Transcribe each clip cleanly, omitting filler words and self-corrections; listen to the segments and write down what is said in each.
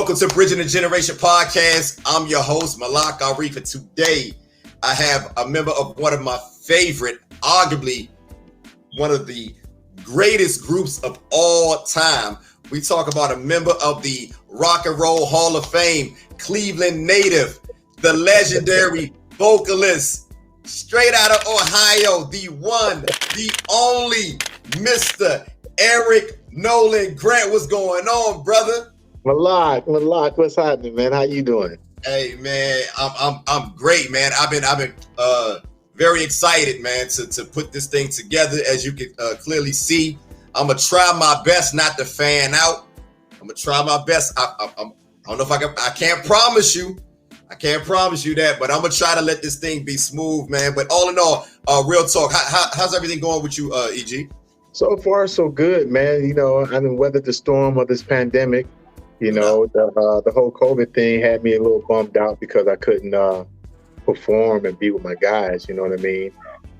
Welcome to Bridging the Generation Podcast. I'm your host, Malak Arif, and today I have a member of one of my favorite, arguably one of the greatest groups of all time. We talk about a member of the Rock and Roll Hall of Fame, Cleveland native, the legendary vocalist, straight out of Ohio, the one, the only Mr. Eric Nolan Grant. What's going on, brother? Malak, what's happening, man? How you doing? Hey, man, I'm great, man. I've been very excited, man, to put this thing together. As you can clearly see, I'm gonna try my best not to fan out. I'm gonna try my best. I don't know if I can. I can't promise you. I can't promise you that, but I'm gonna try to let this thing be smooth, man. But all in all, real talk. How's everything going with you, EG? So far, so good, man. You know, I done weathered the storm of this pandemic. You know, the whole COVID thing had me a little bummed out because I couldn't perform and be with my guys, you know what I mean?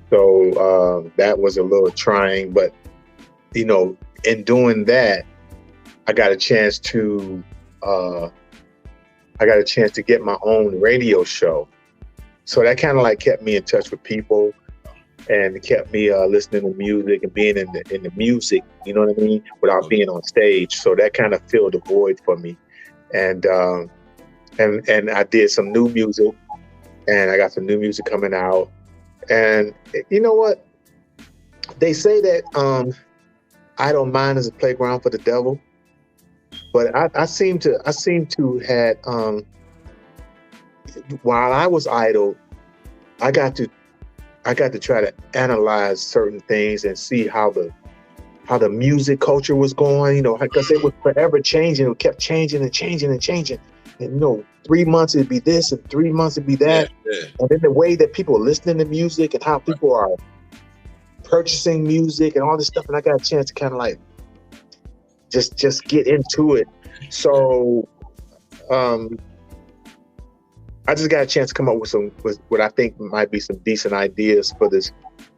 So that was a little trying, but, you know, in doing that, I got a chance to get my own radio show. So that kind of like kept me in touch with people and kept me listening to music and being in the music, you know what I mean, without being on stage. So that kind of filled the void for me. And I did some new music, and I got some new music coming out. And you know what? They say that idle mind is a playground for the devil, but I seem to had while I was idle, I got to try to analyze certain things and see how the music culture was going, you know, because it was forever changing. It kept changing and changing and changing. And, you know, 3 months it'd be this and 3 months it'd be that. Yeah. And then the way that people are listening to music and how people are purchasing music and all this stuff. And I got a chance to kind of like just get into it. So I just got a chance to come up with what I think might be some decent ideas for this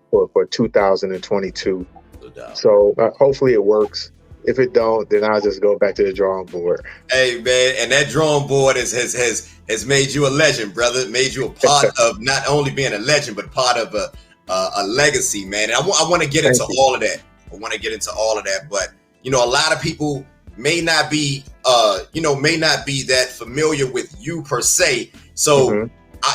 for 2022. So hopefully it works. If it don't, then I'll just go back to the drawing board. Hey, man, and that drawing board has made you a legend, brother. Made you a part of not only being a legend, but part of a legacy, man. And I want to get into all of that. I want to get into all of that, but you know, a lot of people may not be that familiar with you per se. So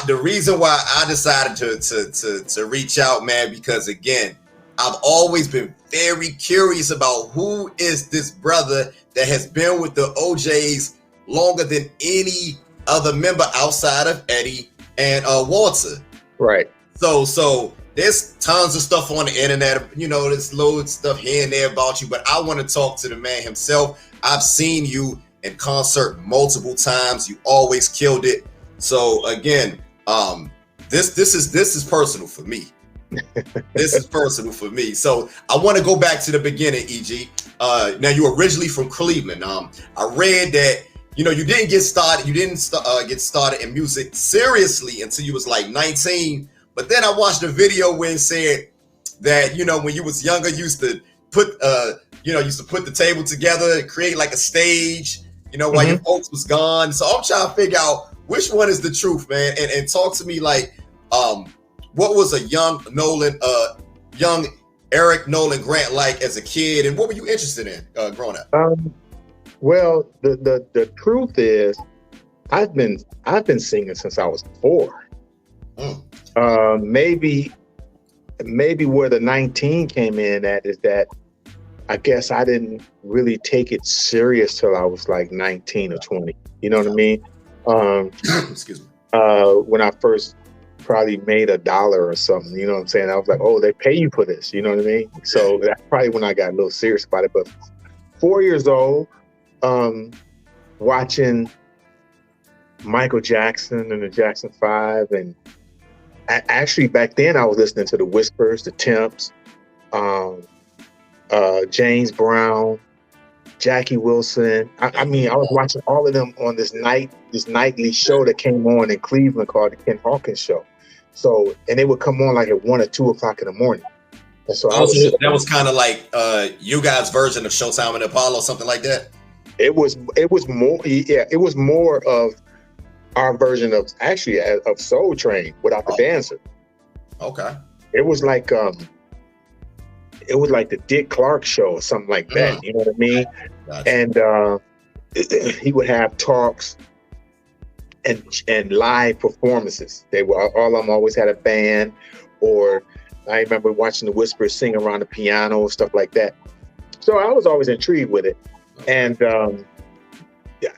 the reason why I decided to reach out, man, because again, I've always been very curious about who is this brother that has been with the OJs longer than any other member outside of Eddie and Walter. Right. So there's tons of stuff on the internet, you know, there's loads of stuff here and there about you, but I want to talk to the man himself. I've seen you in concert multiple times. You always killed it. So again, this is personal for me. This is personal for me. So I want to go back to the beginning, EG. Now you're originally from Cleveland. I read that you know you didn't get started. You didn't get started in music seriously until you was like 19. But then I watched a video where it said that you know when you was younger, you used to put the table together and create like a stage. You know while your folks was gone. So I'm trying to figure out which one is the truth, man. And talk to me like what was a young Eric Nolan Grant like as a kid, and what were you interested in growing up? Well, the truth is, I've been singing since I was 4. Maybe where the 19 came in at is that I guess I didn't really take it serious till I was like 19 or 20. You know what I mean? Excuse me. When I first probably made $1 or something, you know what I'm saying? I was like, oh, they pay you for this, you know what I mean? So that's probably when I got a little serious about it. But 4 years old, watching Michael Jackson and the Jackson 5, and actually back then I was listening to the Whispers, the Temps, James Brown, Jackie Wilson. I mean, I was watching all of them on this nightly show that came on in Cleveland called the Ken Hawkins Show. So, and they would come on like at 1 or 2 o'clock in the morning. And so that was kind of like you guys' version of Showtime and Apollo, something like that. It was more, yeah, it was more of our version of actually of Soul Train without the dancer. Okay. It was like the Dick Clark show or something like that. You know what I mean? Gotcha. And he would have talks and live performances. They were all of them always had a band, or I remember watching the Whispers sing around the piano, stuff like that. So I was always intrigued with it. And yeah,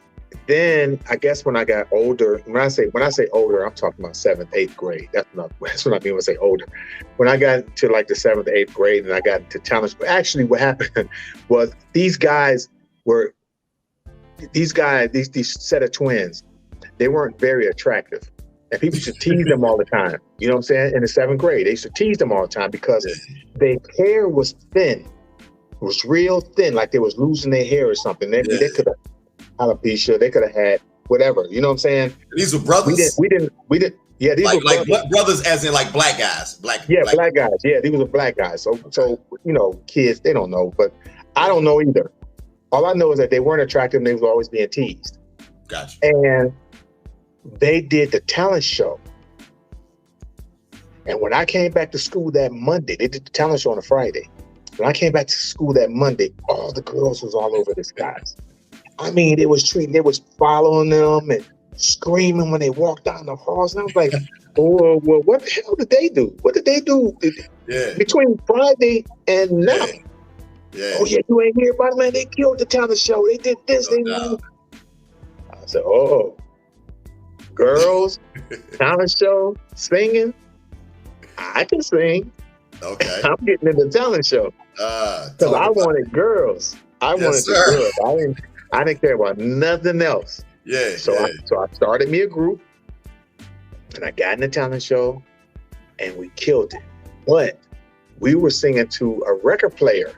then I guess when I got older, when I say older, I'm talking about 7th, 8th grade. That's what I mean when I say older. When I got to like the 7th, 8th grade, and I got into talent, actually what happened was these set of twins, they weren't very attractive. And people used to tease them all the time. You know what I'm saying? In the 7th grade, they used to tease them all the time because their hair was thin. It was real thin, like they was losing their hair or something. They could have alopecia. They could have had whatever. You know what I'm saying? These were brothers. We didn't. Yeah, these were brothers. Like brothers, as in like black guys. Black guys. Yeah, these were black guys. So you know, kids, they don't know, but I don't know either. All I know is that they weren't attractive and they were always being teased. Gotcha. And they did the talent show. And when I came back to school that Monday, they did the talent show on a Friday. When I came back to school that Monday, all the girls was all over this guys. I mean, they was following them and screaming when they walked down the halls. And I was like, well, what the hell did they do? What did they do between Friday and now? Yeah. Oh, yeah, you ain't hear about it, man. They killed the talent show. They did this. I said, oh, girls, talent show, singing. I can sing. Okay. I'm getting in the talent show. Because I wanted girls. I wanted the girls. I didn't care about nothing else. Yeah. So I started me a group, and I got in the talent show, and we killed it. But we were singing to a record player.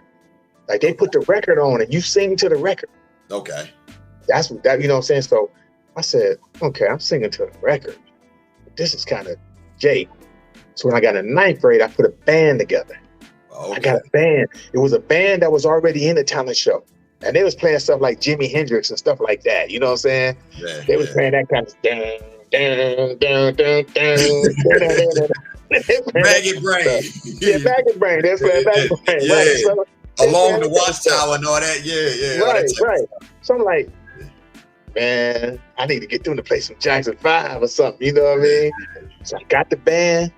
Like they put the record on, and you sing to the record. Okay. That's what that, you know what I'm saying? So I said, okay, I'm singing to the record. This is kind of Jake. So when I got in 9th grade, I put a band together. Okay. I got a band. It was a band that was already in the talent show. And they was playing stuff like Jimi Hendrix and stuff like that. You know what I'm saying? Yeah, they was playing that kind of Maggot Brain. Yeah, Maggot Brain. They was playing Maggot Brain. Yeah. Right. So, along the Watchtower and all that. Yeah. Right. So I'm like, man, I need to get them to play some Jackson 5 or something. You know what I mean? So I got the band,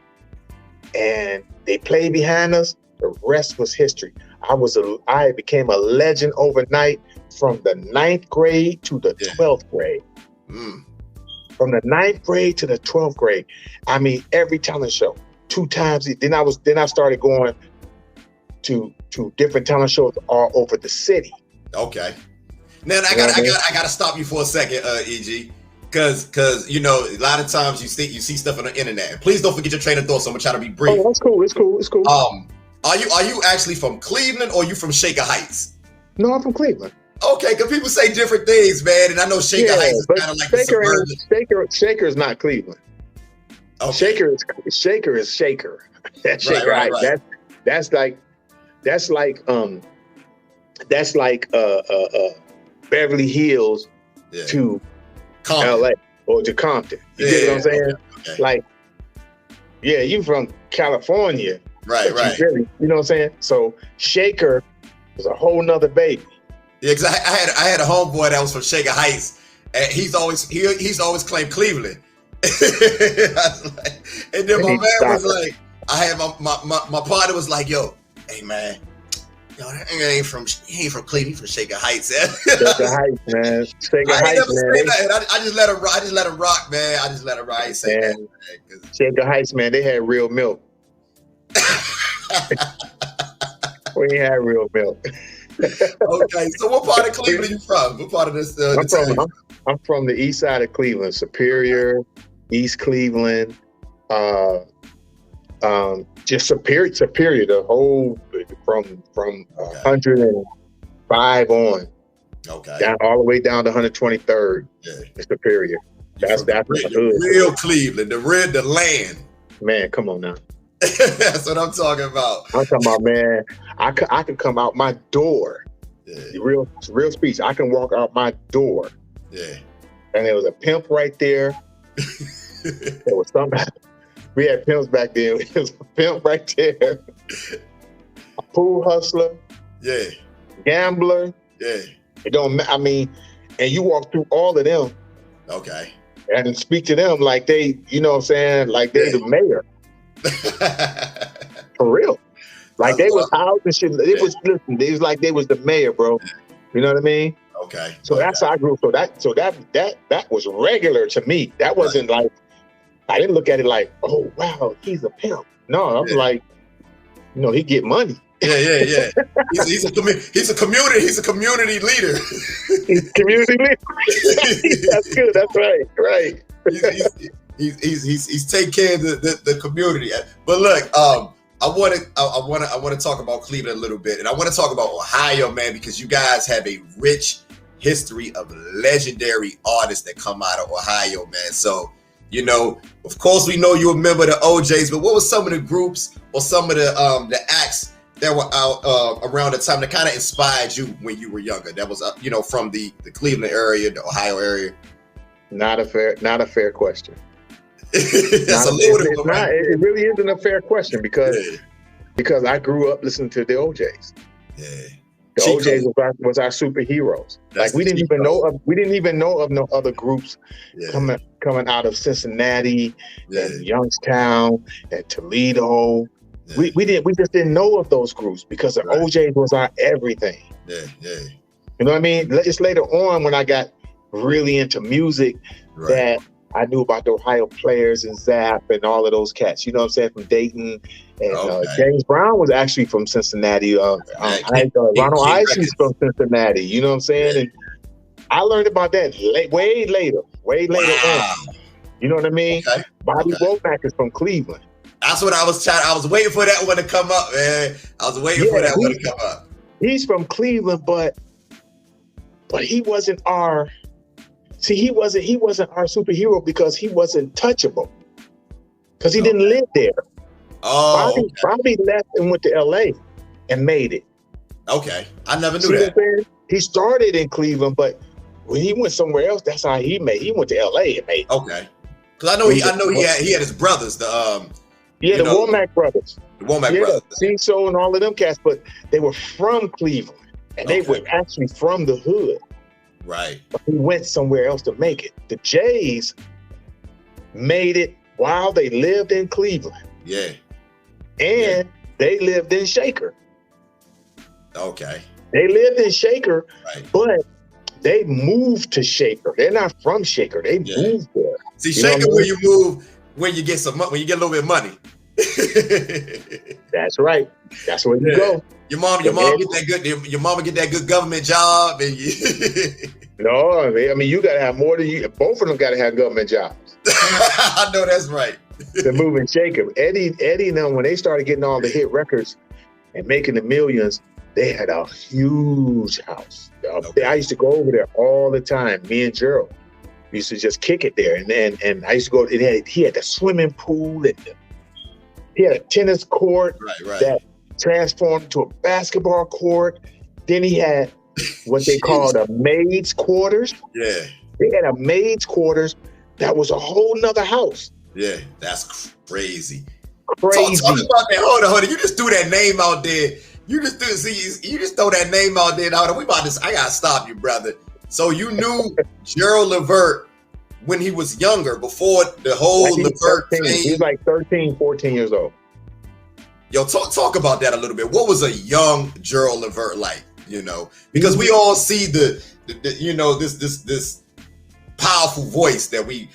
and they played behind us. The rest was history. I became a legend overnight from the 9th grade to the 12th grade. From the 9th grade to the 12th grade. I mean, every talent show, 2 times. Then I started going to different talent shows all over the city. Okay. Now I gotta stop you for a second, EG. Cause you know, a lot of times you see stuff on the internet. And please don't forget your train of thought, so I'm gonna try to be brief. Oh, that's cool. It's cool. Are you actually from Cleveland or are you from Shaker Heights? No, I'm from Cleveland. Okay, because people say different things, man, and I know Shaker Heights is kind of like Shaker is not Cleveland. Okay. Shaker is Shaker. That's Shaker Heights. Right. That's like Beverly Hills to Compton. LA or to Compton. You get what I'm saying? Okay. Like, yeah, you from California. Right. You know what I'm saying? So Shaker was a whole nother baby. Yeah, exactly. I had a homeboy that was from Shaker Heights, and he's always claimed Cleveland. And then my man was like, I had my partner was like, yo, hey man, yo, he ain't from Cleveland, he from Shaker Heights. Shaker Heights, man. Shaker Heights, man. I just let him rock, man. I just let him rock. I ain't say that, man. Shaker Heights, man, they had real milk. We ain't had real milk. Okay, so what part of Cleveland are you from? What part of this? I'm from the east side of Cleveland, Superior, East Cleveland, just Superior, the whole from 105 on, down all the way down to 123rd. Yeah, Superior. That's real Cleveland, the land. Man, come on now. That's what I'm talking about. I'm talking about, man. I could come out my door Yeah. Real speech. I can walk out my door. Yeah. And there was a pimp right there. There was somebody. We had pimps back then. There was a pimp right there. A pool hustler. Yeah. Gambler. Yeah. It don't. I mean, and you walk through all of them. Okay. And speak to them like they, you know what I'm saying, like they the mayor. For real. Like they was out and shit. It was, listen, it was like they was the mayor, bro. You know what I mean? Okay. So that's how I grew. So that was regular to me. That wasn't like, I didn't look at it like, oh wow, he's a pimp. No, I'm like, you know, he get money. Yeah. He's a community leader. He's community leader. That's good. That's right. He's taking care of the community. But look, I want to talk about Cleveland a little bit, and I want to talk about Ohio, man, because you guys have a rich history of legendary artists that come out of Ohio, man. So, you know, of course, we know you remember the OJs, but what was some of the groups or some of the acts that were out around the time that kind of inspired you when you were younger? That was, you know, from the Cleveland area, the Ohio area. Not a fair question. That's a little bit. It really isn't a fair question because I grew up listening to the OJs. Yeah. The OJs was our superheroes. Like we didn't even know of no other groups coming out of Cincinnati and Youngstown and Toledo. Yeah. We just didn't know of those groups because the OJs was our everything. Yeah. You know what I mean? It's later on when I got really into music that I knew about the Ohio Players and Zap and all of those cats. You know what I'm saying? From Dayton. And James Brown was actually from Cincinnati. Ronald Isley's from Cincinnati. You know what I'm saying? And I learned about that way later on. You know what I mean? Okay. Bobby Womack is from Cleveland. That's what I was waiting for that one to come up, man. I was waiting for that one to come up. He's from Cleveland, but he wasn't our. See, he wasn't our superhero because he wasn't touchable. Because he didn't live there. Oh, Bobby left and went to LA and made it. Okay, I never knew that. He started in Cleveland, but when he went somewhere else, that's how he made. He went to LA and made it. Okay, because I know he had his brothers. The Womack brothers. The Womack brothers. CeeSo and all of them cats, but they were from Cleveland and they were actually from the hood. Right. But he went somewhere else to make it. The Jays made it while they lived in Cleveland. Yeah. And they lived in Shaker. Okay. They lived in Shaker, but they moved to Shaker. They're not from Shaker. They moved there. See, Shaker where you move when you get some money, when you get a little bit of money. That's right. That's where you go. Your mom get that good. Your mama get that good government job, and no, I mean you gotta have more than you. Both of them gotta have government jobs. I know that's right. The moving Shaker, Eddie and them, when they started getting all the hit records and making the millions, they had a huge house. I used to go over there all the time. Me and Gerald used to just kick it there, and I used to go. He had the swimming pool and he had a tennis court that transformed to a basketball court. Then he had what they called a maid's quarters. Yeah. They had a maid's quarters that was a whole nother house. Yeah, that's crazy. Crazy. Talk about that. Hold on. You just threw that name out there. You just throw that name out there. Now we about this. I gotta stop you, brother. So you knew Gerald Levert when he was younger, before the whole Levert thing. He was like 13, 14 years old. Yo, talk about that a little bit. What was a young Gerald Levert like? You know, because we all see the you know, this powerful voice that we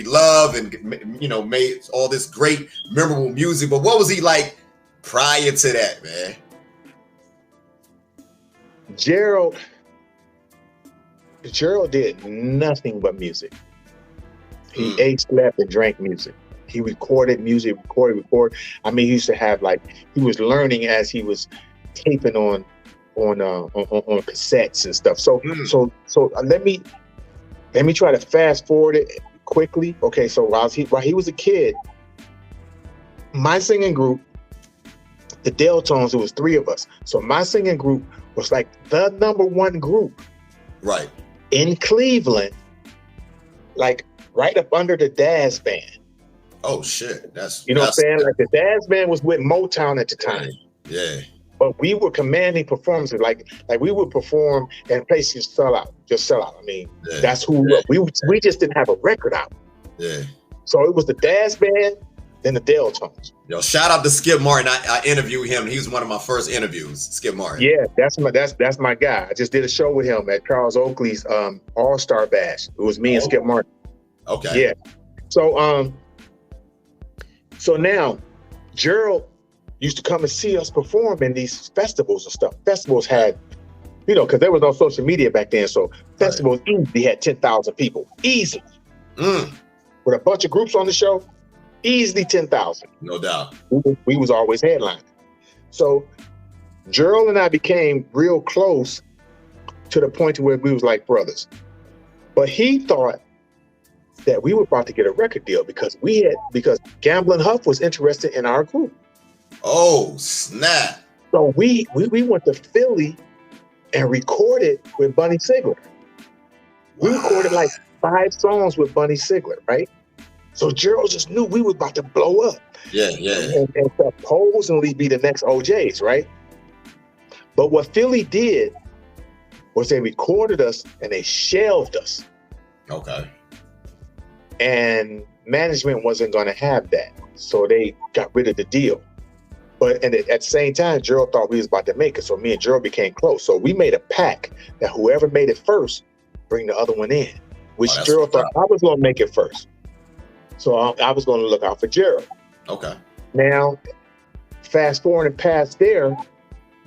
love, and you know, made all this great memorable music. But what was he like prior to that, man? Gerald did nothing but music. He ate, slept, and drank music. He recorded music, recorded. I mean, he used to have he was learning as he was taping on cassettes and stuff. So let me try to fast forward it quickly. Okay, so while he was a kid, my singing group, the Deltones, it was 3 of us. So my singing group was like the #1 group. Right. In Cleveland, like right up under the Dazz Band. Oh shit. That's what I'm saying? Like the Dazz Band was with Motown at the time. Yeah. But we were commanding performances. Like we would perform and places sell out. I mean, that's who we just didn't have a record out. Yeah. So it was the Dazz Band, then the Deltones. Yo, shout out to Skip Martin. I interviewed him. He was one of my first interviews, Skip Martin. Yeah, that's my guy. I just did a show with him at Charles Oakley's All-Star Bash. It was me and Skip Martin. Okay. Yeah. So now Gerald used to come and see us perform in these festivals and stuff. Festivals had, because there was no social media back then. So festivals easily had 10,000 people. Easily. With a bunch of groups on the show, easily 10,000. No doubt. We was always headlining. So Gerald and I became real close to the point to where we was like brothers. But he thought that we were about to get a record deal because Gamblin' Huff was interested in our group. Oh, snap. So we went to Philly and recorded with Bunny Sigler. We recorded like 5 songs with Bunny Sigler, right? So Gerald just knew we were about to blow up. Yeah. And supposedly be the next OJs, right? But what Philly did was they recorded us and they shelved us. Okay. And management wasn't going to have that. So they got rid of the deal. But at the same time, Gerald thought we was about to make it. So me and Gerald became close. So we made a pact that whoever made it first, bring the other one in, which Gerald thought I was going to make it first. So I was going to look out for Gerald. Okay. Now, fast forward and past there,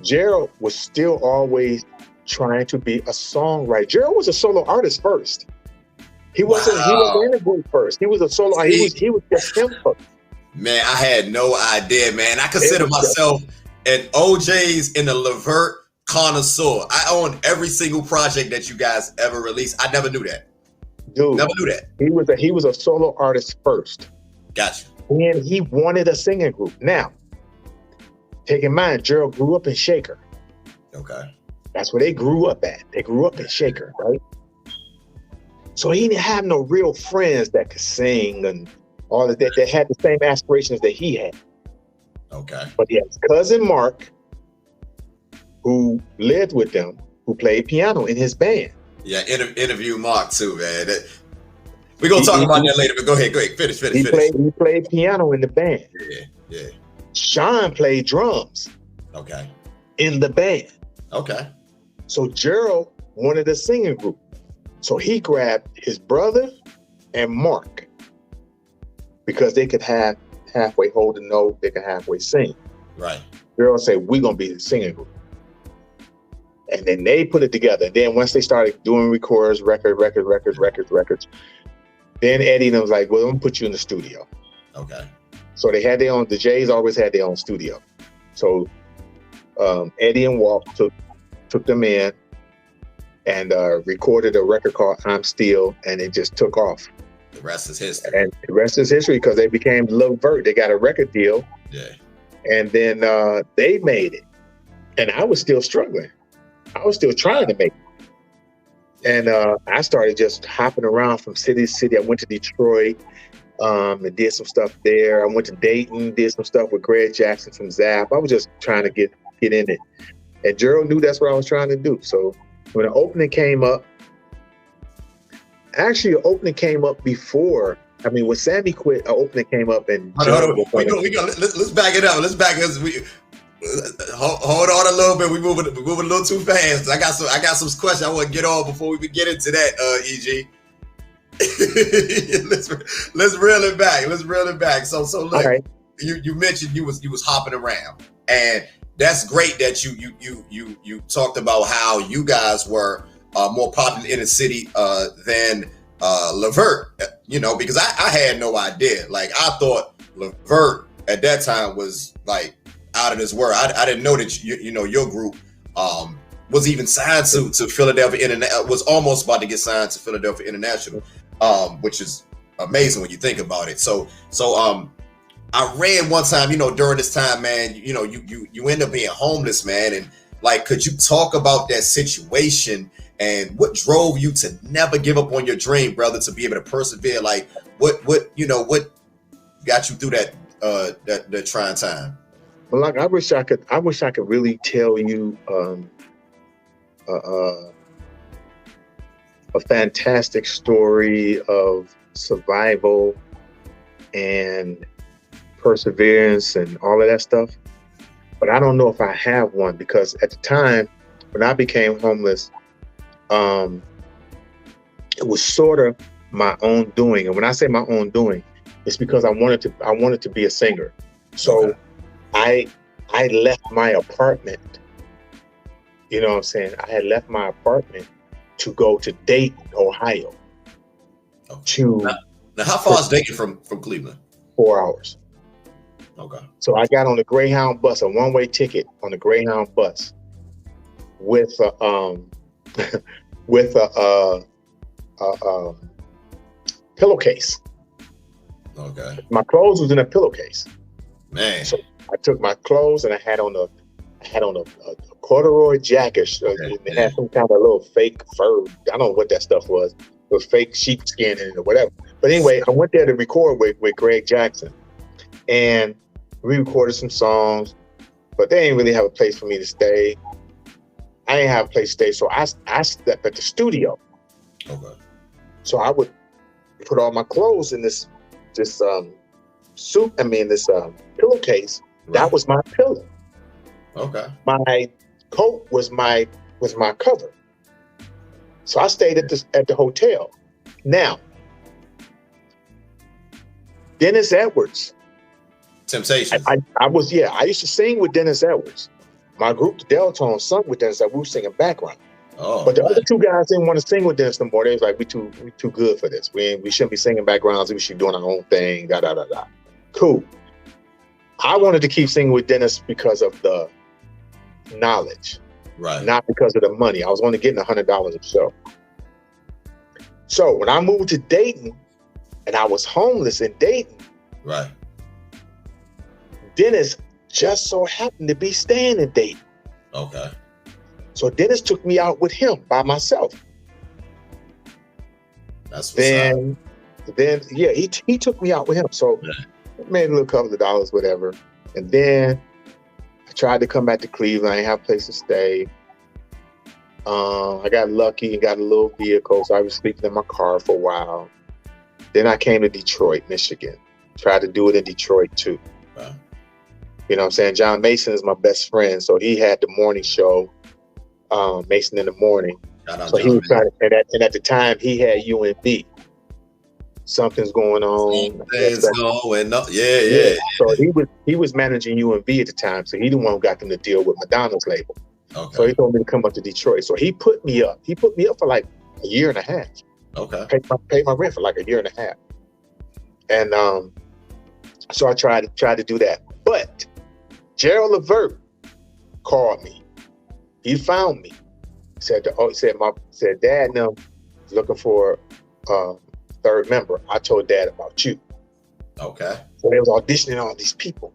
Gerald was still always trying to be a songwriter. Gerald was a solo artist first. He wasn't in a group first. He was a solo artist. He was just him first. Man, I had no idea, man. I consider myself an OJ's in the Levert connoisseur. I own every single project that you guys ever released. I never knew that. Dude, never knew that. He was a solo artist first. Gotcha. And he wanted a singing group. Now, take in mind, Gerald grew up in Shaker. Okay. That's where they grew up at. They grew up in Shaker, right? So he didn't have no real friends that could sing and all of that had the same aspirations that he had. Okay. But he had his cousin Mark, who lived with them, who played piano in his band. Yeah, interview Mark too, man. We're gonna talk about that later, but go ahead, finish. He played piano in the band. Yeah. Sean played drums. Okay. In the band. Okay. So Gerald wanted a singing group. So he grabbed his brother and Mark because they could halfway hold a note, they could halfway sing. Right. Gerald said, we're going to be the singing group. And then they put it together. And then once they started doing records, records, then Eddie and them was like, well, I'm going to put you in the studio. Okay. So they had their own, the Jays always had their own studio. So Eddie and Walt took them in and recorded a record called I'm Still, and it just took off. The rest is history. And the rest is history because they became Levert. They got a record deal. Yeah. And then they made it. And I was still struggling. I was still trying to make it. And I started just hopping around from city to city. I went to Detroit and did some stuff there. I went to Dayton, did some stuff with Greg Jackson from Zap. I was just trying to get in it. And Gerald knew that's what I was trying to do. So when the opening came up, actually the opening came up before. I mean, when Sammy quit, the opening came up and let's back it up. Let's back it. Hold on a little bit. We're moving a little too fast. I got some questions I want to get on before we get into that, EG. let's reel it back. Let's reel it back. So look, right. you mentioned you was hopping around, and that's great that you talked about how you guys were more popular in the city than Levert. You know, because I had no idea. Like I thought Levert at that time was like out of this world. I didn't know that you know your group was even signed to Philadelphia International. Was almost about to get signed to Philadelphia International, which is amazing when you think about it. So I read one time, during this time, man, you end up being homeless, man. And like, could you talk about that situation and what drove you to never give up on your dream, brother, to be able to persevere? Like what got you through that trying time? Well, like I wish I could really tell you a fantastic story of survival and perseverance and all of that stuff. But I don't know if I have one, because at the time when I became homeless, it was sort of my own doing. And when I say my own doing, it's because I wanted to be a singer. So I left my apartment. You know what I'm saying? I had left my apartment to go to Dayton, Ohio. Now how far is Dayton from Cleveland? 4 hours. Okay. So I got on the Greyhound bus, a one-way ticket on the Greyhound bus with a pillowcase. Okay. My clothes was in a pillowcase. Man. So I took my clothes and I had on a corduroy jacket. It had some kind of little fake fur. I don't know what that stuff was. It was fake sheepskin in it or whatever. But anyway, I went there to record with Greg Jackson. And we recorded some songs, but they didn't really have a place for me to stay. I didn't have a place to stay, so I slept at the studio. Okay. So I would put all my clothes in this pillowcase. Right. That was my pillow. Okay. My coat was my cover. So I stayed at the hotel. Now, Dennis Edwards. Temptations. I used to sing with Dennis Edwards. My group, the Deltones, sung with Dennis Edwards. We were singing background. Oh, but the other two guys didn't want to sing with Dennis no more. They was like, we too good for this. We shouldn't be singing backgrounds. We should be doing our own thing. Da da da da. Cool. I wanted to keep singing with Dennis because of the knowledge, right? Not because of the money. I was only getting $100 a show. So when I moved to Dayton, and I was homeless in Dayton, right? Dennis just so happened to be staying in Dayton. Okay. So Dennis took me out with him by myself. That's what's up. Then he took me out with him. So I made a little couple of dollars, whatever. And then I tried to come back to Cleveland. I didn't have a place to stay. I got lucky and got a little vehicle, so I was sleeping in my car for a while. Then I came to Detroit, Michigan. Tried to do it in Detroit too. Wow. You know what I'm saying? John Mason is my best friend, so he had the morning show, Mason in the Morning. So he was trying to, and at the time he had UNB. Something's going on. Something's going on. Yeah. So he was managing UNB at the time, so he the one who got them to deal with Madonna's label. Okay. So he told me to come up to Detroit. So he put me up. He put me up for like a year and a half. Okay. Paid my rent for like a year and a half. And so I tried to do that. But Gerald Levert called me. He found me. Said Dad and them is looking for third member. I told Dad about you. Okay. So they was auditioning all these people.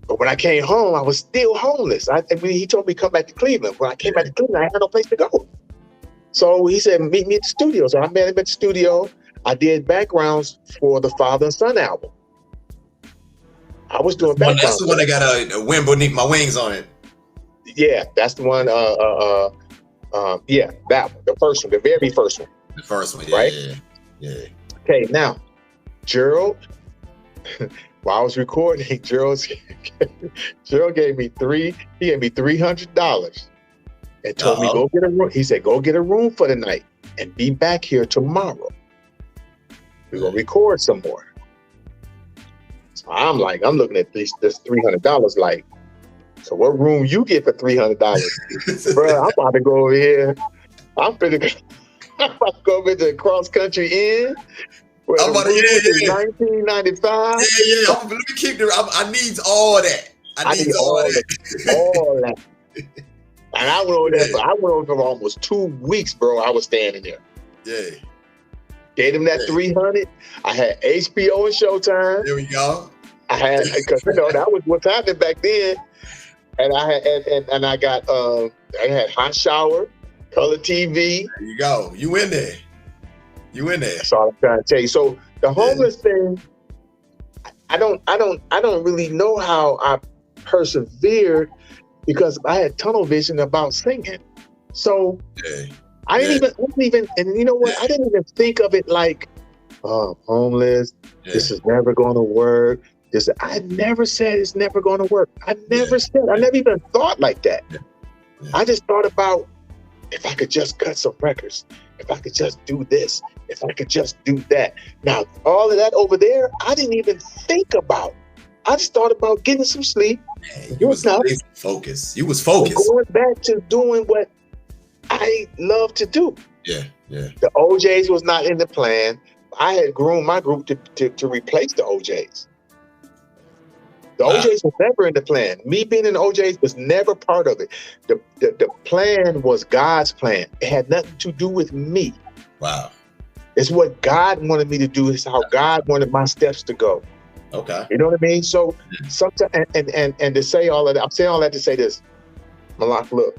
But when I came home, I was still homeless. He told me to come back to Cleveland. When I came back to Cleveland, I had no place to go. So he said, meet me at the studio. So I met him at the studio. I did backgrounds for the Father and Son album. I was doing backgrounds. That's the one that got a Wind Beneath My Wings on it. Yeah, that's the one. Yeah, that one. The first one, the very first one. The first one, yeah. Right? Yeah. Okay, now, Gerald, while I was recording, Gerald gave me $300 and told me go get a room. He said, go get a room for the night and be back here tomorrow. We're gonna record some more. So I'm looking at this $300 like, so what room you get for $300? Bro, I'm about to go over here. I'm about to go over to the Cross Country Inn. I'm about to, 1995. Yeah. Let me keep I need all that. I need all that. All that. And I went over there for almost 2 weeks, bro. I was standing there. Yeah. Gave him that $300. I had HBO and Showtime. There we go. I had, because that was what's happening back then. And I had, and I got, I had hot shower, color TV. There you go. You in there. That's all I'm trying to tell you. So the homeless thing, I don't really know how I persevered, because I had tunnel vision about singing. So I didn't even, and you know what? I didn't even think of it like, oh, homeless, this is never going to work. I never said it's never going to work. I never even thought like that. I just thought about, if I could just cut some records, if I could just do this, if I could just do that. Now, all of that over there, I didn't even think about. I just thought about getting some sleep. Man, you was focused. You was focused. Going back to doing what I love to do. Yeah. The OJs was not in the plan. I had groomed my group to replace the OJs. The OJs was never in the plan. Me being in the OJs was never part of it. The plan was God's plan. It had nothing to do with me. Wow. It's what God wanted me to do. It's how God wanted my steps to go. Okay. You know what I mean? So sometimes, and to say all of that, I'm saying all that to say this, Malak, look,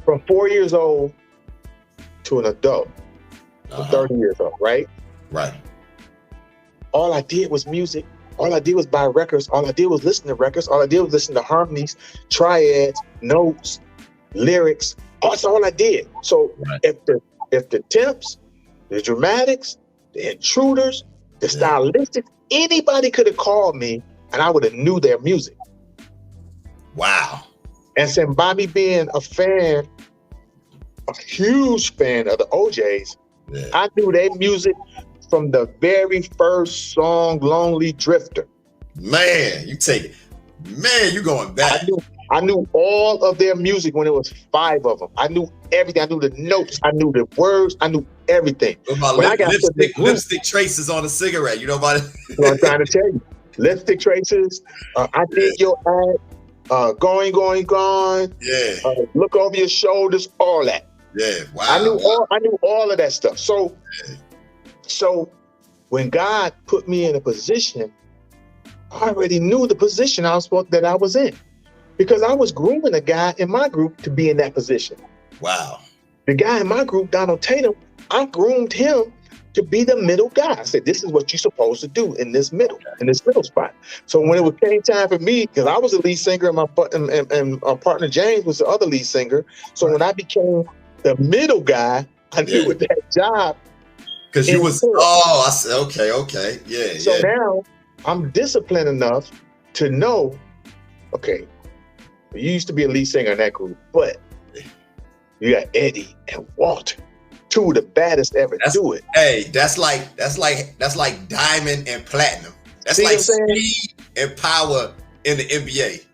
from 4 years old to an adult, to 30 years old, right? Right. All I did was music. All I did was buy records. All I did was listen to records. All I did was listen to harmonies, triads, notes, lyrics. That's all I did. So if the temps, the dramatics, the intruders, the stylistics, anybody could have called me and I would have knew their music. Wow. And so by me being a fan, a huge fan of the OJs, I knew their music from the very first song, Lonely Drifter. Man, you take it. Man, you going back. I knew all of their music when it was 5 of them. I knew everything. I knew the notes. I knew the words. I knew everything. When I got lipstick traces on a cigarette. You know about it? What I'm trying to tell you. Lipstick traces. I did your ad. Going. Yeah. Look over your shoulders. All that. Yeah. Wow. I knew all of that stuff. So when God put me in a position, I already knew the position I was in, because I was grooming a guy in my group to be in that position. Wow. The guy in my group, Donald Tatum, I groomed him to be the middle guy. I said, this is what you're supposed to do in this middle spot. So when it came time for me, because I was the lead singer and my partner James was the other lead singer. So when I became the middle guy, I knew with that job. Because you was, I said, okay. Yeah. So now I'm disciplined enough to know, okay, you used to be a lead singer in that group, but you got Eddie and Walter, 2 of the baddest ever do it. Hey, that's like diamond and platinum. That's See like speed and power in the NBA.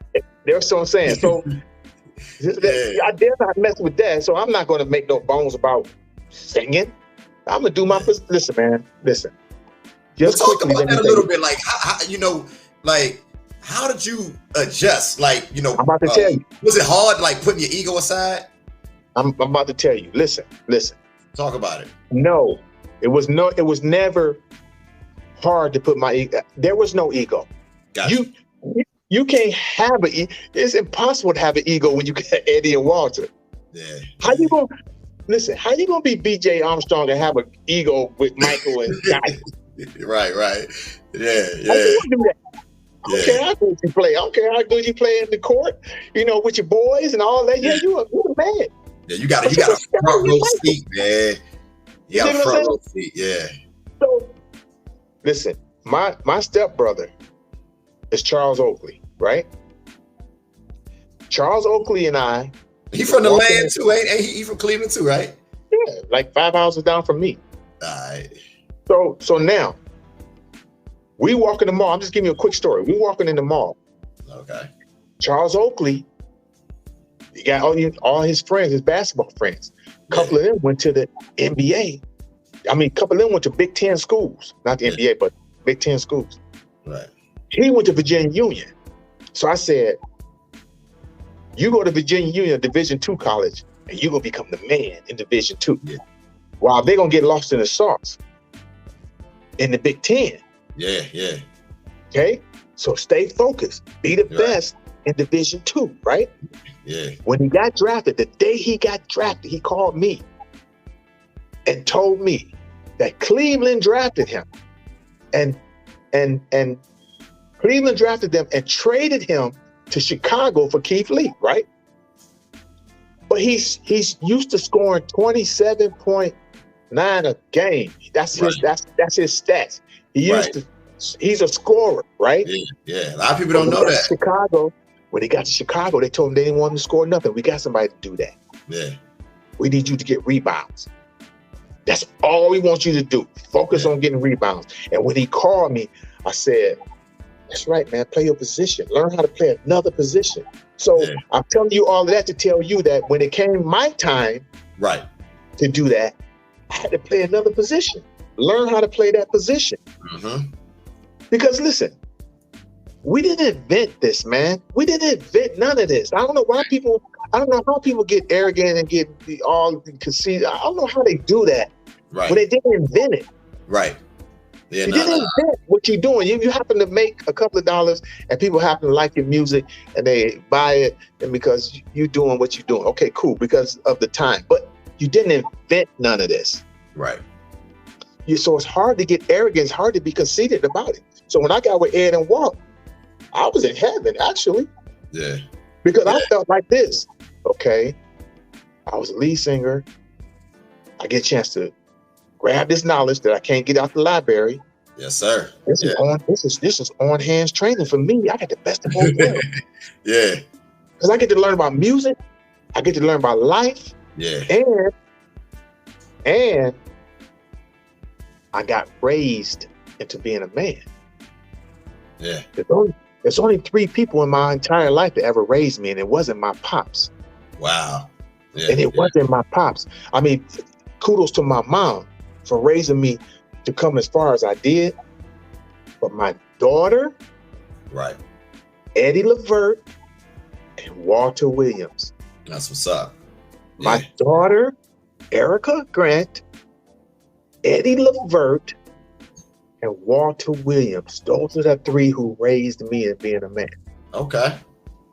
That's what I'm saying. So I dare not mess with that. So I'm not going to make no bones about singing. I'm gonna do my listen, man. Listen. Just talk about that a little bit. Like how did you adjust? Like, I'm about to tell you. Was it hard, like putting your ego aside? I'm about to tell you. Listen. Talk about it. No, it was never hard to put my ego. There was no ego. Gotcha. You can't have it's impossible to have an ego when you got Eddie and Walter. Yeah. How you gonna be BJ Armstrong and have an ego with Michael and Guy? Right. Yeah. How you gonna do that? I don't care how good you play. I don't care how good you play in the court, with your boys and all that. Yeah, you're a man. Yeah, you got a front row seat, man. You got a front row seat, yeah. So, listen, my stepbrother is Charles Oakley, right? Charles Oakley and I. He from the land too, ain't he? He from Cleveland too, right? Yeah, like 5 houses down from me. All right. So now, we walk in the mall. I'm just giving you a quick story. We walking in the mall. Okay. Charles Oakley, he got all his friends, his basketball friends. A couple of them went to the NBA. A couple of them went to Big Ten schools. Not the NBA, but Big Ten schools. Right. He went to Virginia Union. So I said, you go to Virginia Union, Division II college, and you're going to become the man in Division II. Yeah. While they're going to get lost in the sauce in the Big Ten. Yeah. Okay, so stay focused. Be the best in Division II, right? Yeah. When he got drafted, the day he got drafted, he called me and told me that Cleveland drafted him, and Cleveland drafted them and traded him to Chicago for Keith Lee, right? But he's used to scoring 27.9 a game. That's his stats. He's a scorer, right? Yeah. A lot of people don't know that. Chicago, when he got to Chicago, they told him they didn't want him to score nothing. We got somebody to do that. Yeah. We need you to get rebounds. That's all we want you to do. Focus on getting rebounds. And when he called me, I said, that's right, man. Play your position. Learn how to play another position. So I'm telling you all of that to tell you that when it came my time to do that, I had to play another position. Learn how to play that position. Mm-hmm. Because listen, we didn't invent this, man. We didn't invent none of this. I don't know how people get arrogant and get all conceited. I don't know how they do that. Right. But they didn't invent it. Right. Yeah, you didn't invent what you're doing. You happen to make a couple of dollars and people happen to like your music and they buy it, and because you're doing what you're doing. Okay, cool, because of the time. But you didn't invent none of this. Right. So it's hard to get arrogant. It's hard to be conceited about it. So when I got with Ed and Walt, I was in heaven, actually. Yeah. Because I felt like this. Okay, I was a lead singer. I get a chance to grab this knowledge that I can't get out the library. Yes, sir. This is on hands training for me. I got the best of both worlds. Yeah. Because I get to learn about music. I get to learn about life. Yeah. And I got raised into being a man. Yeah. There's only 3 people in my entire life that ever raised me, and it wasn't my pops. Wow. Yeah, and it wasn't my pops. I mean, kudos to my mom for raising me to come as far as I did. But my daughter, Eddie Levert, and Walter Williams. That's what's up. Yeah. My daughter, Erica Grant, Eddie Levert, and Walter Williams. Those are the 3 who raised me in being a man. Okay.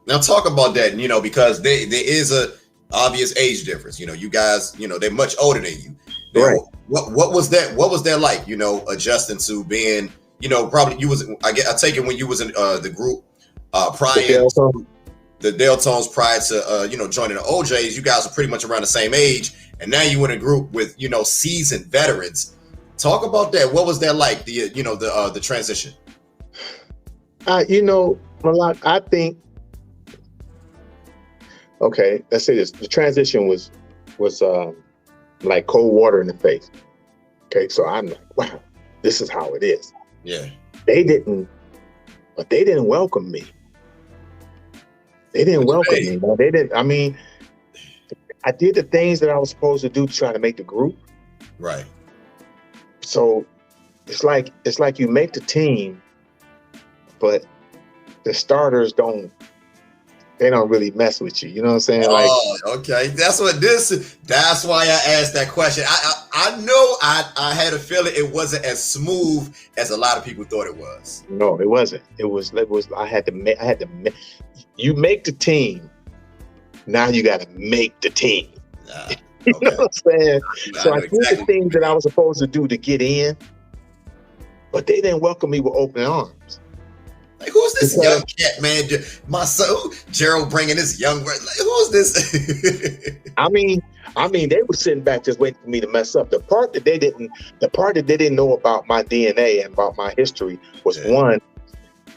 Now talk about that, because there is a obvious age difference. You guys, they're much older than you. Right. What was that? What was that like? Adjusting to being, probably you was. I take it when you was in the group prior, the Deltones prior to joining the OJs. You guys are pretty much around the same age, and now you in a group with seasoned veterans. Talk about that. What was that like? The transition. Malak, I think. Okay, let's say this. The transition was like cold water in the face. Okay, so I'm like, wow, this is how it is. Yeah. They didn't welcome me. They didn't welcome me. Man. They didn't. I mean, I did the things that I was supposed to do to try to make the group. Right. So it's like you make the team, but the starters don't really mess with you. You know what I'm saying? Okay. That's why I asked that question. I know I had a feeling it wasn't as smooth as a lot of people thought it was. No, it wasn't. It was I had to you make the team. Now you got to make the team. You know what I'm saying? So I did the things that I was supposed to do to get in, but they didn't welcome me with open arms. Like, who's this young cat, man? My son, Gerald, bringing this young. Like, who's this? I mean, they were sitting back just waiting for me to mess up. The part that they didn't know about my DNA and about my history was one,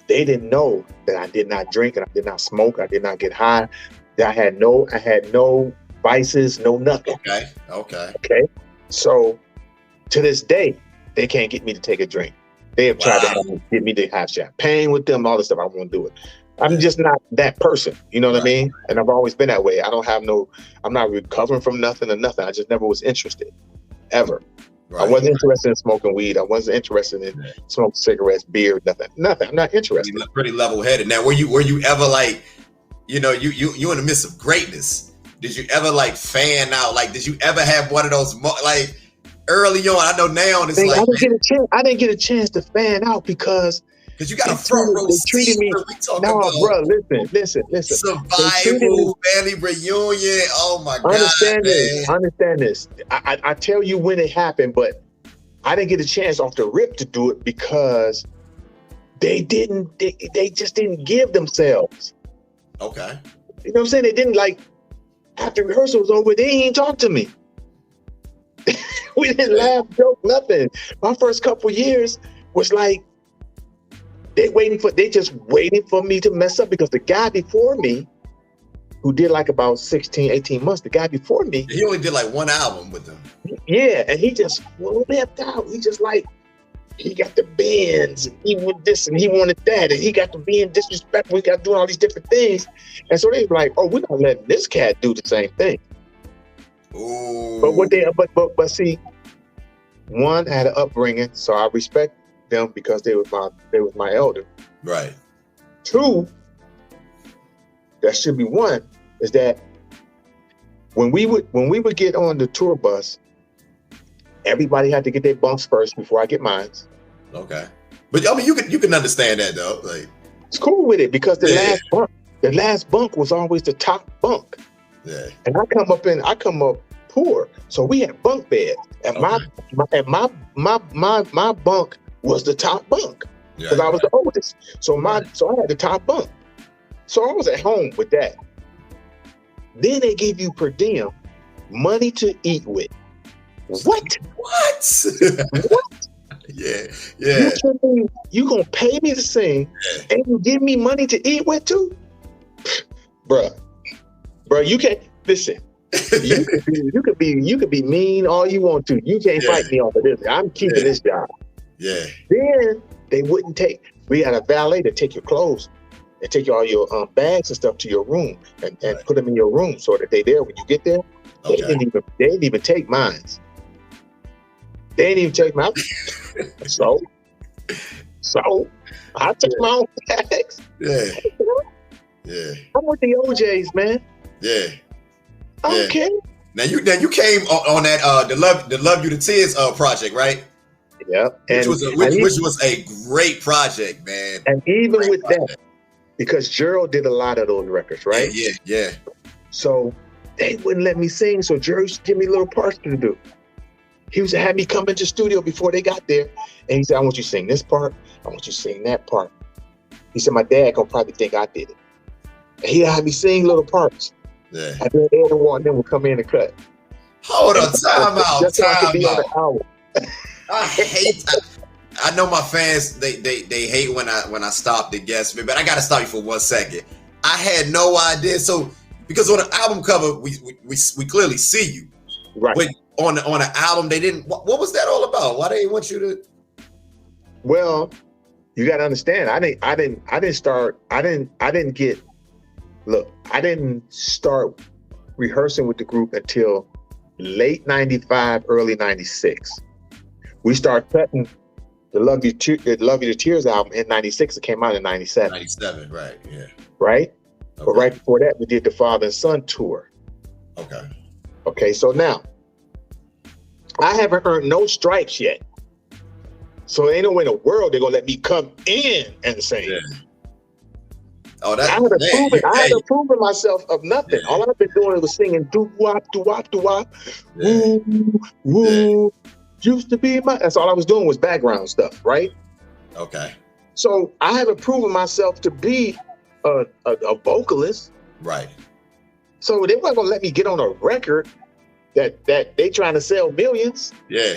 they didn't know that I did not drink and I did not smoke. I did not get high. That I had no vices, no nothing. Okay. So to this day, they can't get me to take a drink. They have tried to get me to have champagne with them, all this stuff. I won't do it. I'm just not that person. You know what I mean? And I've always been that way. I'm not recovering from nothing or nothing. I just never was interested, ever. Right. I wasn't interested in smoking weed. I wasn't interested in smoking cigarettes, beer, nothing. I'm not interested. You're pretty level-headed. Now, were you ever like, you in the midst of greatness? Did you ever like fan out? Like, did you ever have one of those early on? I know now it's I didn't get a chance to fan out because Because you got a front row seat when we talk about bro, listen. Survival, family reunion. Oh my God, Understand this. I tell you when it happened, but I didn't get a chance off the rip to do it because they just didn't give themselves. Okay. You know what I'm saying? They didn't, like, after rehearsal was over, they didn't talk to me. We didn't laugh, joke, nothing. My first couple years was like, they just waiting for me to mess up, because the guy before me, who did like about 16, 18 months, the guy before me. He only did like one album with them. Yeah, and he just left out. He just like, he got the bands, and he wanted this, and he wanted that, and he got to being disrespectful. We got doing all these different things. And so they were like, oh, we're not letting this cat do the same thing. Ooh. But see, one had an upbringing, so I respect them because they was my elder. Right. Two, that should be one, is that when we would get on the tour bus, everybody had to get their bunks first before I get mine. Okay. But I mean, you can understand that though. Like, it's cool with it, because the last bunk was always the top bunk. Yeah. And I come up poor, so we had bunk beds, and my bunk was the top bunk because I was the oldest. So I had the top bunk. So I was at home with that. Then they give you per diem money to eat with. What? What? Yeah. You gonna pay me to sing and you give me money to eat with too? Bruh, you can't listen. You could be mean all you want to. You can't fight me off of this. I'm keeping this job. Yeah. Then they wouldn't take. We had a valet to take your clothes and take all your bags and stuff to your room and put them in your room so that they there when you get there. Okay. They didn't even take mine. They didn't even take mine. So I took my own bags. Yeah. I want the OJs, man. Yeah. Okay. Now you came on that the Love You to Tears project, right? Yep. Which was a great project, man. And even with that, because Gerald did a lot of those records, right? Yeah. So they wouldn't let me sing, so Gerald used to give me little parts to do. He used to have me come into the studio before they got there, and he said, I want you to sing this part, I want you to sing that part. He said, my dad gonna probably think I did it. And he'd have me sing little parts. Yeah. And then Ed and Warren would come in and cut. Hold on, time out. Just so I could be on the album. I hate I know my fans, they hate when I stop the guest, but I gotta stop you for 1 second. I had no idea. So because on the album cover we clearly see you. Right. But on the album they didn't. What was that all about? Why they didn't want you to? Well, you gotta understand, I didn't start rehearsing with the group until late 95, early 96. We started cutting the Love You to Tears album in 96. It came out in 97. 97, right, yeah. Right? Okay. But right before that, we did the Father and Son tour. Okay, so now, I haven't earned no stripes yet. So ain't no way in the world they're gonna let me come in and sing. Yeah. Oh, that's I haven't proven myself of nothing. Yeah. All I've been doing was singing doo-wop, doo-wop, doo-wop, woo, woo. Used to be my. That's all I was doing was background stuff, right? Okay. So I haven't proven myself to be a vocalist. Right. So they weren't gonna let me get on a record that they trying to sell millions. Yeah.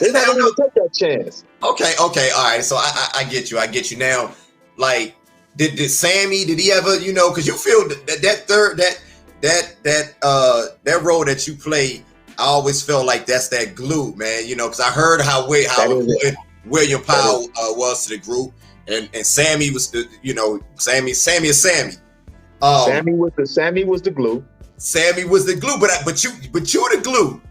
They're not gonna take that chance. Okay, all right. So I get you now. Like, did Sammy? Did he ever? Because you feel that role that you play. I always felt like that's that glue, man. Because I heard how William Powell was to the group, and Sammy was Sammy is Sammy. Sammy was the glue. Sammy was the glue, but you the glue.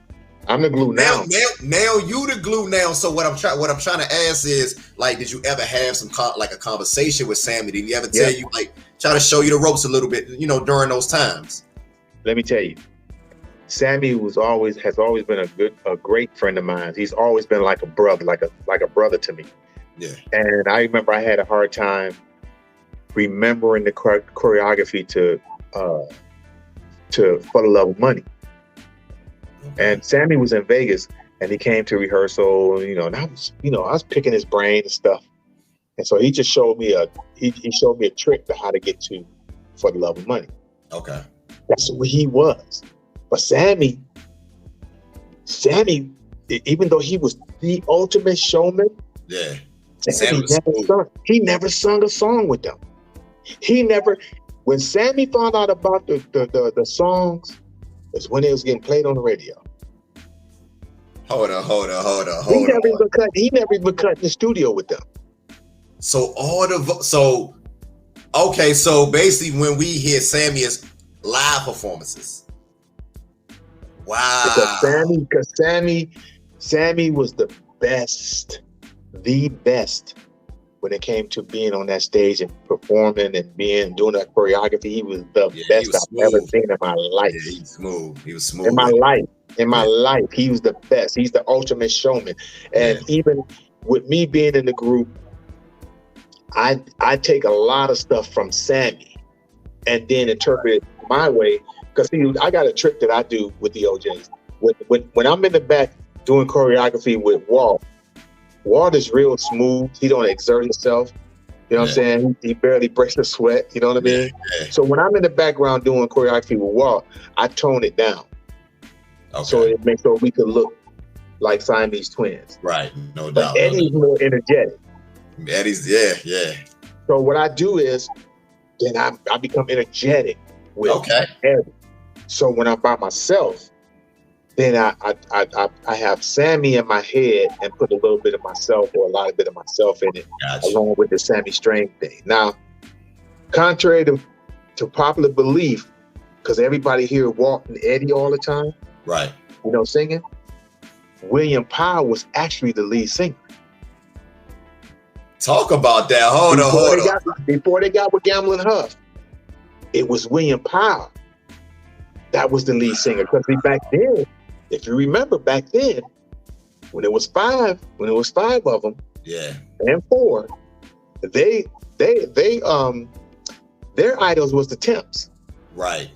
I'm the glue now. Now you the glue now. So what I'm trying to ask is, like, did you ever have some a conversation with Sammy? Did he ever tell you, like, try to show you the ropes a little bit, during those times? Let me tell you, Sammy has always been a great friend of mine. He's always been like a brother, like a brother to me. Yeah. And I remember I had a hard time remembering the choreography to For the Love of Money. Okay. And Sammy was in Vegas, and he came to rehearsal, and I was picking his brain and stuff. And so he just showed me he showed me a trick to how to get to For the Love of Money. Okay. That's what he was. But Sammy, even though he was the ultimate showman, yeah, he never sung a song with them. When Sammy found out about the songs, is when it was getting played on the radio. Hold on. He never even cut in the studio with them. So so basically when we hear Sammy's live performances. Wow. Because Sammy was the best when it came to being on that stage and performing and doing that choreography. He was the best I've ever seen in my life. Yeah, he was smooth. In my life, he was the best. He's the ultimate showman. And even with me being in the group, I take a lot of stuff from Sammy and then interpret it my way. Because I got a trick that I do with the OJs. When I'm in the back doing choreography with Walt is real smooth. He don't exert himself. You know what I'm saying? He barely breaks a sweat. You know what I mean? Yeah. So when I'm in the background doing choreography with Walt, I tone it down. Okay. So it makes sure we could look like Siamese twins. Right. No doubt. But Eddie's more energetic. Eddie's, yeah. So what I do is then I become energetic with Eddie. So when I'm by myself, then I have Sammy in my head and put a little bit of myself or a lot of bit of myself in it, along with the Sammy Strain thing. Now, contrary to popular belief, because everybody hear Walt and Eddie all the time, right? Singing. William Powell was actually the lead singer. Talk about that. Hold on. Before they got with Gamblin' Huff, it was William Powell that was the lead singer. Because back then, if you remember back then, when it was five of them, and four, their idols was the Temps. Right.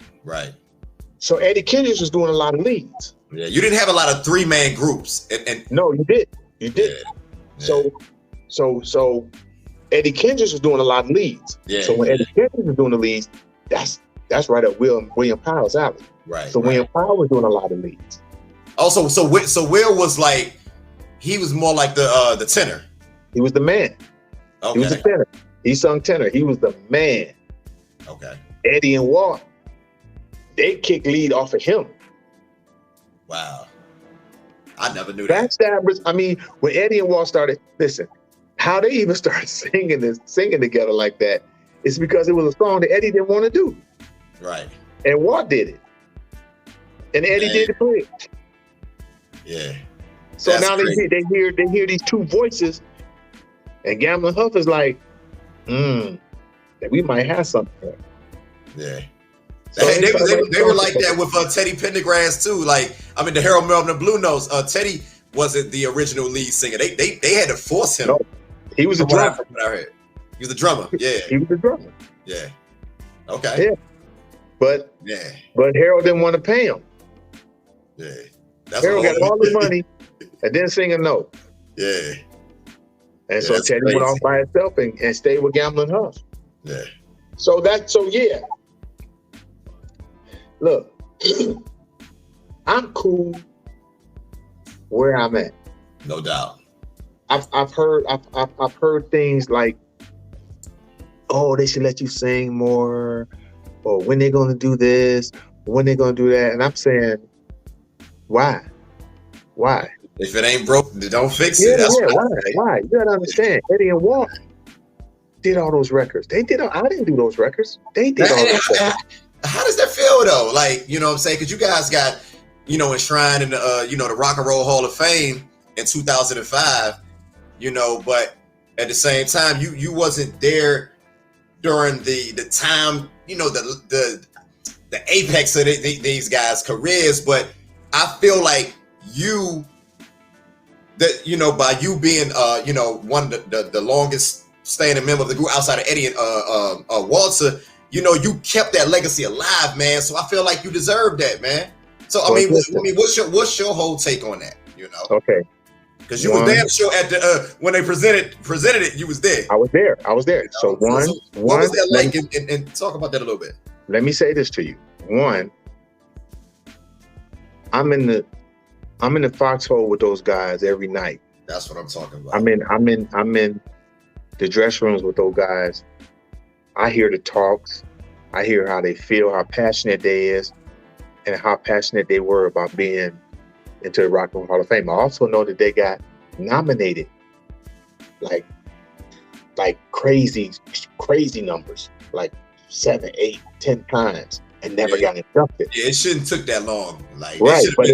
So Eddie Kendricks was doing a lot of leads. Yeah, you didn't have a lot of 3-man groups. And no, you did. Yeah. So Eddie Kendricks was doing a lot of leads. Yeah. So when Eddie Kendricks was doing the leads, that's right up William Powell's alley. Right. So William Powell was doing a lot of leads. Also, so Will was like, he was more like the tenor. He was the man. Okay. He was the tenor. He sung tenor. He was the man. Okay. Eddie and Walt, they kicked lead off of him. Wow. I never knew that. Backstabbers. I mean, when Eddie and Walt started, listen, how they even started singing together like that is because it was a song that Eddie didn't want to do. Right. And Walt did it. And Eddie did the bridge. Yeah. So now they hear these two voices, and Gamblin' Huff is like, that we might have something here. Yeah. So they were like that with Teddy Pendergrass too. Like, I mean, the Harold Melvin and Blue Notes. Teddy wasn't the original lead singer. They had to force him. No, he was a drummer. He was a drummer. Yeah. He was a drummer. Yeah. Okay. Yeah. But Harold didn't want to pay him. Yeah. Harold got all the money and didn't sing a note. Yeah. And so Teddy went off by himself and stayed with Gamblin' Huff. Yeah. So yeah. Look, I'm cool where I'm at. No doubt. I've heard things like, oh, they should let you sing more, or when they're gonna do this, when they're gonna do that. And I'm saying, why? If it ain't broke, don't fix it. Why? You gotta understand, Eddie and Walt did all those records. I didn't do those records. They did all those records. How does that feel though? Like, you know what I'm saying? Because you guys got, enshrined in the, the Rock and Roll Hall of Fame in 2005, but at the same time, you wasn't there during the time, the apex of these guys' careers. But I feel like that, you know, by you being, you know, one of the longest standing member of the group outside of Eddie and Walter, you know, you kept that legacy alive, man. So I feel like you deserve that, man. So I mean, what's your whole take on that? You know? Okay. Because you was damn sure at the when they presented it, you was there. I was there. You know? So what was that like? And talk about that a little bit. Let me say this to you. One, I'm in the foxhole with those guys every night. That's what I'm talking about. I'm in the dress rooms with those guys. I hear the talks. I hear how they feel, how passionate they is, and how passionate they were about being into the Rock and Roll Hall of Fame. I also know that they got nominated like crazy numbers, like 7, 8, 10 times, and never got inducted. Yeah, it shouldn't took that long. Like, right, but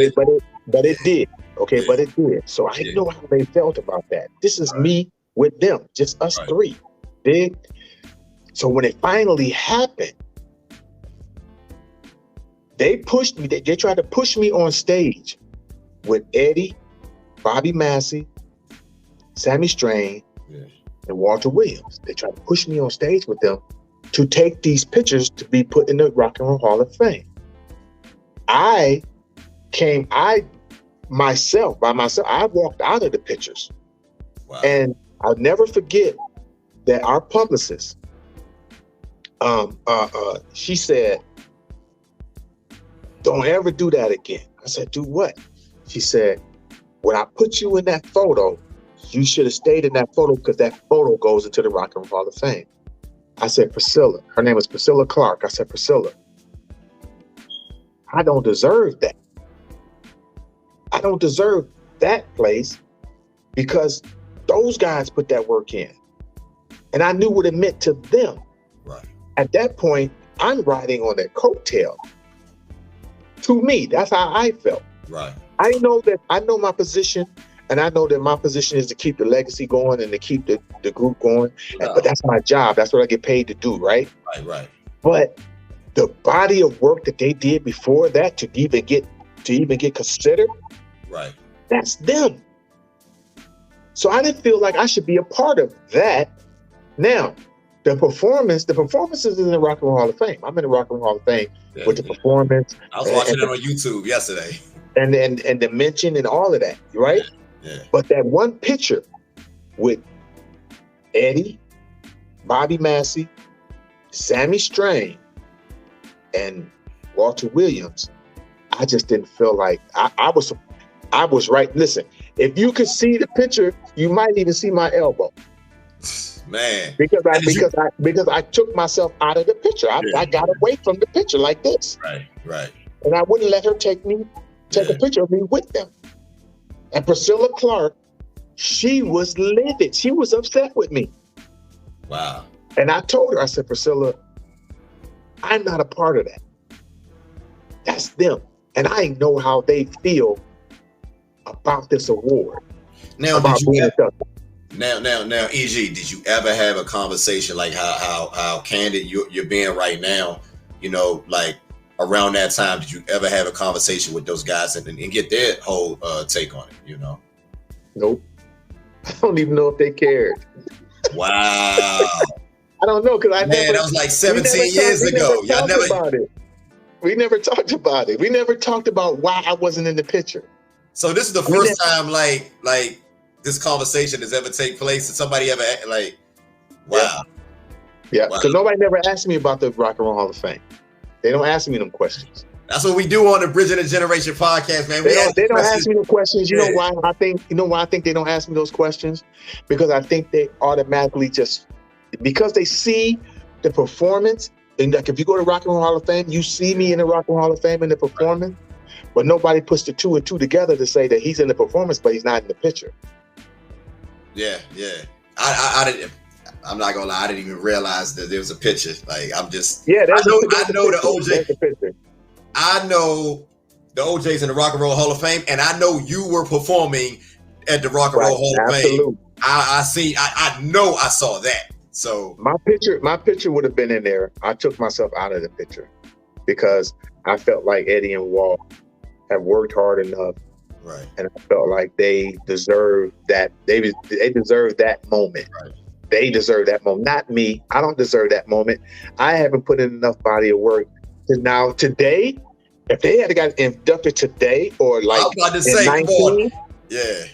it did. Okay, but it did. So I know how they felt about that. This is me with them, just us three. So when it finally happened, they pushed me. They tried to push me on stage with Eddie, Bobby Massey, Sammy Strain, and Walter Williams. They tried to push me on stage with them to take these pictures to be put in the Rock and Roll Hall of Fame. I myself, I walked out of the pictures. Wow. And I'll never forget that our publicist, she said, "Don't ever do that again." I said, "Do what?" She said, "When I put you in that photo, you should have stayed in that photo because that photo goes into the Rock and Roll Hall of Fame." I said, "Priscilla," her name was Priscilla Clark. I said, "Priscilla, I don't deserve that. I don't deserve that place because those guys put that work in. And I knew what it meant to them." Right. At that point, I'm riding on their coattail. To me, that's how I felt. Right. I know my position, and I know that my position is to keep the legacy going and to keep the group going. Wow. But that's my job. That's what I get paid to do, right? Right. But the body of work that they did before that to even get considered, right, that's them. So I didn't feel like I should be a part of that. Now, the performances in the Rock and Roll Hall of Fame. I'm in the Rock and Roll Hall of Fame with the performance. I was watching it on YouTube yesterday. And the mention and all of that, right? Yeah. But that one picture with Eddie, Bobby Massey, Sammy Strain, and Walter Williams, I just didn't feel like I was right. Listen, if you could see the picture, you might even see my elbow. Man. Because I took myself out of the picture. I got away from the picture like this. Right. And I wouldn't let her take a picture of me with them. And Priscilla Clark, she was livid. She was upset with me. Wow. And I told her, I said, "Priscilla, I'm not a part of that. That's them. And I know how they feel about this award." Now, EG, did you ever have a conversation like how candid you're being right now? You know, like around that time, did you ever have a conversation with those guys and get their whole take on it? You know? Nope. I don't even know if they cared. Wow. I don't know because that was like 17 years ago. We never talked about it. We never talked about why I wasn't in the picture. So this is the first time like this conversation has ever taken place and somebody ever like, wow. Yeah, because nobody never asked me about the Rock and Roll Hall of Fame. They don't ask me them questions. That's what we do on the Bridging the Generation podcast, man. They don't ask me no questions. You know why I think they don't ask me those questions? Because I think they automatically because they see the performance. And like if you go to Rock and Roll Hall of Fame, you see me in the Rock and Roll Hall of Fame in the performance, but nobody puts the 2 and 2 together to say that he's in the performance, but he's not in the picture. Yeah. I'm not gonna lie, I didn't even realize that there was a picture. Like I know the OJ. I know the OJ's in the Rock and Roll Hall of Fame, and I know you were performing at the Rock and Roll Hall of Fame. I know I saw that. So my picture would have been in there. I took myself out of the picture because I felt like Eddie and Walt have worked hard enough Right. And I felt like they deserved that. They deserved that moment. Right. They deserve that moment, not me. I don't deserve that moment. I haven't put in enough body of work. Now today, if they had got inducted today or like I was about to in say, 19, yeah,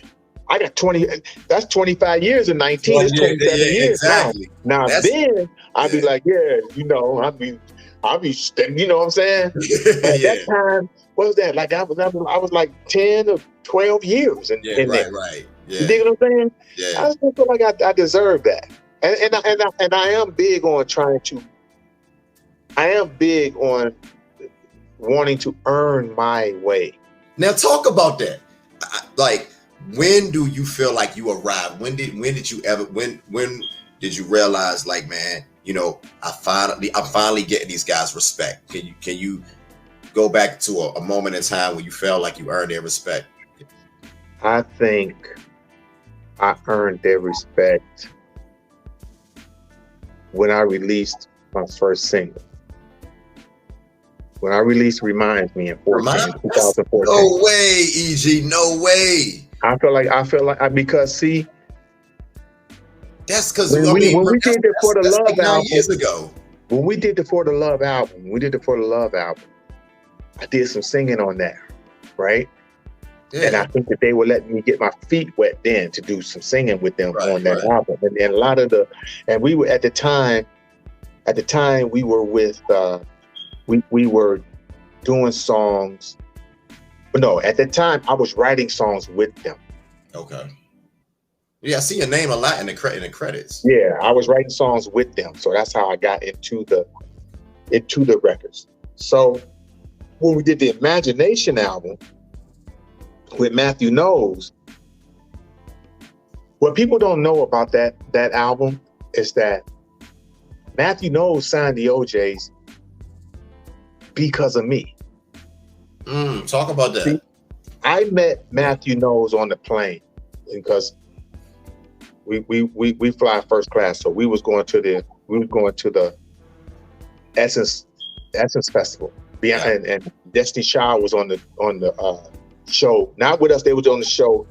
I got 20. That's 25 years in 19. It's 27 years exactly. now. Now then, I'd be like, yeah, you know, I'll be, you know what I'm saying? But at that time, what was that? Like I was like 10 or 12 years in there. Right. Yeah. You dig what I'm saying? Yeah. I just feel like I deserve that. And I am big on trying to. I am big on wanting to earn my way. Now talk about that. Like, when do you feel like you arrived? When did you realize, like, man, you know, I'm finally getting these guys respect? Can you go back to a moment in time when you felt like you earned their respect? I think I earned their respect when I released my first single. When I released Reminds Me in 2014. No way, EG, no way. I feel like because see, that's because when we did the For the Love like 9 album years ago. When we did the For the Love album, I did some singing on that, right? Yeah. And I think that they were letting me get my feet wet then to do some singing with them on that album. And then a lot of and we were at the time we were with we were doing songs. No, at the time I was writing songs with them. Okay. Yeah, I see your name a lot in the credits. Yeah, I was writing songs with them, so that's how I got into the records. So when we did the Imagination album with Matthew Knowles, what people don't know about that album is that Matthew Knowles signed the OJs because of me. Talk about that. See, I met Matthew Knowles on the plane because we fly first class, so we was going to the Essence Festival. And Destiny Child was on the show, not with us. They was on the show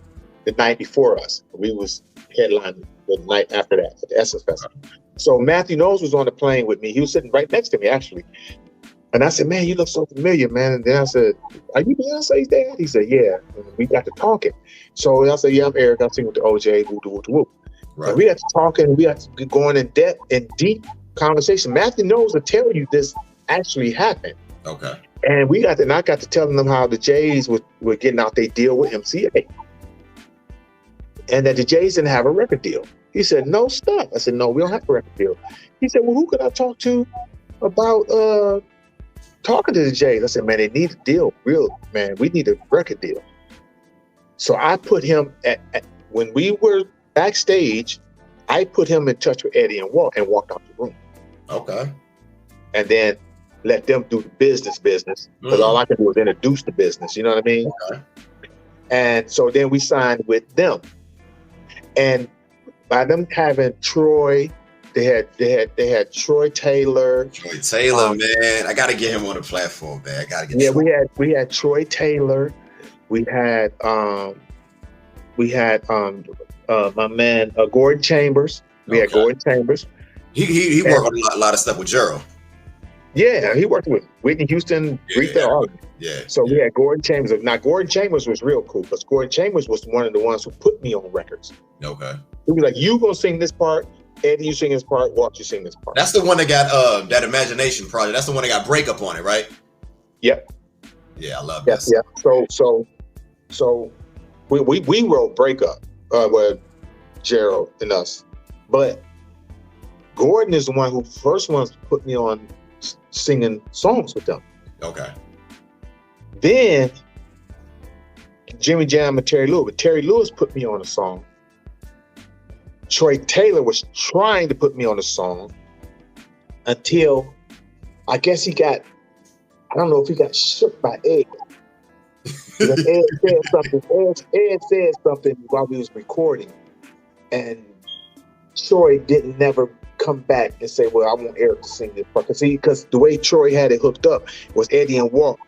the night before us. We was headlining the night after that at the Essence Festival. So Matthew Knowles was on the plane with me. He was sitting right next to me, actually. And I said, man, you look so familiar, man. And then I said, are you Beyonce's dad? He said, yeah. And we got to talking. So I said, yeah, I'm Eric. I'm singing with the OJ. Woo. Right. And we got to talking. We got to going in depth and deep conversation. Matthew Knowles will tell you this actually happened. Okay. And I got to telling them how the Jays were getting out their deal with MCA. And that the Jays didn't have a record deal. He said, no, stop. I said, no, we don't have a record deal. He said, well, who could I talk to about talking to the Jays? I said, man, they need a deal. Real, man, we need a record deal. So I put him when we were backstage, I put him in touch with Eddie and walked out the room. Okay. And then let them do the business because all I could do was introduce the business. You know what I mean? Okay. And so then we signed with them. And by them having Troy, they had Troy Taylor. Troy Taylor, man, I gotta get him on the platform, man. I gotta get. Yeah, we had Troy Taylor. We had my man Gordon Chambers. We had Gordon Chambers. He worked on a lot of stuff with Gerald. Yeah, he worked with Whitney Houston, Rita. Yeah. So we had Gordon Chambers. Now Gordon Chambers was real cool because Gordon Chambers was one of the ones who put me on records. Okay. He was like, "You gonna sing this part, Eddie, you sing this part, Walt, you sing this part." That's the one that got that Imagination project. That's the one that got Breakup on it, right? Yep. Yeah, I love that. Yeah. So we wrote Breakup with Gerald and us, but Gordon is the one who first ones put me on singing songs with them. Okay. Then Jimmy Jam and Terry Lewis. But Terry Lewis put me on a song. Troy Taylor was trying to put me on a song until I guess I don't know if he got shook by Ed. Because Ed said something while we was recording. And Troy didn't never come back and say, well, I want Eric to sing this part. Because the way Troy had it hooked up was Eddie and Walt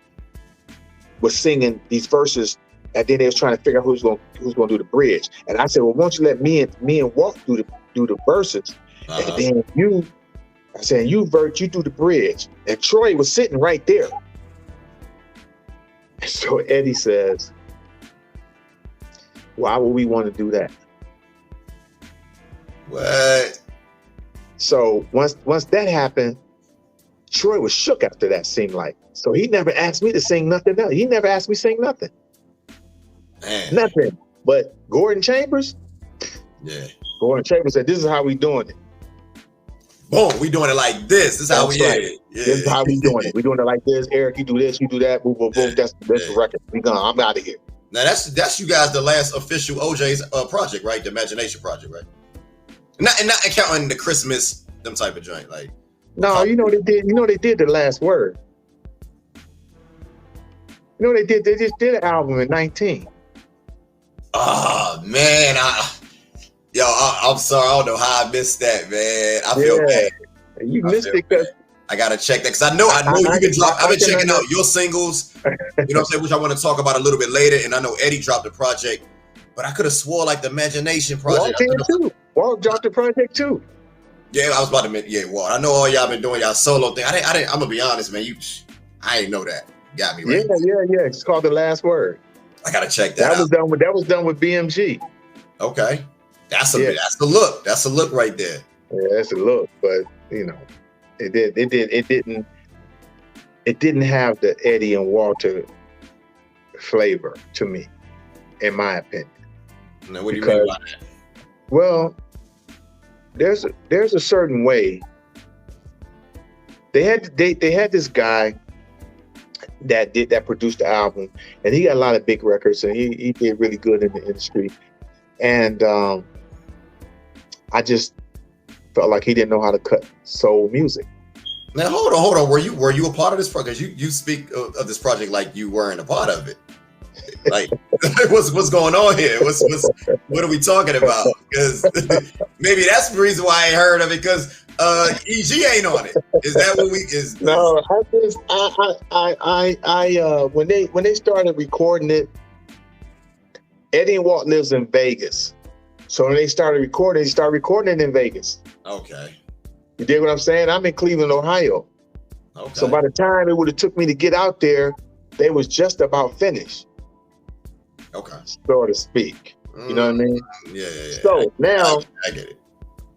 was singing these verses And then they was trying to figure out who's gonna do the bridge. And I said, well, why don't you let me and Walt do the verses, and then I said, you Vert, you do the bridge. And Troy was sitting right there. And so Eddie says, why would we want to do that? What? So once that happened, Troy was shook after that, seemed like. So he never asked me to sing nothing else. He never asked me to sing nothing. Man. Nothing. But Gordon Chambers? Yeah. Gordon Chambers said, this is how we doing it. Boom, we doing it like this. This is how we right. Yeah. This is how we doing it. We doing it like this. Eric, you do this, you do that, boom, boom, boom. That's the record. We gone. I'm out of here. Now that's you guys the last official OJ's project, right? The Imagination Project, right? Not counting the Christmas, them type of joint, like. No, you know they did the last word. You know they just did an album in 19. Oh man, I'm sorry, I don't know how I missed that, man. I feel bad. You missed it because I gotta check that because I know you can drop. I've been checking out your singles, you know what I'm saying, which I want to talk about a little bit later. And I know Eddie dropped the project, but I could have swore like the Imagination Project. Walt dropped the project too. Yeah, I was about to Walt. I know all y'all been doing y'all solo thing. I didn't. I'm gonna be honest, man. I didn't know that. Got me right. Yeah. It's called The Last Word. I gotta check that out. That was done with BMG. Okay, that's the look. That's the look right there. Yeah, that's a look, but you know, it didn't have the Eddie and Walter flavor to me, in my opinion. Now, what do you mean by that? Well, there's a certain way. They had this guy that produced the album, and he got a lot of big records, and he did really good in the industry. And I just felt like he didn't know how to cut soul music. Now hold on. Were you a part of this project? You speak of this project like you weren't a part of it. Like, what's going on here? What are we talking about? Because maybe that's the reason why I ain't heard of it. Because EG ain't on it. Is that what we is? No, when they started recording it, Eddie and Walt lives in Vegas. So when they started recording it in Vegas. Okay. You dig what I'm saying? I'm in Cleveland, Ohio. Okay. So by the time it would have took me to get out there, they was just about finished. Okay. So to speak. You know what I mean? Yeah. So now I get it.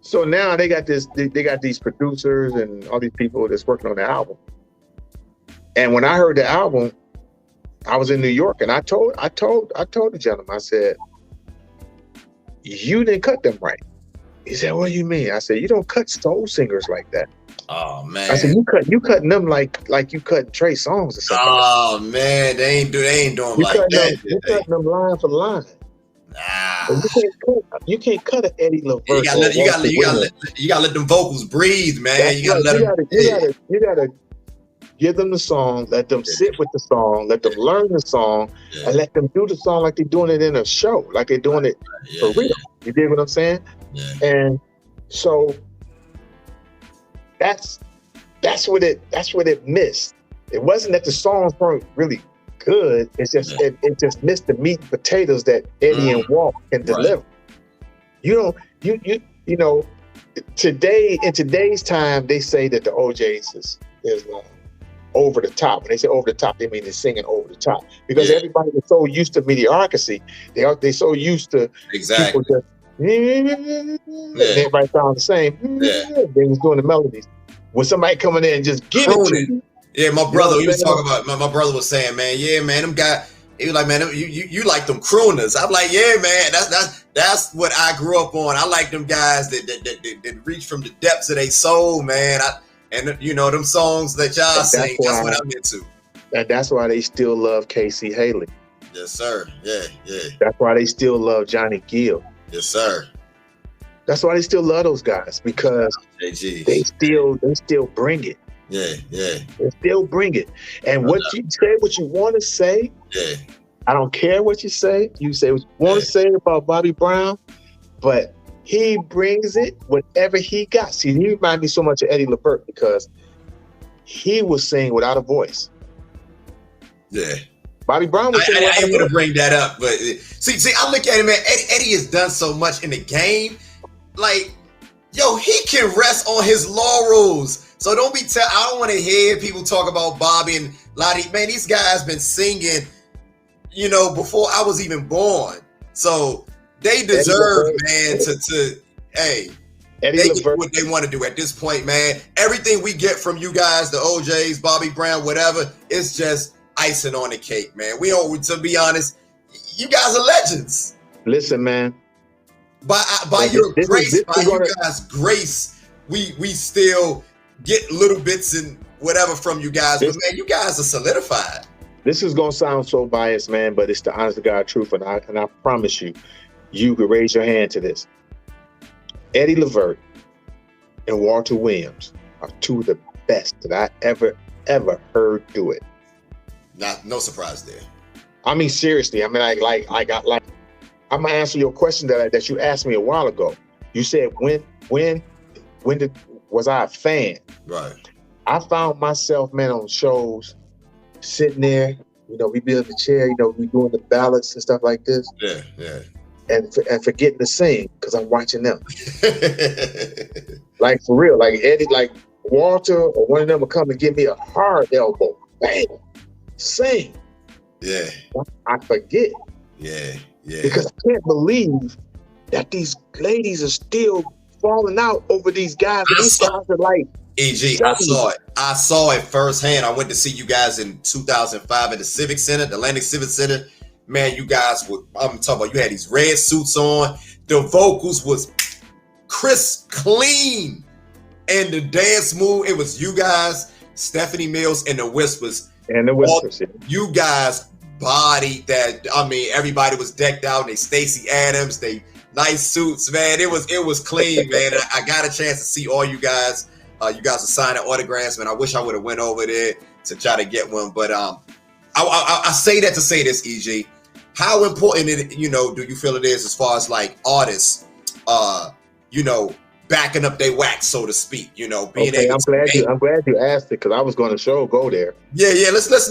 So now they got these producers and all these people that's working on the album. And when I heard the album, I was in New York, and I told the gentleman, I said, you didn't cut them right. He said, what do you mean? I said, you don't cut soul singers like that. Oh man. I said, you cutting them like you cutting Trey songs or something. Oh man, they ain't doing them like that. You cutting them line for line. Nah. You can't cut an Eddie Levert. You gotta let them vocals breathe, man. You gotta give them the song, let them sit with the song, let them learn the song, and let them do the song like they're doing it in a show, like they're doing it for real. You dig what I'm saying? Yeah. And so that's what it missed. It wasn't that the songs weren't really good. It's just it just missed the meat and potatoes that Eddie and Walt can deliver. You know, today in today's time, they say that the OJs is over the top. When they say over the top, they mean they're singing over the top because everybody is so used to mediocrity. They so used to people just everybody sound the same. They was doing the melodies. When somebody coming in and just give it to you. Yeah, my brother, he was talking about, my brother was saying, man, them guys, he was like, man, you like them crooners. I'm like, yeah, man, that's what I grew up on. I like them guys that reach from the depths of their soul, man. And you know, them songs that y'all sing, that's what I'm into. And that's why they still love Casey Haley. Yes, sir. Yeah. That's why they still love Johnny Gill. Yes, sir. That's why they still love those guys, because they still bring it. Yeah. They still bring it. And what you say, what you want to say, I don't care what you say. You say what you want to say about Bobby Brown, but he brings it whatever he got. See, he reminds me so much of Eddie Levert because he was singing without a voice. Yeah. Bobby Brown was I ain't gonna bring that up, but see, I look at him, man. Eddie has done so much in the game. Like, yo, he can rest on his laurels. So don't be I don't want to hear people talk about Bobby and Lottie. Man, these guys been singing, you know, before I was even born. So they deserve, man, hey, they do what they want to do at this point, man. Everything we get from you guys, the OJs, Bobby Brown, whatever, it's just icing on the cake, man. To be honest, you guys are legends. Listen, man. By your grace, you guys' grace, we still get little bits and whatever from you guys. But man, you guys are solidified. This is gonna sound so biased, man, but it's the honest to God truth, and I promise you, you could raise your hand to this. Eddie Levert and Walter Williams are two of the best that I ever heard do it. No surprise there. I mean, seriously. I mean, I'm gonna answer your question that you asked me a while ago. You said when was I a fan? Right. I found myself, man, on shows, sitting there. You know, we be in the chair. You know, we doing the ballads and stuff like this. Yeah. And forgetting to sing because I'm watching them. Like, for real, like Eddie, like Walter or one of them will come and give me a hard elbow. Bam, sing. Yeah. I forget. Yeah. Because I can't believe that these ladies are still falling out over these guys. And these guys are like, EG, I saw it firsthand. I went to see you guys in 2005 at the Civic Center, the Atlantic Civic Center. Man, you guys I'm talking about, you had these red suits on. The vocals was crisp, clean. And the dance move, it was you guys, Stephanie Mills, and the Whispers. You guys bodied that. I mean, everybody was decked out. They Stacey Adams, they nice suits, man. It was clean, man. I got a chance to see all you guys. You guys are signing autographs, man. I wish I would have went over there to try to get one. But I say that to say this, EG. How important do you feel it is as far as like artists, backing up their wax, so to speak, being able I'm glad you asked it, because I was going to go there. Yeah. Let's that's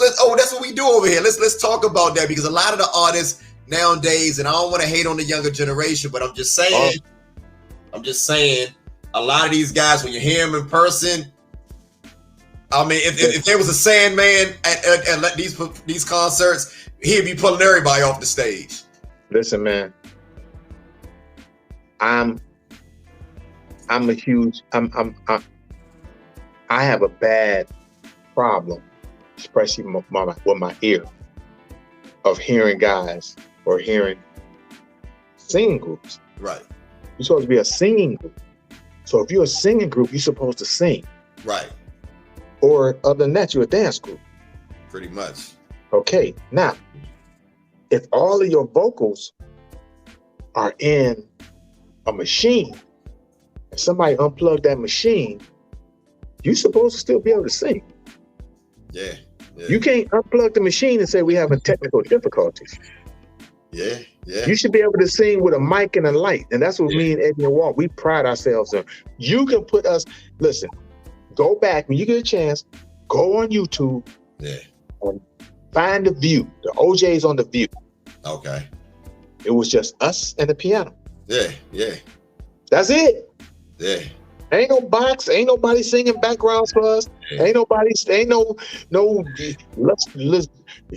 what we do over here. Let's talk about that, because a lot of the artists nowadays, and I don't want to hate on the younger generation, but I'm just saying, a lot of these guys, when you hear them in person, I mean, if there was a Sandman at these concerts, he'd be pulling everybody off the stage. Listen, man, I have a bad problem, especially with my ear, of hearing guys or hearing singing groups. Right. You're supposed to be a singing group. So if you're a singing group, you're supposed to sing. Right. Or other than that, you're a dance group. Pretty much. Okay. Now, if all of your vocals are in a machine, and somebody unplugged that machine, you're supposed to still be able to sing. Yeah. You can't unplug the machine and say we having technical difficulties. Yeah. You should be able to sing with a mic and a light. And that's what me and Eddie and Walt, we pride ourselves on. You can put us, listen, go back when you get a chance, go on YouTube and find The View. The OJ's on The View. Okay. It was just us and the piano. Yeah. That's it. Yeah. Ain't no box, ain't nobody singing backgrounds for us. Ain't no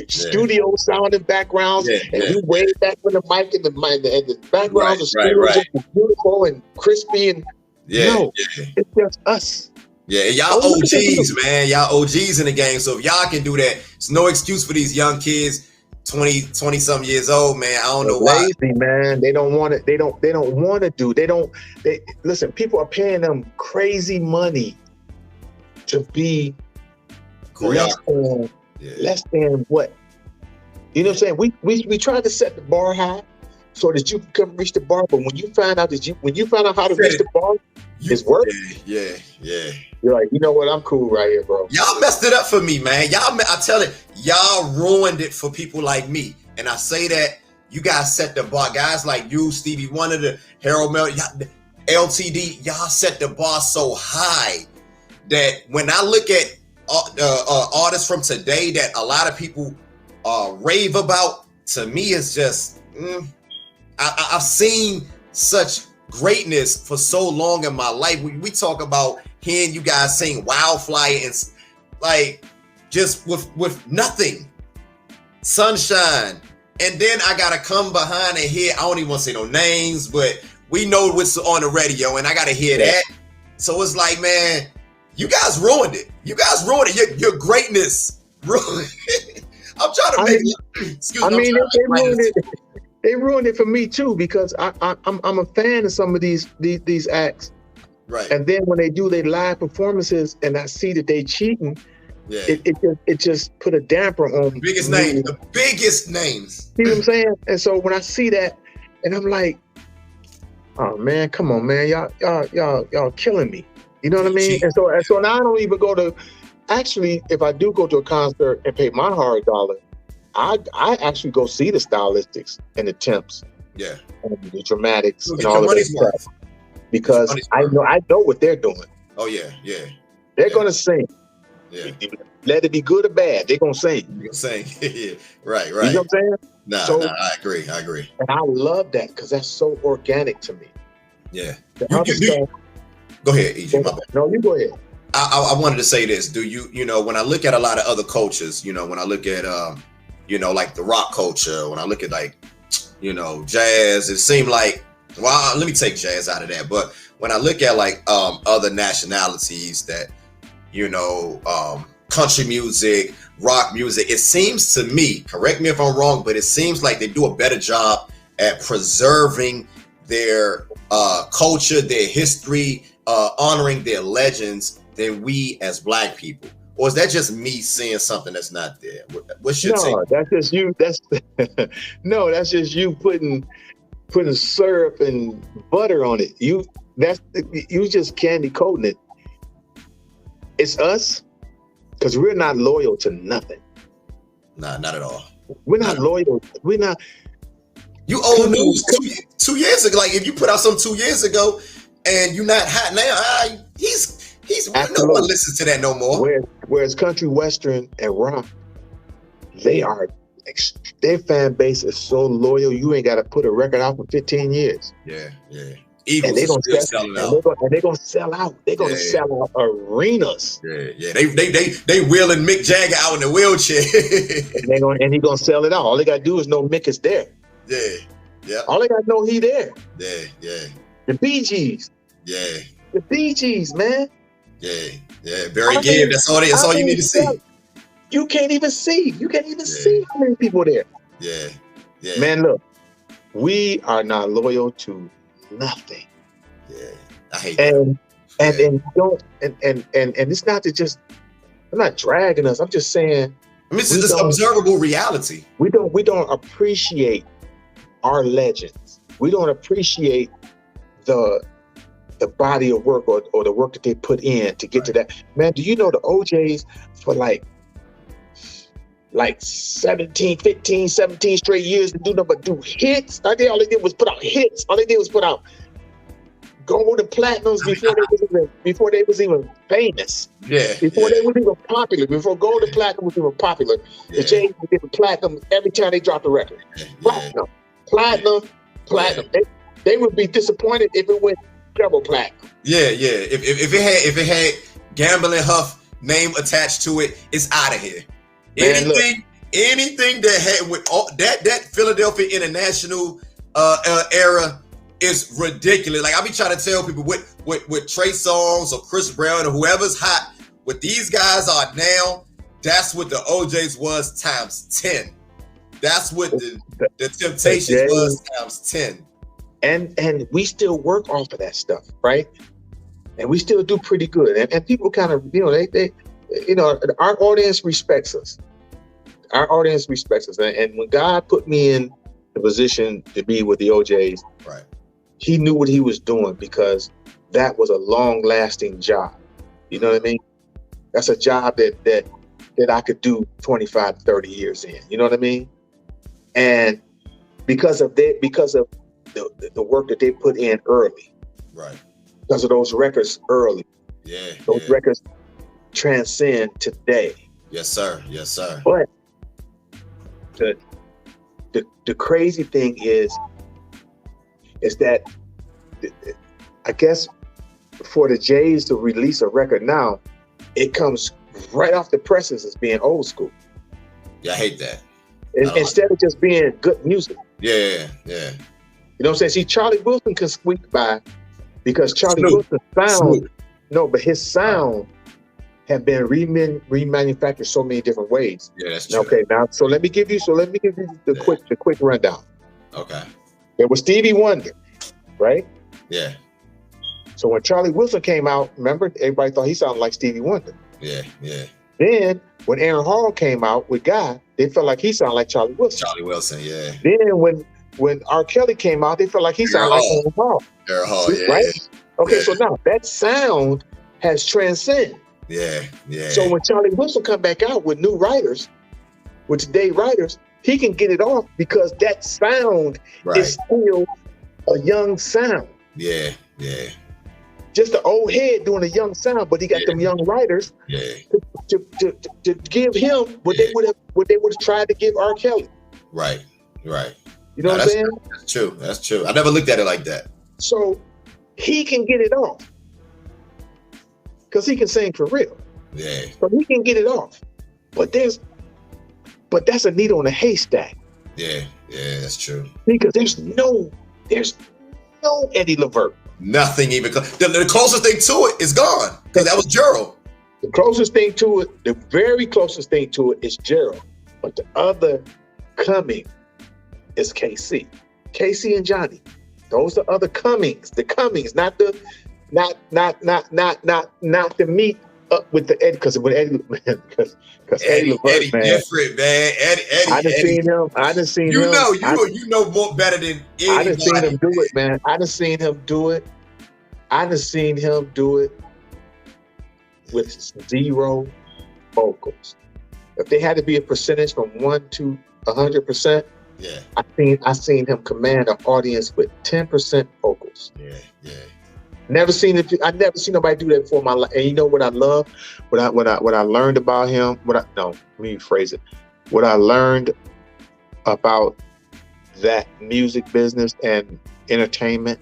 studio sounding backgrounds. And you way back with the mic and the backgrounds of studios are beautiful and crispy and it's just us. Yeah, and y'all OGs, man. Y'all OGs in the game. So if y'all can do that, it's no excuse for these young kids, 20 something years old, man. I don't know why. Lazy, man. They don't want it. They don't want to do. They listen, people are paying them crazy money to be less than what? You know what I'm saying? We tried to set the bar high so that you can come reach the bar, but when you find out how to reach the bar, it's work. Yeah. You're like, you know what? I'm cool right here, bro. Y'all messed it up for me, man. I tell it, y'all ruined it for people like me. And I say that you guys set the bar. Guys like you, Stevie Wonder, the Harold Melvin, LTD, y'all set the bar so high that when I look at artists from today, that a lot of people rave about, to me, is just, I've seen such greatness for so long in my life. We talk about hearing you guys sing Wildfire and like just with nothing, Sunshine, and then I gotta come behind and hear, I don't even want to say no names, but we know what's on the radio, and I gotta hear that. So it's like, man, you guys ruined it. You guys ruined it. Your greatness ruined it. I'm trying to make it. Excuse me. I mean, they ruined it. They ruined it for me too, because I'm a fan of some of these acts. Right. And then when they do their live performances, and I see that they cheating, it just put a damper on the biggest names. The biggest names. See what I'm saying? And so when I see that, and I'm like, oh man, come on, man, y'all killing me. You know what I mean? And so now I don't even go to. Actually, if I do go to a concert and pay my hard dollar, I actually go see the stylistics and the temps, and the dramatics and all of that stuff, because I know what they're doing. Oh yeah. They're gonna sing. Yeah. Let it be good or bad, they're gonna sing. You're gonna sing. Right. You know what I'm saying? Nah, I agree. And I love that, because that's so organic to me. Yeah. Go ahead, EJ. My bad. No, you go ahead. I wanted to say this. Do you know, when I look at a lot of other cultures, when I look at like the rock culture, when I look at like, jazz, it seemed like, well, let me take jazz out of that. But when I look at like other nationalities that, country music, rock music, it seems to me, correct me if I'm wrong, but it seems like they do a better job at preserving their culture, their history, honoring their legends than we as Black people. Or is that just me seeing something that's not there? What's your take? That's just you. That's just you putting syrup and butter on it. You just candy coating it. It's us, because we're not loyal to nothing. Nah, not at all. We're not loyal. We're not. You old news 2 years ago. Like if you put out something 2 years ago and you're not hot now, he's no one listens to that no more. Whereas country, western, and rock, their fan base is so loyal. You ain't got to put a record out for 15 years. Yeah. Eagles, and they're gonna sell out. They're gonna sell out. They're gonna sell out arenas. Yeah. They wheeling Mick Jagger out in a wheelchair. and he's gonna sell it out. All they gotta do is know Mick is there. Yeah. All they gotta know he there. Yeah. The Bee Gees. Yeah. The Bee Gees, man. Yeah. Very good. That's all you need to see. You can't even see. You can't even see how many people there. Yeah. Man, look, we are not loyal to nothing. Yeah. I hate that. And it's not to just, I'm not dragging us. I'm just saying, this is observable reality. We don't appreciate our legends. We don't appreciate the body of work or the work that they put in to get to that. Man, do you know the OJs for like 15, 17 straight years to do nothing but do hits? All they did was put out hits. All they did was put out gold and platinums before they was even famous. Before they was even popular. Before gold and platinum was even popular. The Jays were giving platinum every time they dropped a record. Platinum. They would be disappointed if it went double platinum. If it had Gambling Huff name attached to it, it's out of here. Man, anything that had with all that Philadelphia International era is ridiculous. Like I be trying to tell people with Trey Songz or Chris Brown or whoever's hot, what these guys are now, that's what the OJs was times 10. That's what the Temptations was times 10. And we still work off of that stuff, right? And we still do pretty good. And people kind of, they our audience respects us. Our audience respects us. And when God put me in the position to be with the OJs, right, he knew what he was doing, because that was a long-lasting job. You know what I mean? That's a job that I could do 25, 30 years in. You know what I mean? And because of the work that they put in early, right? Because of those records early, those records transcend today. Yes, sir. But the crazy thing is that I guess for the Jays to release a record now, it comes right off the presses as being old school. Yeah, I hate that. Instead of just being good music. Yeah. You know what I'm saying? See, Charlie Wilson can squeak by because Charlie Wilson's sound, but his sound have been remanufactured so many different ways. Yeah, that's true. Okay, now so let me give you the quick rundown. Okay. There was Stevie Wonder, right? Yeah. So when Charlie Wilson came out, remember, everybody thought he sounded like Stevie Wonder. Yeah. Then when Aaron Hall came out with Guy, they felt like he sounded like Charlie Wilson. Yeah. Then when R. Kelly came out, they felt like he sounded like Aaron Hall. Aaron Hall, yeah. Right? Okay, so now that sound has transcended. Yeah. So when Charlie Wilson come back out with new writers, with today's writers, he can get it off because that sound is still a young sound. Yeah. Just an old head doing a young sound, but he got them young writers to give him what they would have tried to give R. Kelly. Right. You know what I'm saying? That's true. I never looked at it like that. So he can get it off because he can sing for real. Yeah. So he can get it off. But that's a needle in a haystack. Yeah, that's true. Because there's no Eddie Levert. Nothing even close. The closest thing to it is gone because that was Gerald. The closest thing to it, the very closest thing to it is Gerald. But the other coming is KC. KC and Johnny. Those are other comings. The comings, not the meet up with the Eddie, because Eddie Levert, man. Different, man. Eddie. I done seen him. You know more better than anybody. I done seen him do it, man. I done seen him do it with zero vocals. If they had to be a percentage from 1 to 100%, I seen him command an audience with 10% vocals. Yeah. Never seen it. I never seen nobody do that before in my life. And you know what I love? What I learned about him? Let me rephrase it. What I learned about that music business and entertainment,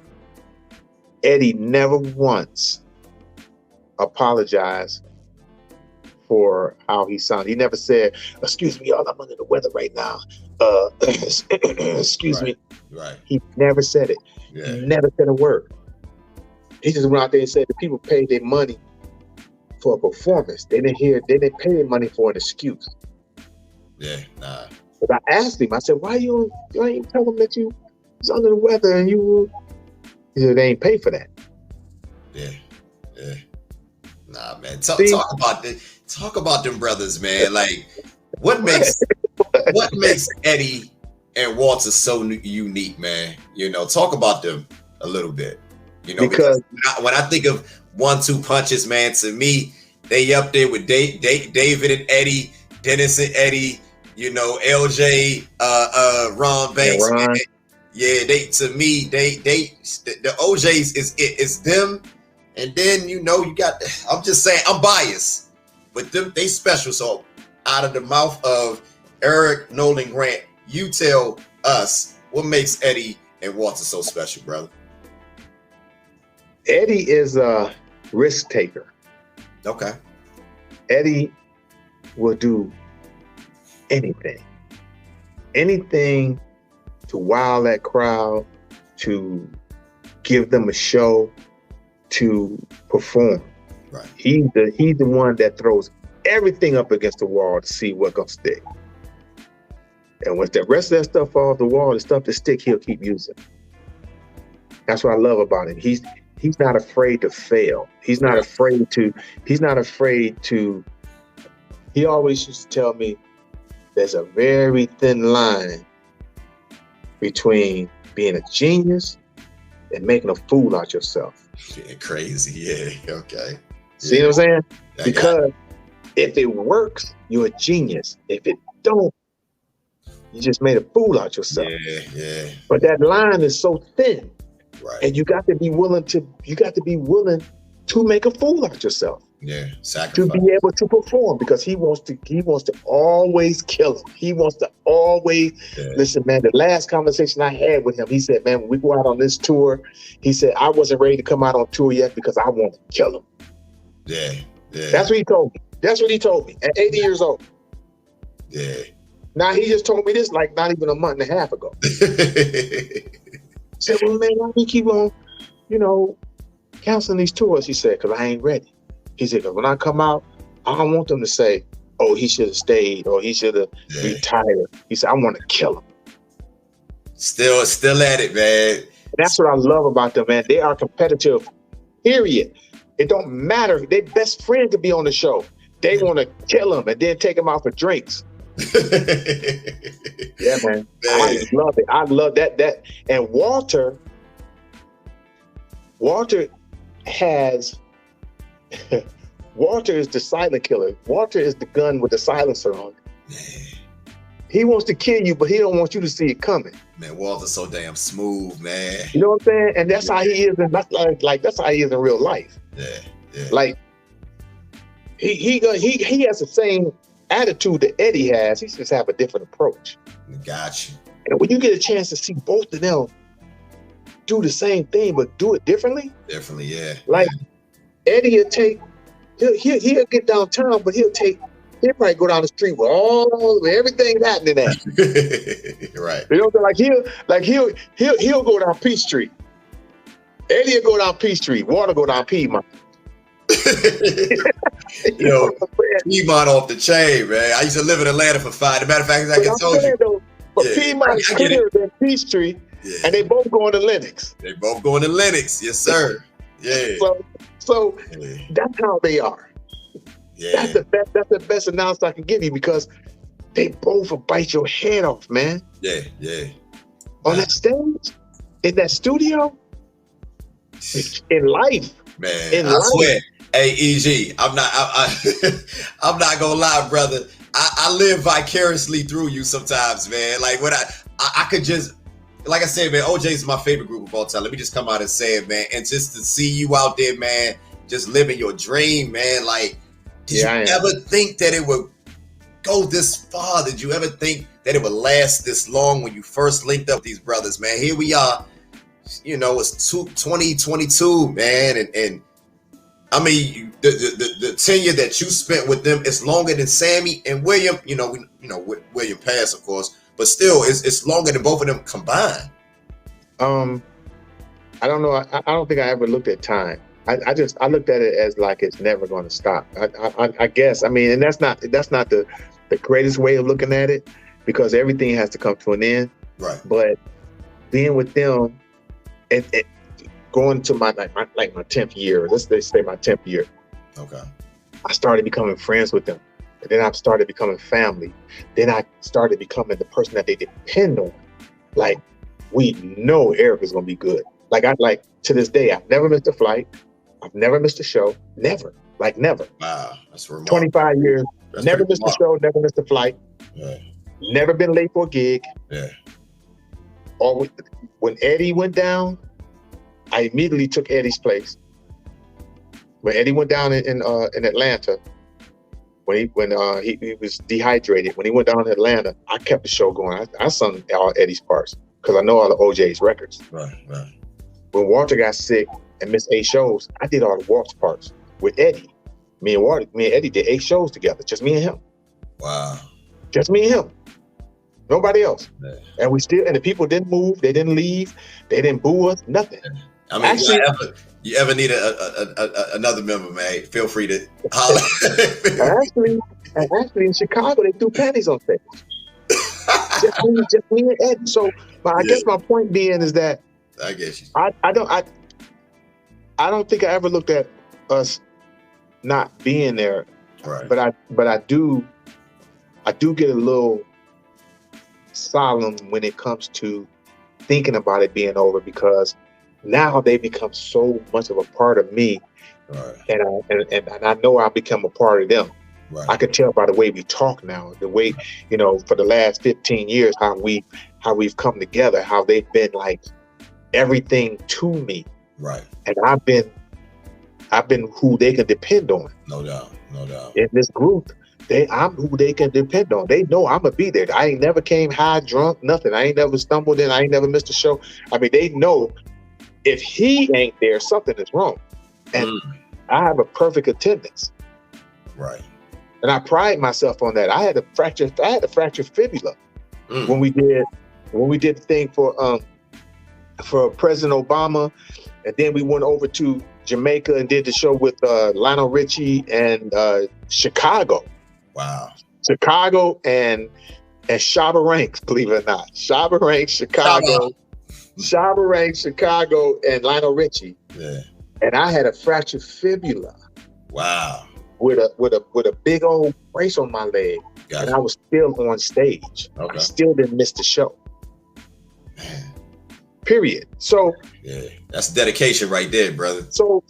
Eddie never once apologized for how he sounded. He never said, "Excuse me, y'all, I'm under the weather right now. Excuse me." Right. He never said it. Yeah. He never said a word. He just went out there and said the people paid their money for a performance. They didn't pay their money for an excuse. Yeah, nah. But I asked him, I said, why you ain't tell them that you was under the weather and you said they ain't pay for that. Yeah. Nah, man. Talk about them brothers, man. Like, what makes Eddie and Walter so unique, man? You know, talk about them a little bit. You know, because when I think of 1-2 punches, man, to me, they up there with David and Eddie, Dennis and Eddie, you know, LJ, Ron Banks. Yeah, Ron. Yeah, the OJs is them. And then, you know, you got, I'm just saying, I'm biased, but them, they special. So out of the mouth of Eric Nolan Grant, you tell us what makes Eddie and Walter so special, brother. Eddie is a risk taker. Okay. Eddie will do anything to wow that crowd, to give them a show, to perform. Right. He's the one that throws everything up against the wall to see what's gonna stick. And once the rest of that stuff falls off the wall, the stuff that stick, he'll keep using. That's what I love about him. He's not afraid to fail. He's not afraid to. He always used to tell me there's a very thin line between being a genius and making a fool out yourself. Yeah, crazy. Yeah. Okay. See what I'm saying? Because if it works, you're a genius. If it don't, you just made a fool out yourself. Yeah. But that line is so thin. Right. And you got to be willing to make a fool out yourself. Yeah, to sacrifice. be able to perform, because he wants to always kill him. He wants to always listen, man. The last conversation I had with him, he said, man, when we go out on this tour, he said, I wasn't ready to come out on tour yet because I want to kill him. Yeah. That's what he told me. That's what he told me at 80 years old. Yeah. Now he just told me this like not even a month and a half ago. Said, well, man, why do you keep on, canceling these tours? He said, because I ain't ready. He said, because when I come out, I don't want them to say, oh, he should have stayed or he should have retired. He said, I want to kill him. Still at it, man. And that's what I love about them, man. They are competitive, period. It don't matter. Their best friend could be on the show. They want to kill him and then take him out for drinks. Yeah, man. I love it. I love that. And Walter has... Walter is the silent killer. Walter is the gun with the silencer on it. He wants to kill you, but he don't want you to see it coming. Man, Walter's so damn smooth, man. You know what I'm saying? And that's how he is. And that's that's how he is in real life. Yeah. Like he has the same attitude that Eddie has. He just have a different approach. Got you. And when you get a chance to see both of them do the same thing but do it differently. Differently, yeah. Like Eddie he'll get downtown, but he'll probably go down the street with everything happening there. Right. You know, he'll go down Peachtree. Eddie will go down Peachtree. Walter go down Piedmont. Piedmont off the chain, man. I used to live in Atlanta for 5. As a matter of fact, like I told you. Though, but Piedmont is clearer than Peachtree, and they both going to Lenox. Yes, sir. Yeah. So that's how they are. Yeah. That's the best announcer I can give you, because they both will bite your head off, man. Yeah. On that stage, in that studio, in life. Man, I swear. Hey, EG, I'm not gonna lie, brother. I live vicariously through you sometimes, man. Like when I could just, like I said, man, OJ is my favorite group of all time. Let me just come out and say it, man. And just to see you out there, man, just living your dream, man. Like, did you ever think that it would go this far? Did you ever think that it would last this long when you first linked up with these brothers, man? Here we are. It's 2022, man. And I mean, the tenure that you spent with them is longer than Sammy and William. William passed, of course. But still, it's longer than both of them combined. I don't know. I don't think I ever looked at time. I looked at it as like it's never going to stop. I guess. I mean, and that's not the greatest way of looking at it, because everything has to come to an end. Right. But being with them, and going to my 10th year. Let's say my 10th year. Okay. I started becoming friends with them. And then I started becoming family. Then I started becoming the person that they depend on. Like, we know Eric is gonna be good. Like to this day, I've never missed a flight. I've never missed a show. Never. Never. Wow, that's remarkable. 25 years. That's never missed a show, never missed a flight. Yeah. Never been late for a gig. Yeah. When Eddie went down, I immediately took Eddie's place. When Eddie went down in Atlanta, when he was dehydrated, when he went down to Atlanta, I kept the show going. I sung all Eddie's parts because I know all the OJ's records. Right. When Walter got sick and missed 8 shows, I did all the Walt's parts with Eddie. Me and Eddie did 8 shows together, just me and him. Wow. Just me and him. Nobody else. Yeah. And the people didn't move, they didn't leave, they didn't boo us, nothing. I mean, actually, you ever need another member, man, feel free to holler. actually in Chicago, they threw panties on stage. just me and Ed. So, but I guess my point being is that I guess you. I don't think I ever looked at us not being there. Right. But I do get a little solemn when it comes to thinking about it being over, because now they become so much of a part of me, right. and I know I'll become a part of them. Right. I can tell by the way we talk now, the way, for the last 15 years, how we've come together, how they've been like everything to me. Right. And I've been I've been who they can depend on. No doubt, no doubt. In this group, I'm who they can depend on. They know I'm gonna be there. I ain't never came high, drunk, nothing. I ain't never stumbled in. I ain't never missed a show. I mean, they know if he ain't there, something is wrong. And I have a perfect attendance. Right. And I pride myself on that. I had a fractured fibula when we did the thing for President Obama, and then we went over to Jamaica and did the show with Lionel Richie and Chicago. Wow. Chicago and Shabba Ranks, believe it or not. Shabba Ranks, Chicago. Shabba Ranks, Chicago, and Lionel Richie. Yeah. And I had a fractured fibula. Wow. With a big old brace on my leg. And I was still on stage. Okay. I still didn't miss the show. Man. Period. So yeah, that's dedication right there, brother. So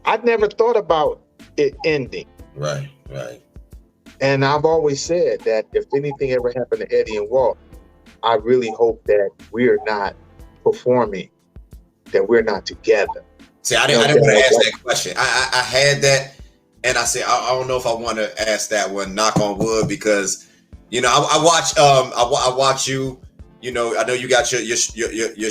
I never thought about it ending. Right, right. And I've always said that if anything ever happened to Eddie and Walt, I really hope that we're not performing, that we're not together. See, I didn't want to ask that question. I had that, and I said I don't know if I want to ask that one. Knock on wood, because I watch you. You know, I know you got your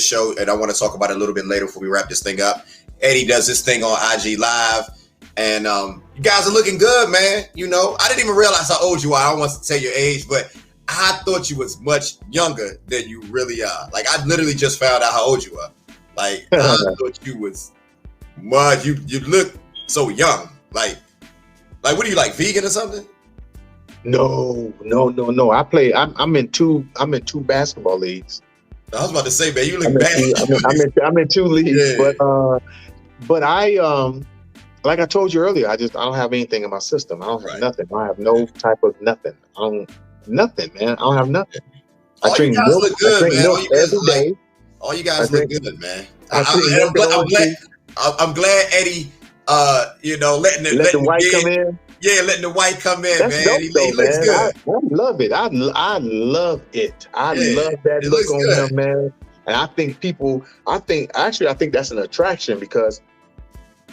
show, and I want to talk about it a little bit later before we wrap this thing up. Eddie does this thing on IG Live, and you guys are looking good, man. You know, I didn't even realize how old you are. I don't want to tell your age, but I thought you was much younger than you really are. Like, I literally just found out how old you are. Like, I thought you was much. You look so young. Like, what are you, like, vegan or something? No. I play. I'm in two basketball leagues. I was about to say, man, you look bad. I'm in two leagues, yeah. But I like I told you earlier, I don't have anything in my system. I don't have nothing. I have no type of nothing. Nothing, man. I don't have nothing. I drink milk. Look good, man. Every day. All you guys look good, man. I'm glad Eddie, letting the white come in. Yeah, letting the white come in. That's man. Dope, he looks good. I love it. I love it. I love that look on him, man. And I think that's an attraction because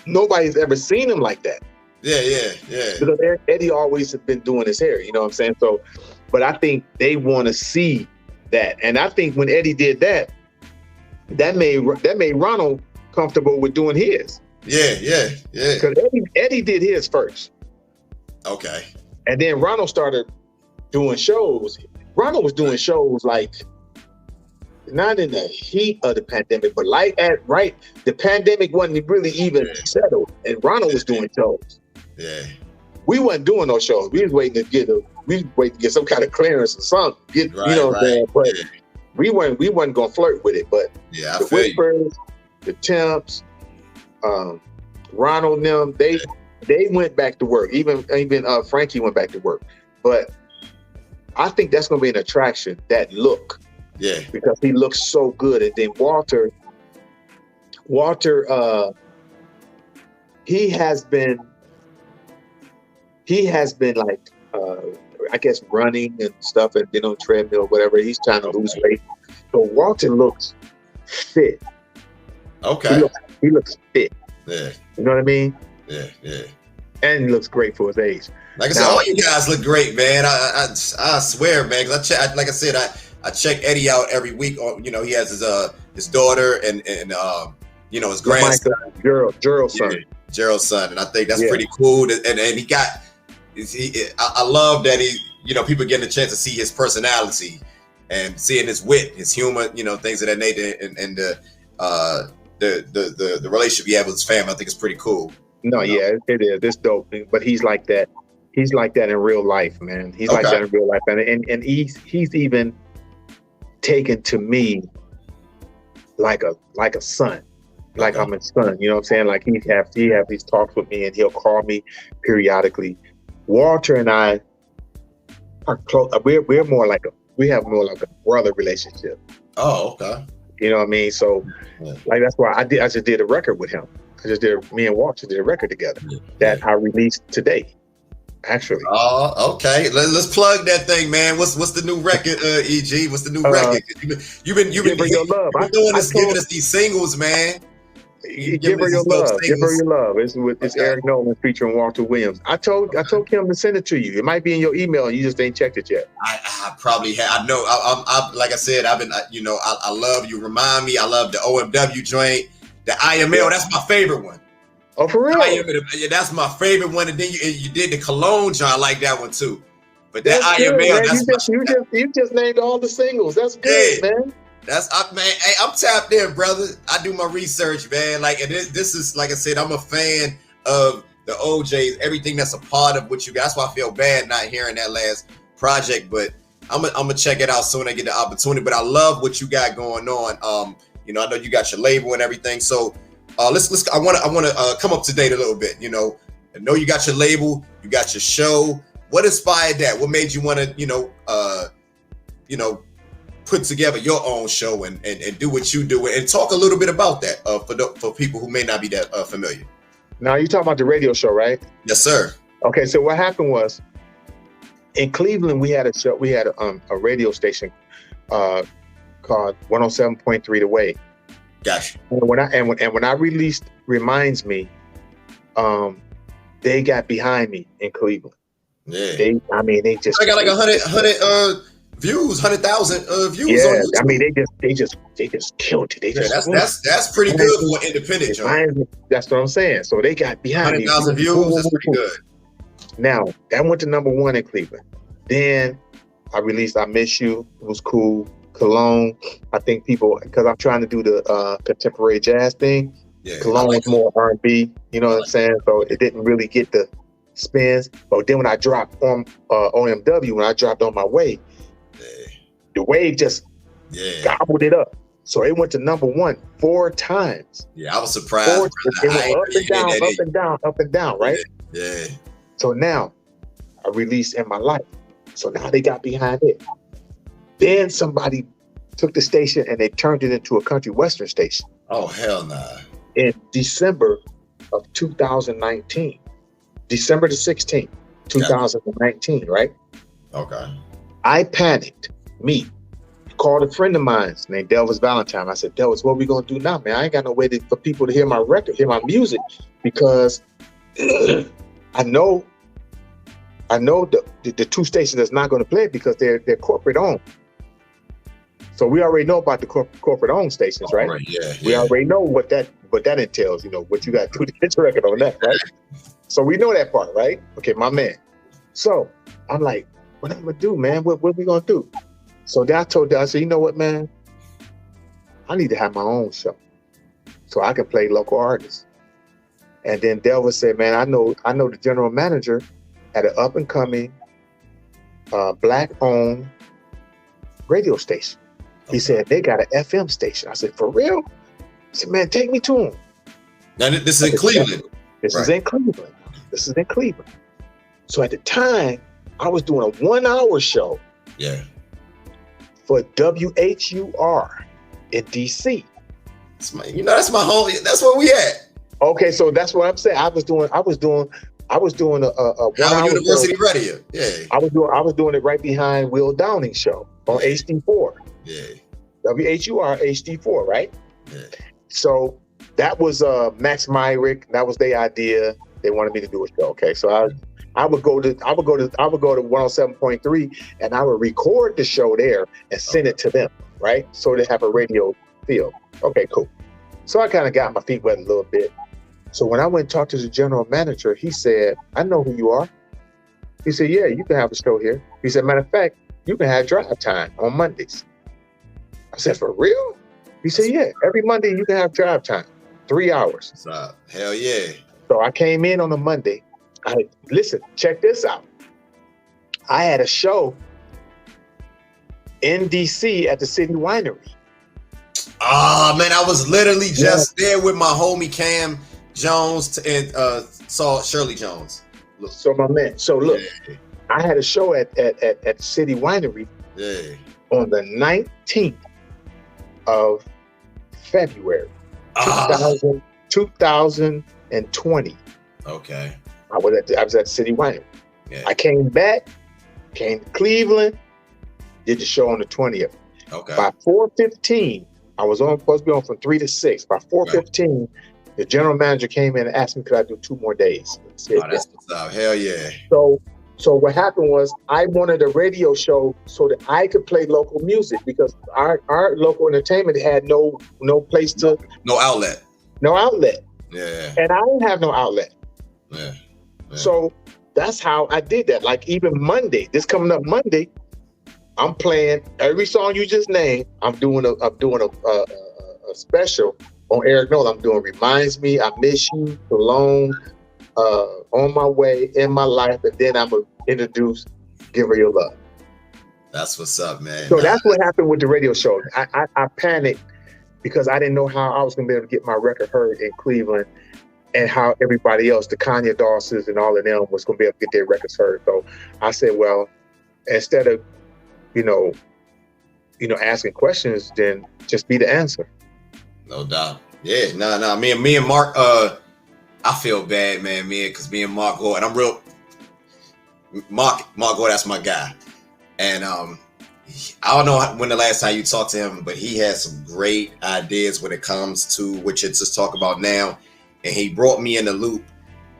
nobody's ever seen him like that. Yeah. Because Eddie always has been doing his hair, you know what I'm saying? So, but I think they want to see that. And I think when Eddie did that, that made Ronald comfortable with doing his. Yeah. Because Eddie did his first. Okay. And then Ronald started doing shows. Ronald was doing shows like not in the heat of the pandemic, but the pandemic wasn't really even settled, and Ronald was doing shows. Yeah. We wasn't doing those shows. We was waiting to get some kind of clearance or something. But we weren't gonna flirt with it. But yeah, the Whispers, the Temps, Ronald and them, they went back to work. Even Frankie went back to work. But I think that's going to be an attraction, that look. Yeah. Because he looks so good. And then Walter, he has been like, I guess running and stuff and been on treadmill, whatever. He's trying to lose weight. So Walter looks fit. Okay. He looks fit. Yeah. You know what I mean? Yeah. And he looks great for his age. Like I said, all you guys look great, man. I swear, man. Cause I check Eddie out every week. He has his daughter and his grandson, Gerald's son. Yeah, Gerald's son, and I think that's pretty cool. And I love that people getting a chance to see his personality and seeing his wit, his humor, things of that nature, and the relationship he has with his family. I think it's pretty cool. No, yeah, it is. It's dope. But he's like that. He's like that in real life, man. He's like that in real life, and he's even taken to me like a son, like I'm his son. You know what I'm saying? Like he have these talks with me, and he'll call me periodically. Walter and I are close. We have more like a brother relationship. Oh, okay. You know what I mean? So, like that's why I just did a record with him. Me and Walter did a record together that I released today, actually. Oh, okay. Let's plug that thing, man. What's the new record, EG? What's the new record? You've been giving us these singles, man. Give her your love. Give her your love. It's Okay. Eric Nolan featuring Walter Williams. I told Kim to send it to you. It might be in your email and you just ain't checked it yet. I probably have. I know. I like I said, I've been. I love you. Remind me. I love the OMW joint. The IML. Yeah. That's my favorite one. Oh, for real? Yeah, that's my favorite one. And then you did the Cologne joint. I like that one too. But that good, IML. You just named all the singles. That's good, man. Man. Hey, I'm tapped in, brother. I do my research, man. Like, and this is like I said, I'm a fan of the OJs. Everything that's a part of what you got. That's why I feel bad not hearing that last project. But I'm gonna check it out soon. I get the opportunity. But I love what you got going on. I know you got your label and everything. So let's. I want to come up to date a little bit. I know you got your label. You got your show. What inspired that? What made you want to put together your own show and do what you do, and talk a little bit about that for people who may not be that familiar. Now you're talking about the radio show, right? Yes, sir. Okay, so what happened was in Cleveland we had a show. We had a radio station called 107.3 The Way. Gotcha. And when I released Reminds Me, they got behind me in Cleveland. Yeah. They just. I got like 100 views, 100,000 views. Yeah, on YouTube. they just killed it. That's pretty good for an independent joint. That's what I'm saying. So they got behind 100,000 views. That's pretty good. Now that went to #1 in Cleveland. Then I released "I Miss You." It was cool. Cologne. I think people, because I'm trying to do the contemporary jazz thing. Yeah, Cologne was more R&B. You know what I'm saying? So it didn't really get the spins. But then when I dropped on OMW, when I dropped On My Way. The wave just gobbled it up. So it went to #1 4 times. Yeah, I was surprised. It went up and down, right? Yeah. So now I released In My Life. So now they got behind it. Then somebody took the station and they turned it into a country western station. Oh, hell nah. In December of 2019. December the 16th, 2019, right? Okay. I panicked. Called a friend of mine named Delvis Valentine. I said, Delvis, what are we gonna do now, man? I ain't got no way for people to hear my record, hear my music, because I know the 2 stations that's not gonna play it because they're corporate owned. So we already know about the corporate owned stations, right? Right, yeah. We already know what that entails. What you got to do to get your record on that, right? So we know that part, right? Okay, my man. So I'm like, what I'm gonna do, man? What we gonna do? So then I told them, I said, you know what, man? I need to have my own show so I can play local artists. And then Delvis said, man, I know the general manager at an up and coming Black-owned radio station. He said, they got an FM station. I said, for real? He said, man, take me to him. Now this is in Cleveland. This is in Cleveland. So at the time, I was doing a 1-hour show. Yeah. For WHUR in DC. That's my home. That's where we at. Okay, so that's what I'm saying. I was doing a 1-hour University Radio. Yeah. I was doing it right behind Will Downing's show on HD4. Yeah. WHUR HD4, right? Yeah. So that was Max Myrick. That was their idea. They wanted me to do a show. Okay, so I would go to 107.3 and I would record the show there and send it to them, right? So they have a radio feel. Okay, cool. So I kind of got my feet wet a little bit. So when I went and talked to the general manager, he said, I know who you are. He said, yeah, you can have a show here. He said, matter of fact, you can have drive time on Mondays. I said, for real? He said, yeah, every Monday you can have drive time, 3 hours. Hell yeah. So I came in on a Monday. Listen, check this out. I had a show in DC at the City Winery. Man, I was literally just there with my homie Cam Jones and saw Shirley Jones. Look. So my man, I had a show at the City Winery on the 19th of February, 2020. Okay. I was at City Winery. Yeah. I came to Cleveland, did the show on the 20th. Okay. By 4:15, I was supposed to be on from 3 to 6. By 4:15, The general manager came in and asked me, could I do 2 more days? I said, Oh, that's what's up. Hell yeah. So what happened was I wanted a radio show so that I could play local music, because our local entertainment had no place to, no outlet. No outlet. Yeah. And I didn't have no outlet. Yeah. So that's how I did that. Like even Monday, this coming up Monday, I'm playing every song you just named. I'm doing a special on Eric Nolan. I'm doing Reminds Me, I Miss You, Alone, On My Way, In My Life, and then I'm gonna introduce Give Her Your Love. That's what's up, man. So that's what happened with the radio show. I panicked because I didn't know how I was gonna be able to get my record heard in Cleveland, and how everybody else, the Kanye Dawsons and all of them, was gonna be able to get their records heard. So I said, well, instead of asking questions, then just be the answer. No doubt. Yeah, no. Me and Mark, I feel bad, man, because me and Mark Gore, and I'm real. Mark Gore, that's my guy. And I don't know when the last time you talked to him, but he has some great ideas when it comes to what you're just talking about now. And he brought me in the loop.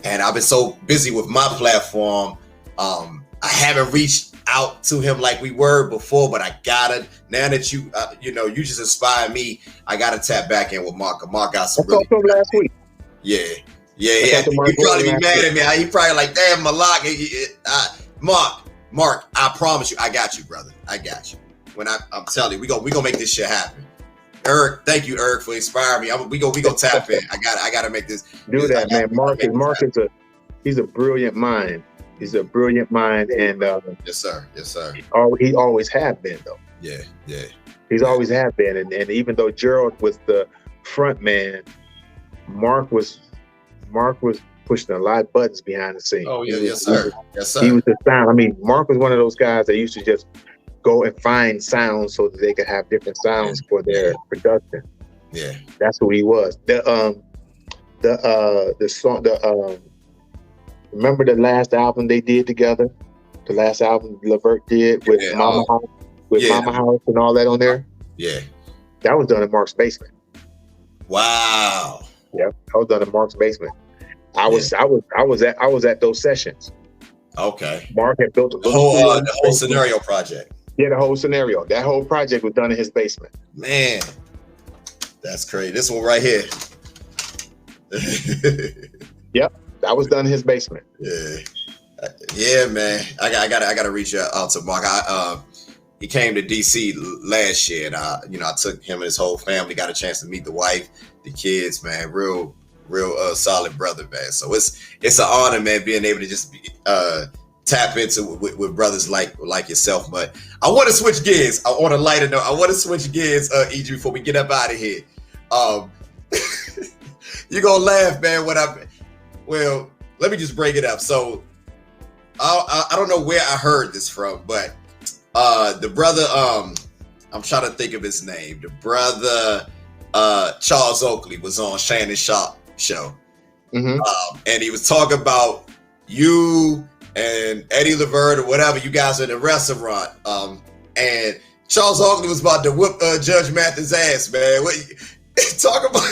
And I've been so busy with my platform, I haven't reached out to him like we were before, but I gotta, now that you just inspired me, I gotta tap back in with Mark. Mark got some really from last week. Yeah. He probably be mad at me. He probably like, damn, Malak. Mark, I promise you, I got you, brother. I got you. When I'm telling you, we gonna make this shit happen. Eric, thank you, Eric, for inspiring me. We go tap in. I gotta make this. Do that, man. Mark is a brilliant mind. He's a brilliant mind, and yes, sir. He always have been, though. Yeah. He's always have been, and even though Gerald was the front man, Mark was pushing a lot of buttons behind the scenes. Oh yeah, yes, sir. He was the sound. I mean, Mark was one of those guys that used to just go and find sounds so that they could have different sounds for their production. Yeah, that's who he was. Remember the last album they did together? The last album Levert did with Mama House and all that on there? Yeah. That was done in Mark's basement. Wow. Yeah, that was done in Mark's basement. I was at those sessions. Okay. Mark had built the whole scenario project. Yeah, the whole scenario. That whole project was done in his basement. Man, that's crazy. This one right here. Yep. That was done in his basement. Yeah, man. I gotta reach out to Mark. He came to DC last year, and I took him and his whole family. Got a chance to meet the wife, the kids. Man, real solid brother, man. So it's an honor, man, being able to just tap into with brothers like yourself. But I want to switch gears. I want to lighten up. I want to switch gears, EG, before we get up out of here. You're gonna laugh, man. Well, let me just break it up. So I don't know where I heard this from, but the brother, I'm trying to think of his name. The brother, Charles Oakley, was on Shannon Sharp show. Mm-hmm. And he was talking about you and Eddie Levert or whatever. You guys are in a restaurant. And Charles Oakley was about to whip Judge Mathis' ass, man. Talk about,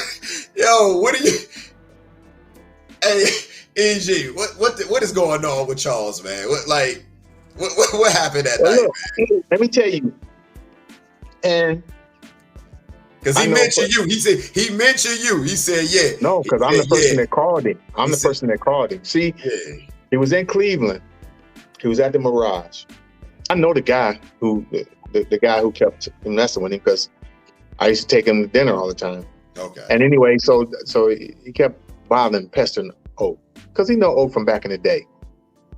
yo, what are you? Hey, EG, what is going on with Charles, man? What happened that night, man? Let me tell you. And because he mentioned you. He mentioned you. He said, yeah. No, because I'm the person that called him. I'm the person that called him. See, he was in Cleveland. He was at the Mirage. I know the guy who the guy who kept messing with him, because I used to take him to dinner all the time. Okay. And anyway, so he kept bothering, pestering O, because he know O from back in the day.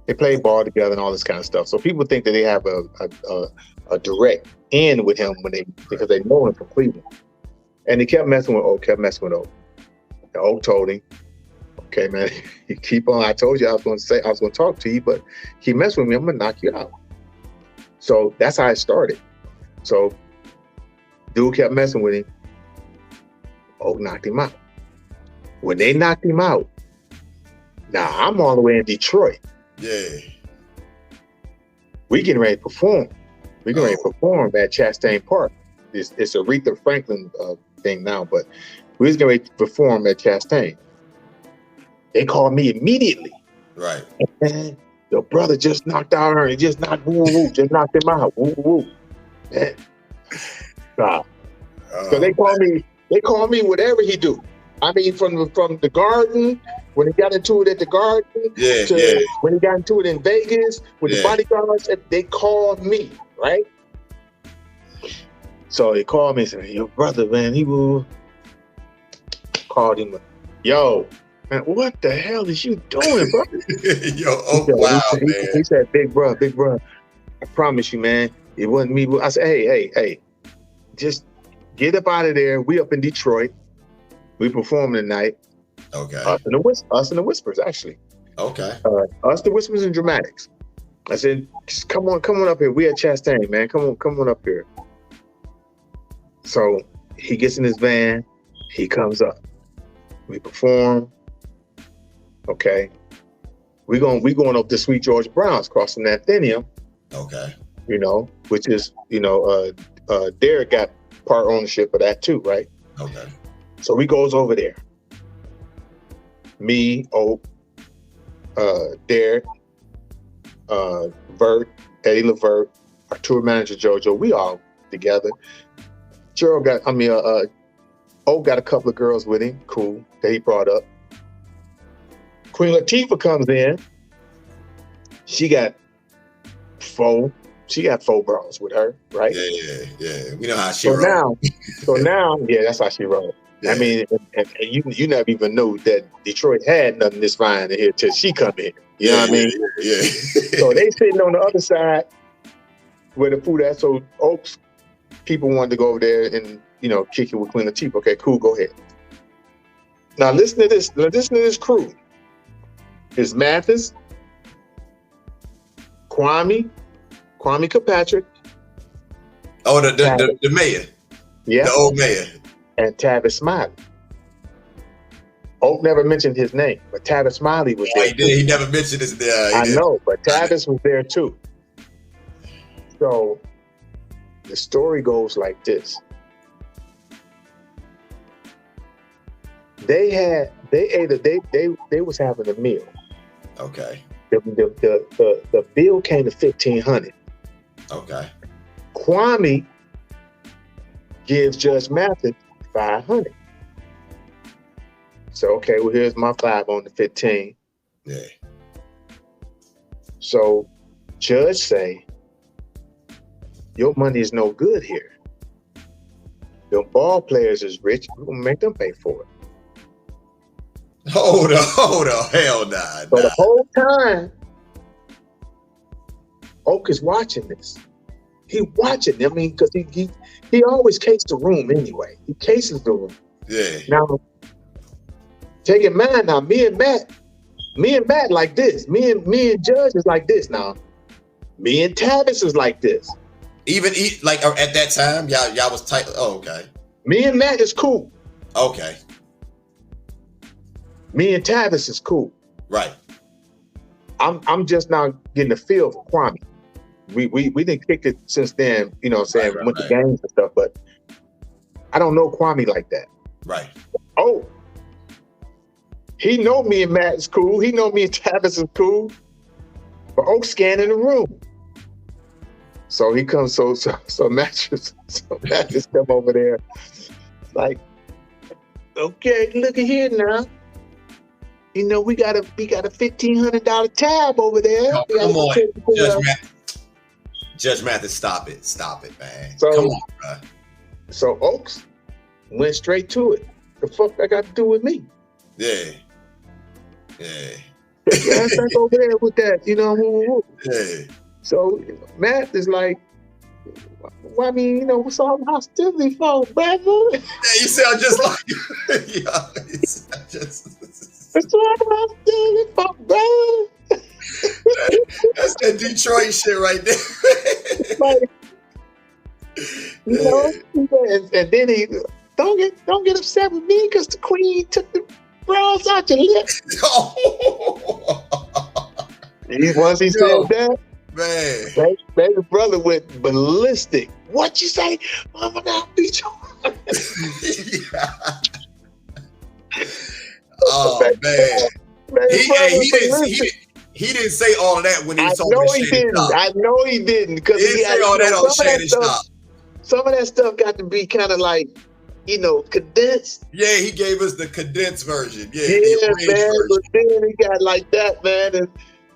They played ball together and all this kind of stuff. So people think that they have a direct in with him because they know him from Cleveland. And he kept messing with O. And O told him, okay, man, you keep on. I told you I was going to talk to you, but keep messing with me, I'm going to knock you out. So that's how it started. So dude kept messing with him. O knocked him out. When they knocked him out, now I'm all the way in Detroit. Yeah. We getting ready to perform. We're getting ready to perform at Chastain Park. It's Aretha Franklin thing now, but We was getting ready to perform at Chastain. They called me immediately. Right. Man, your brother just knocked out her. He just knocked, just knocked him out. Woo, woo. Man. Nah. So they call me. They call me whatever he do. I mean, from the Garden, when he got into it at the Garden, when he got into it in Vegas with the bodyguards, they called me, right? So they called me and said, "Your brother, man, he will." Called him, "Yo, man, what the hell is you doing, bro?" He said, big bro, I promise you, man, it wasn't me. I said, hey, just get up out of there. We up in Detroit. We performing tonight. Okay. Us and the Whispers, actually. Okay. Us, the Whispers, and Dramatics. I said, just come on up here. We at Chastain, man. Come on up here. So he gets in his van. He comes up. We perform. Okay. We going up to Sweet George Brown's, crossing that Athenaeum. Okay. Which is, Derek got part ownership of that too, right? Okay. So we goes over there. Me, Oak, Derek, Vert, Eddie Levert, our tour manager JoJo, we all together. Oak got a couple of girls with him, cool, that he brought up. Queen Latifah comes in. She got four bras with her, right? Yeah. We know how she rolls. Now, that's how she rolls. Yeah. I mean, and you never even knew that Detroit had nothing this fine in here till she come in. You know what I mean? Yeah. So they sitting on the other side where the food at. So Oaks people wanted to go over there and kick it with Queen Latifah. Okay, cool, go ahead. Now listen to this. Listen to this crew. It's Mathis, Kwame Kirkpatrick. Oh, the mayor. Yeah. The old mayor. And Tavis Smiley. Oak never mentioned his name, but Tavis Smiley was there. He did. He never mentioned his name. I know, but Tavis was there too. So the story goes like this. They was having a meal. Okay. The bill came to $1,500. Okay. Kwame gives Judge Mathis $500. So okay, well here's my 5 on the 15. Yeah. So Judge say, your money is no good here. The ball players is rich. We're gonna make them pay for it. Hold on, hell nah. So the whole time, Oak is watching this. He watching. I mean, because he always cases the room anyway. He cases the room. Yeah. Now, take in mind now, me and Matt like this. Me and Judge is like this now. Me and Tavis is like this. Even like at that time, y'all was tight. Oh, okay. Me and Matt is cool. Okay. Me and Tavis is cool. Right. I'm just now getting a feel for Kwame. We didn't kick it since then, went to games and stuff, but I don't know Kwame like that. Right. Oh, he know me and Matt is cool. He know me and Tavis is cool. But Oak's scanning the room. So he comes, so Matt just come over there. Like, okay, look at here now. We got a $1,500 tab over there. Oh, come on, Judge Mathis, stop it, man. So, come on, bro. So Oaks went straight to it. The fuck that got to do with me? Yeah. Take your ass back over there with that, Yeah. So Matt is like, well, I mean, what's all the hostility for, brother? Yeah, you sound just like you sound just. What's all the hostility for, brother? That's that Detroit shit right there. And then he don't get upset with me because the queen took the bras out your lips. Once he said that, man, baby brother went ballistic. What you say? Mama, now beat you. Oh man. Man, He didn't say all of that when he was talking to Shannon Sharp. I know he didn't, because He didn't say all that on Shannon Sharp. Some of that stuff got to be kind of like, condensed. Yeah, he gave us the condensed version. Yeah, man. But then he got like that, man, and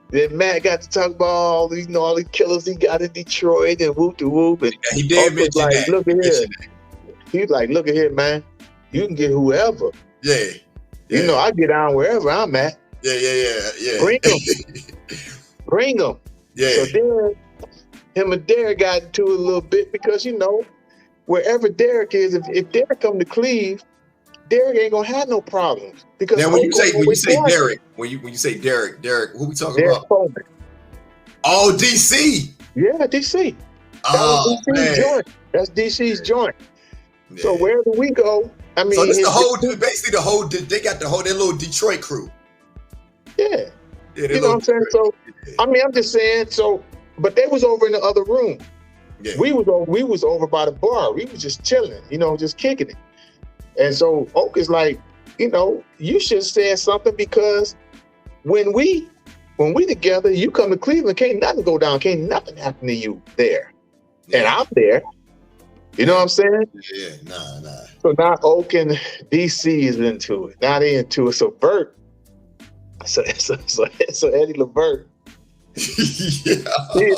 then Matt got to talk about all these killers he got in Detroit and whoop de whoop. And he did mention that. Look at here. He's like, look at here, man. You can get whoever. Yeah. I get on wherever I'm at. Yeah. Bring them. Yeah. So then him and Derek got into it a little bit, because wherever Derek is, if Derek come to Cleve, Derek ain't gonna have no problems. Because now when you say Derek, when you say Derek, who we talking Derek about? Coleman. Oh, DC. Yeah, DC. Man. Joint. That's DC's joint. Yeah. So wherever we go, I mean, so this basically the whole. They got their little Detroit crew. Yeah. You know what I'm saying? So, I mean, I'm just saying. So, but they was over in the other room. Yeah. We was over by the bar. We was just chilling, just kicking it. And so Oak is like, you should say something, because when we together, you come to Cleveland, can't nothing go down, can't nothing happen to you there. Yeah. And I'm there. You know what I'm saying? Yeah, nah. So now Oak and DC is into it. Now they into it. So Bert, so Eddie Levert. Yeah. Eddie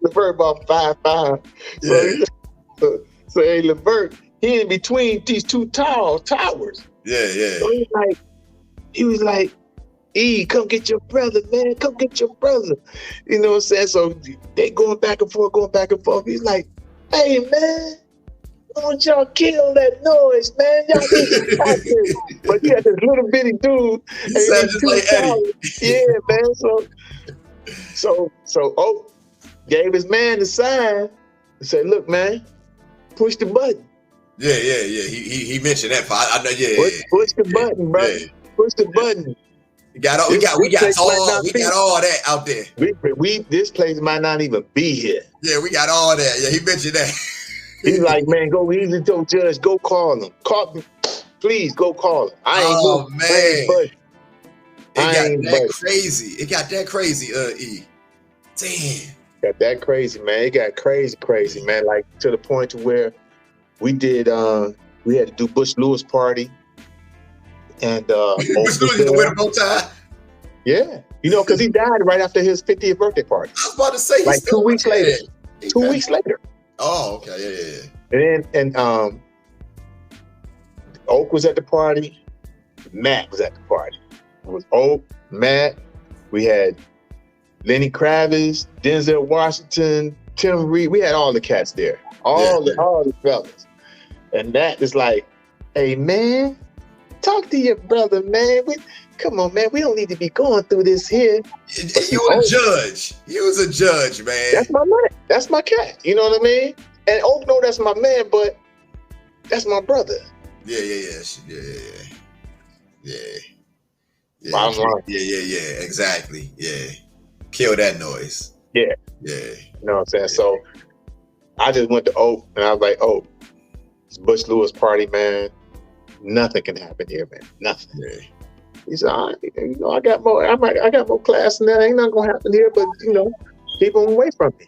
Levert about 5'5". Yeah. So Eddie Levert, he in between these two towers. Yeah. So he was like, E, come get your brother, man. Come get your brother. You know what I'm saying? So they going back and forth. He's like, hey, man, why don't y'all kill that noise, man? Y'all need to stop this. But he had this little bitty dude. And just like Eddie. Yeah, man. So Oak gave his man the sign and said, look, man, push the button. Yeah. He mentioned that. I know. Yeah. Push the button, bro. Yeah. Push the button. We got all that out there. This place might not even be here. Yeah, we got all that. Yeah, he mentioned that. He's like, man, go easy to Judge. Go call him. Please go call him. It got that crazy. E. Damn. Got that crazy, man. It got crazy, man. Like to the point to where we did. We had to do Bush Lewis party. And Bush Lewis used to wear a bow tie. Yeah, because he died right after his 50th birthday party. I was about to say, like 2 weeks later. 2 weeks later. Oh, okay, yeah. And Oak was at the party. Matt was at the party. It was Oak, Matt. We had Lenny Kravitz, Denzel Washington, Tim Reed. We had all the cats there. All the fellas. And Matt is like, hey, man, talk to your brother, man. Come on, man. We don't need to be going through this here. You a judge. You was a judge, man. That's my man. That's my cat. You know what I mean? And Oak know that's my man, but that's my brother. Yeah. Exactly. Yeah. Kill that noise. Yeah. Yeah. You know what I'm saying? So I just went to Oak and I was like, Oak, it's Bush Lewis party, man. Nothing can happen here, man. Nothing. Yeah. He said, I got more class than that. Ain't nothing gonna happen here, but keep them away from me.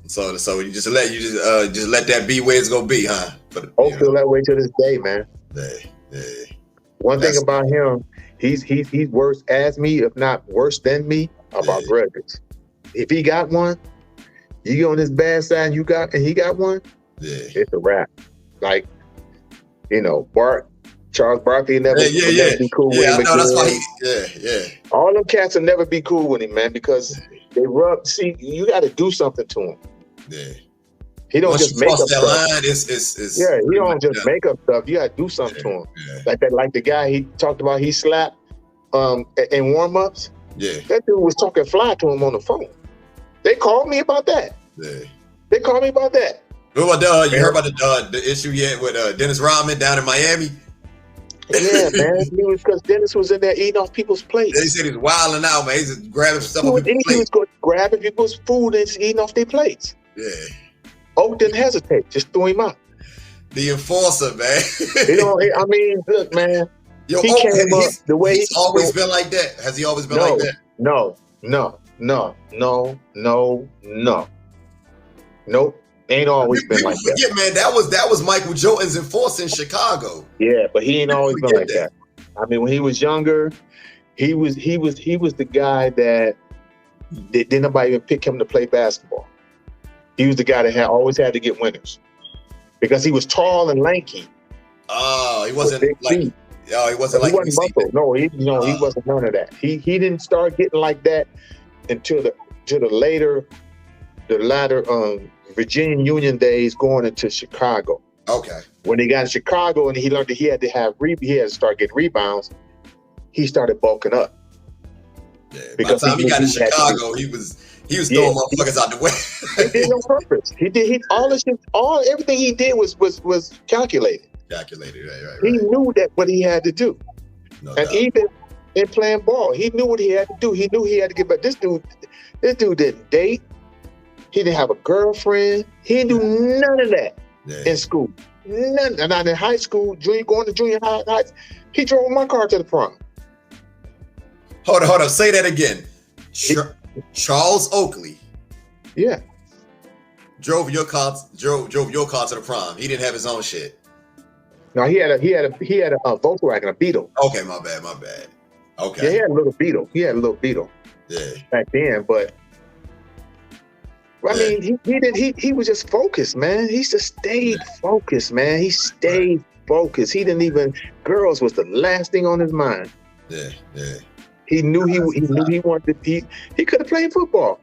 So you just let that be where it's gonna be, huh? Oak feel that way to this day, man. Yeah. One thing about him, he's worse as me, if not worse than me, about grudges. If he got one, you get on his bad side and he got one, it's a wrap. Like, Charles Barkley never be cool with him. That's why all them cats will never be cool with him, man, because they you got to do something to him. Yeah. He don't just make up that stuff. Line, he don't just make up stuff. You got to do something to him. Yeah. Like the guy he talked about, he slapped in warm-ups. Yeah. That dude was talking fly to him on the phone. They called me about that. Yeah. They called me about that. What about you heard about the issue yet with Dennis Rodman down in Miami? Yeah, man. Because Dennis was in there eating off people's plates. They said he's wilding out, man. He's just grabbing stuff off people's plates. He was grabbing people's food and eating off their plates. Yeah. Oak didn't hesitate. Just threw him out. The enforcer, man. I mean, look, man. Yo, He came up the way he's always been like that. Has he always been like that? No. Nope. Ain't always been like that. Yeah, man, that was Michael Jordan's enforcer in Chicago. Yeah, but he ain't always been like that. I mean, when he was younger, he was the guy that didn't nobody even pick him to play basketball. He was the guy that always had to get winners because he was tall and lanky. Oh, he wasn't like. Oh, he wasn't like. He wasn't muscle. No, he wasn't none of that. He didn't start getting like that until the latter Virginia Union days going into Chicago. Okay. When he got to Chicago and he learned that he had to start getting rebounds, he started bulking up. Yeah. Because by the time he got to Chicago, he was throwing motherfuckers out the way. He did it on purpose. Everything he did was calculated. Calculated, right. He knew that what he had to do. No doubt. Even in playing ball, he knew what he had to do. He knew he had to get back. This dude didn't date. He didn't have a girlfriend. He didn't do none of that in school. None. Not in high school, going to junior high. He drove my car to the prom. Hold on. Say that again. Charles Oakley. Yeah. Drove your car to the prom. He didn't have his own shit. No, he had a Volkswagen, a Beetle. Okay, my bad. Okay. Yeah, he had a little Beetle. Yeah. Back then, but I mean, he was just focused, man. He just stayed focused, man. He stayed focused. He didn't even, girls was the last thing on his mind. Yeah. He knew he wanted to, he could have played football.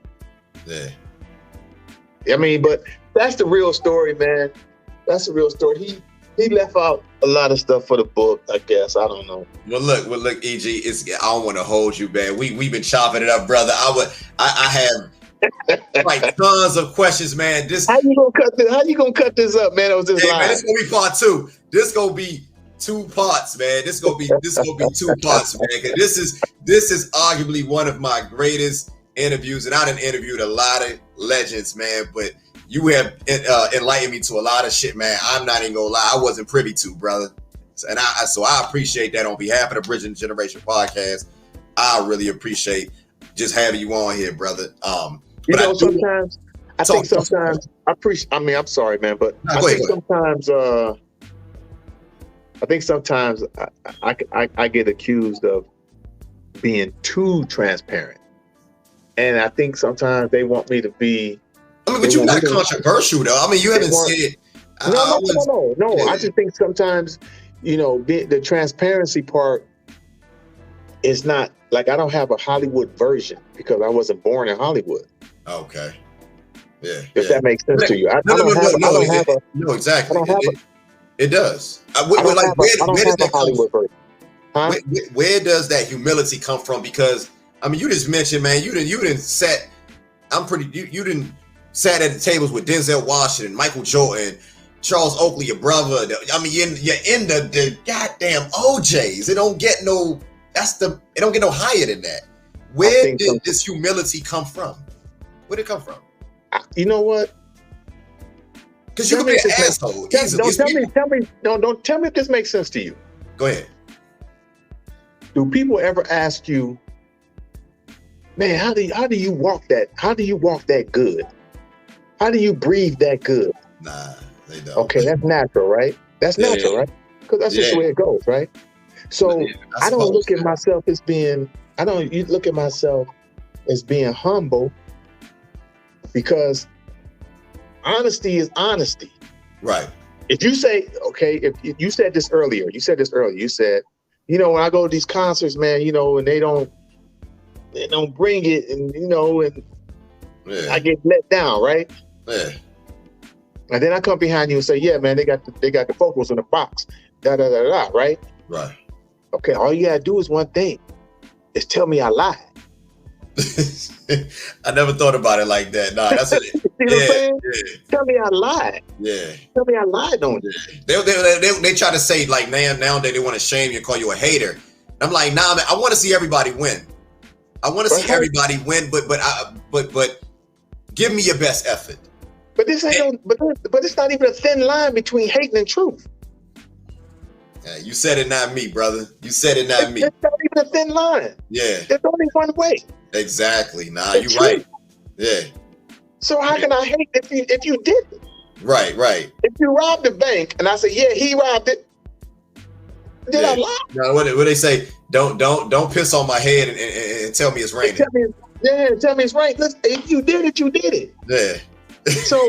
Yeah. I mean, but that's the real story, man. That's the real story. He left out a lot of stuff for the book, I guess. I don't know. Well, look, EG. I don't want to hold you, man. We've been chopping it up, brother. I have like tons of questions, man. How you gonna cut this up, man? It was just man, this gonna be part 2. This gonna be 2 parts, man. This gonna be 2 parts, man. Cause this is arguably one of my greatest interviews, and I done interviewed a lot of legends, man. But you have enlightened me to a lot of shit, man. I'm not even gonna lie, I wasn't privy to, brother. And so I appreciate that on behalf of the Bridging the Generation podcast. I really appreciate just having you on here, brother. Sometimes I'm sorry, man, but I think sometimes I get accused of being too transparent, and I think sometimes they want me to be. I mean, but you're not controversial, though. I mean, you haven't said. No. I just think sometimes, the transparency part is not like, I don't have a Hollywood version because I wasn't born in Hollywood. Okay. Yeah. If that makes sense to you. No, exactly. It does. Where does that humility come from? Because I mean, you just mentioned, man, you didn't sat. You didn't sat at the tables with Denzel Washington, Michael Jordan, Charles Oakley, your brother. I mean, you're in the goddamn OJs. It don't get no higher than that. Where did this humility come from? Where did it come from? You know what? Because you can be an asshole. Don't tell me if this makes sense to you. Go ahead. Do people ever ask you, man, how do you walk that? How do you walk that good? How do you breathe that good? Nah, they don't. Okay, that's natural, right? That's natural, right? Because that's just the way it goes, right? So I don't look at myself as being. You look at myself as being humble, because honesty is honesty. Right. If you say, okay, if you said this earlier, you said, when I go to these concerts, man, and they don't bring it, and I get let down, right? Yeah. And then I come behind you and say, yeah, man, they got the vocals in the box, right? Right. Okay, all you gotta do is one thing, is tell me I lied. I never thought about it like that. Nah, that's it. See what I'm saying? Yeah. Tell me I lied. Yeah. Tell me I lied on this. They try to say, like, nowadays they want to shame you and call you a hater. I'm like, nah, man, I want to see everybody win. I want to see everybody win, but give me your best effort. But this ain't but it's not even a thin line between hating and truth. Yeah, you said it, not me, brother. You said it, not me. It's not even a thin line. Yeah. There's only one way. Exactly. Nah, It's you're right. Yeah. So how can I hate if you didn't? Right. If you robbed the bank and I say, yeah, he robbed it, did I lie? No, what they say? Don't piss on my head and tell me it's raining. Tell me it's right. Listen, if you did it, you did it. Yeah. So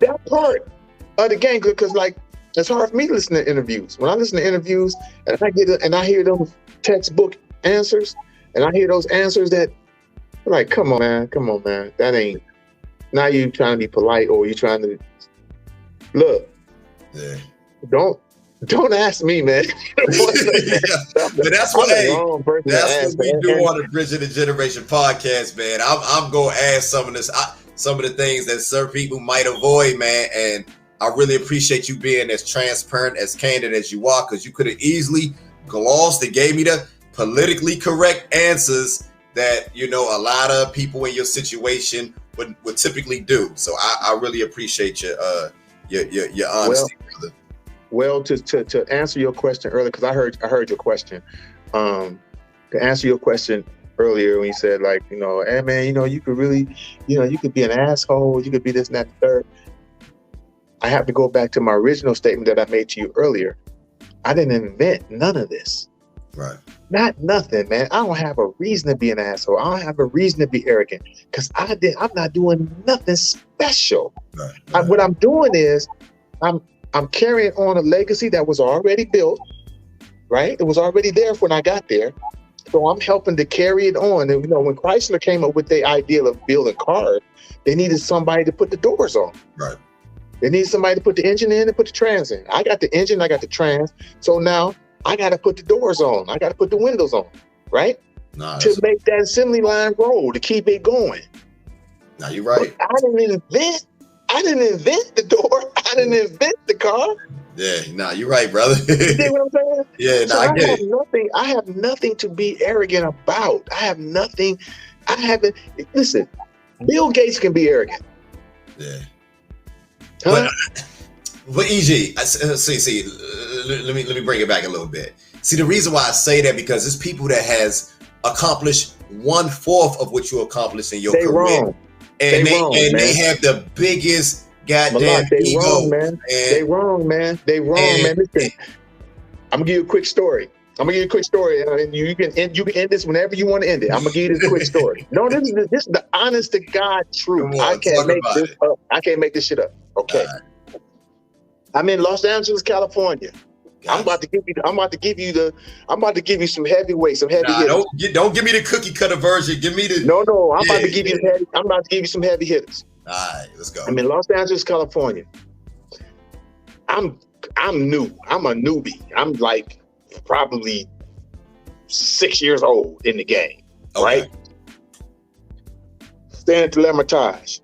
that part of the game, because like it's hard for me to listen to interviews. When I listen to interviews and I hear those textbook answers, and I hear those answers that like, come on, man. That ain't. Now you trying to be polite, or you trying to look. Yeah. Don't ask me, man. But that's what we do on the Bridging the Generation podcast, man. I'm gonna ask some of the things that certain people might avoid, man. And I really appreciate you being as transparent, as candid as you are, because you could have easily glossed and gave me the politically correct answers that a lot of people in your situation would typically do. So I really appreciate your honesty, brother. Well, to answer your question earlier, because I heard your question. To answer your question earlier when you said like, hey man, you could really, you could be an asshole, you could be this and that, the third. I have to go back to my original statement that I made to you earlier. I didn't invent none of this. Right. Not nothing, man. I don't have a reason to be an asshole. I don't have a reason to be arrogant, because I'm not doing nothing special. Right. What I'm doing is I'm carrying on a legacy that was already built, right? It was already there when I got there. So I'm helping to carry it on. And when Chrysler came up with the idea of building cars, they needed somebody to put the doors on. Right. They needed somebody to put the engine in and put the trans in. I got the engine, I got the trans. So now I got to put the doors on. I got to put the windows on, right? To make that assembly line roll, to keep it going. No, you're right. But I didn't invent the door. I didn't invent the car. Yeah, nah, you're right, brother. You see what I'm saying? Yeah, so I get it. I have nothing to be arrogant about. Listen, Bill Gates can be arrogant. Yeah. Huh? But EG, see, let me bring it back a little bit. See, the reason why I say that, because it's people that has accomplished 1/4 of what you accomplished in your career. Wrong. They have the biggest goddamn ego. Wrong, man. They wrong, man. Listen, I'm gonna give you a quick story. And you can end this whenever you want to end it. I'm gonna give you this quick story. No, this is the honest to God truth. I can't make this up. I can't make this shit up. Okay. Right. I'm in Los Angeles, California. Gotcha. I'm about to give you some heavyweight, some heavy hitters. Don't give me the cookie cutter version. Give me the. No. I'm about to give you some heavy hitters. All right, let's go. I'm in Los Angeles, California. I'm new. I'm a newbie. I'm like probably 6 years old in the game, right? Standing to L'Hermitage.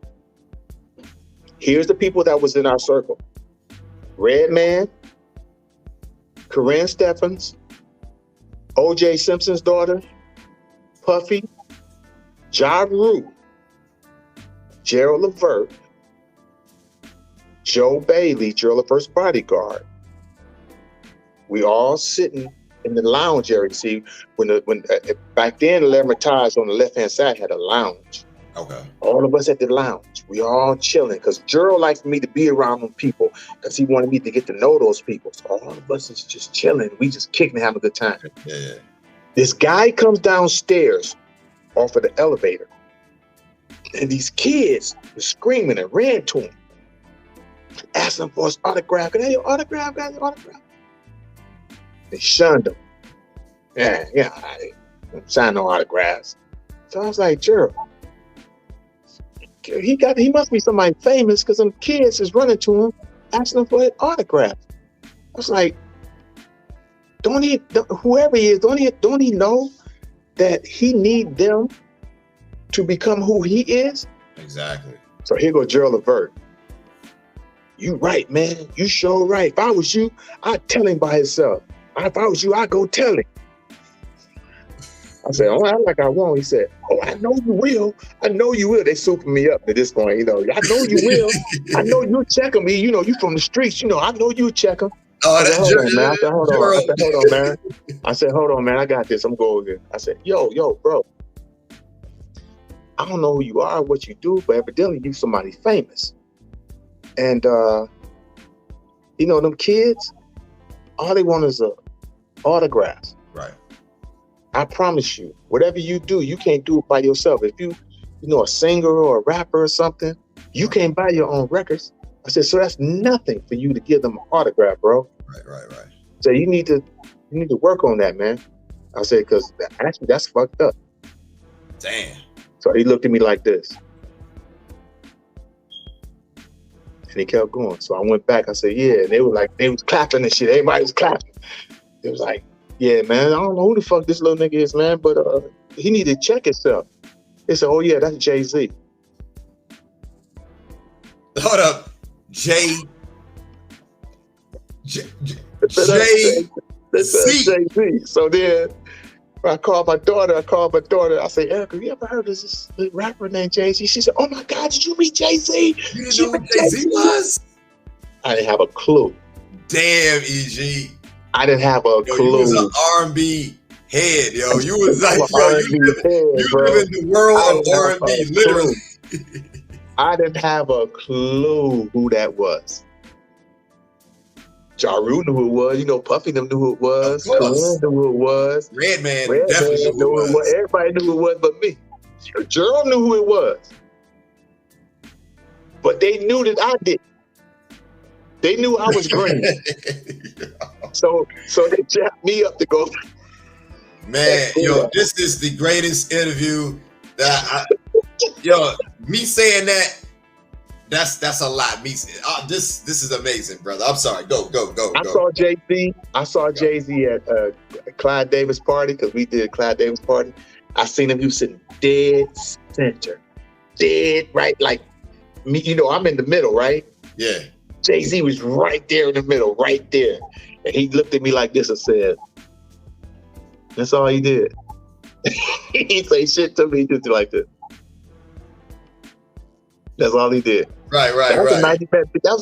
Here's the people that was in our circle. Redman, Corinne Stephens, O.J. Simpson's daughter, Puffy, Ja Rule, Gerald Levert, Joe Bailey, Gerald Levert's bodyguard. We all sitting in the lounge area. See, when back then, the L'Hermitage on the left-hand side had a lounge. Okay. All of us at the lounge, we all chilling, because Gerald liked me to be around them people, because he wanted me to get to know those people. So all of us is just chilling. We just kicking, having a good time. Yeah. This guy comes downstairs off of the elevator, and these kids were screaming and ran to him, asking for his autograph. Can I have your autograph? Got your autograph? They shunned him. Yeah, I didn't sign no autographs. So I was like, Gerald, he must be somebody famous, because some kids is running to him asking him for his autograph. I was like, whoever he is, don't he know that he need them to become who he is? Exactly. So here goes Gerald Levert. You right, man. You sure right. If I was you, I'd tell him by himself. If I was you, I'd go tell him. I said, oh, I like I won't. He said, oh, I know you will. I know you will. They souping me up at this point, I know you will. I know you'll check him. You from the streets, I know you'll check him. Oh, I said, that hold on, man. I said, hold on. I Gerald. said, hold on, man. I said, hold on, man. I got this. I'm going here. I said, yo, bro. I don't know who you are, what you do, but evidently you somebody famous. And you know, them kids, all they want is a autograph. Right. I promise you, whatever you do, you can't do it by yourself. If you know, a singer or a rapper or something, you can't buy your own records. I said, so that's nothing for you to give them an autograph, bro. Right. So you need to work on that, man. I said, because actually that's fucked up. Damn. So he looked at me like this. And he kept going. So I went back. I said, yeah. And they was clapping and shit. Everybody was clapping. It was like, yeah, man, I don't know who the fuck this little nigga is, man, but he need to check himself. They said, oh yeah, that's Jay-Z. Hold up. Jay. So then I called my daughter. I said, Erica, have you ever heard of this rapper named Jay-Z? She said, oh my God, did you meet Jay-Z? You didn't know who Jay-Z was? I didn't have a clue. Damn, EG. I didn't have a clue. You was an R&B head, yo. You was like, you live in the world of R&B, literally. I didn't have a clue who that was. Ja Rule knew who it was. You know, Puffy them knew who it was. Corinne knew who it was. Redman definitely knew who it was. Everybody knew who it was but me. Gerald knew who it was. But they knew that I did. They knew I was green. So they jacked me up to go. Man, yo, this is the greatest interview that me saying that's a lot. This is amazing, brother. I'm sorry. Go. I saw Jay-Z at Clyde Davis party, because we did a Clyde Davis party. I seen him. He was sitting dead center, dead right, like me. You know, I'm in the middle, right? Yeah. Jay-Z was right there in the middle, right there, and he looked at me like this and said, "That's all he did." He didn't say shit to me, just like this. That's all he did. Right. That was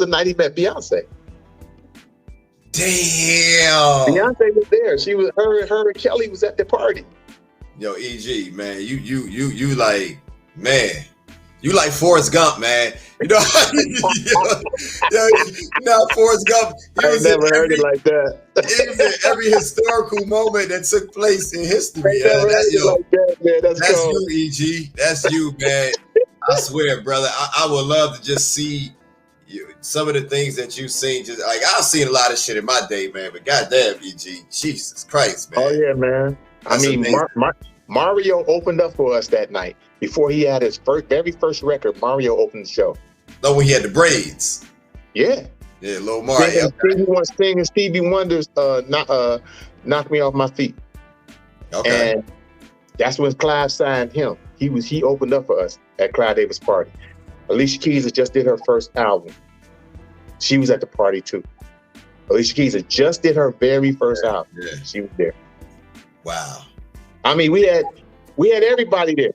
the night he met Beyonce. Damn. Beyonce was there. She was her and Kelly was at the party. Yo, EG, man, you like, man, you like Forrest Gump, man. You know, Forrest Gump. I never heard it like that. It was in every historical moment that took place in history. That's cool. you, EG. That's you, man. I swear, brother. I would love to just see some of the things that you've seen. Just like I've seen a lot of shit in my day, man. But goddamn, EG, Jesus Christ, man. Oh yeah, man. That's Mario opened up for us that night. Before he had his very first record, Mario opened the show. Oh, when he had the braids. Yeah. Yeah, Lil Mario. Singing Stevie Wonder's Knock Me Off My Feet. Okay. And that's when Clive signed him. He opened up for us at Clyde Davis party. Alicia Keys had just did her first album. She was at the party too. Alicia Keys had just did her very first album. Yeah. She was there. Wow. I mean, we had everybody there.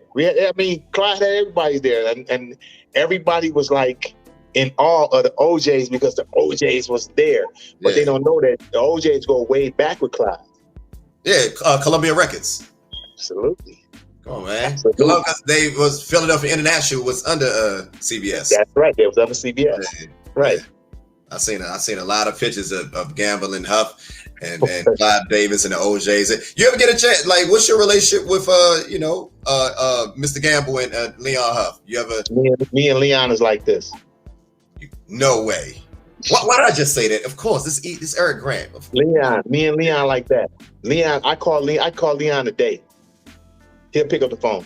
Clyde had everybody there, and everybody was like in awe of the OJs because the OJs was there. But they don't know that the OJs go way back with Clyde. Yeah, Columbia Records. Absolutely. Come on, man. Philadelphia International was under CBS. That's right. They was under CBS. Yeah. Right. I seen a lot of pictures of Gamble and Huff and Clive Davis and the OJs. You ever get a chance? Like, what's your relationship with Mr. Gamble and Leon Huff? You ever? Me and Leon is like this. No way. Why did I just say that? Of course, this Eric Grant. Leon, me and Leon like that. Leon, I call Leon today. He'll pick up the phone.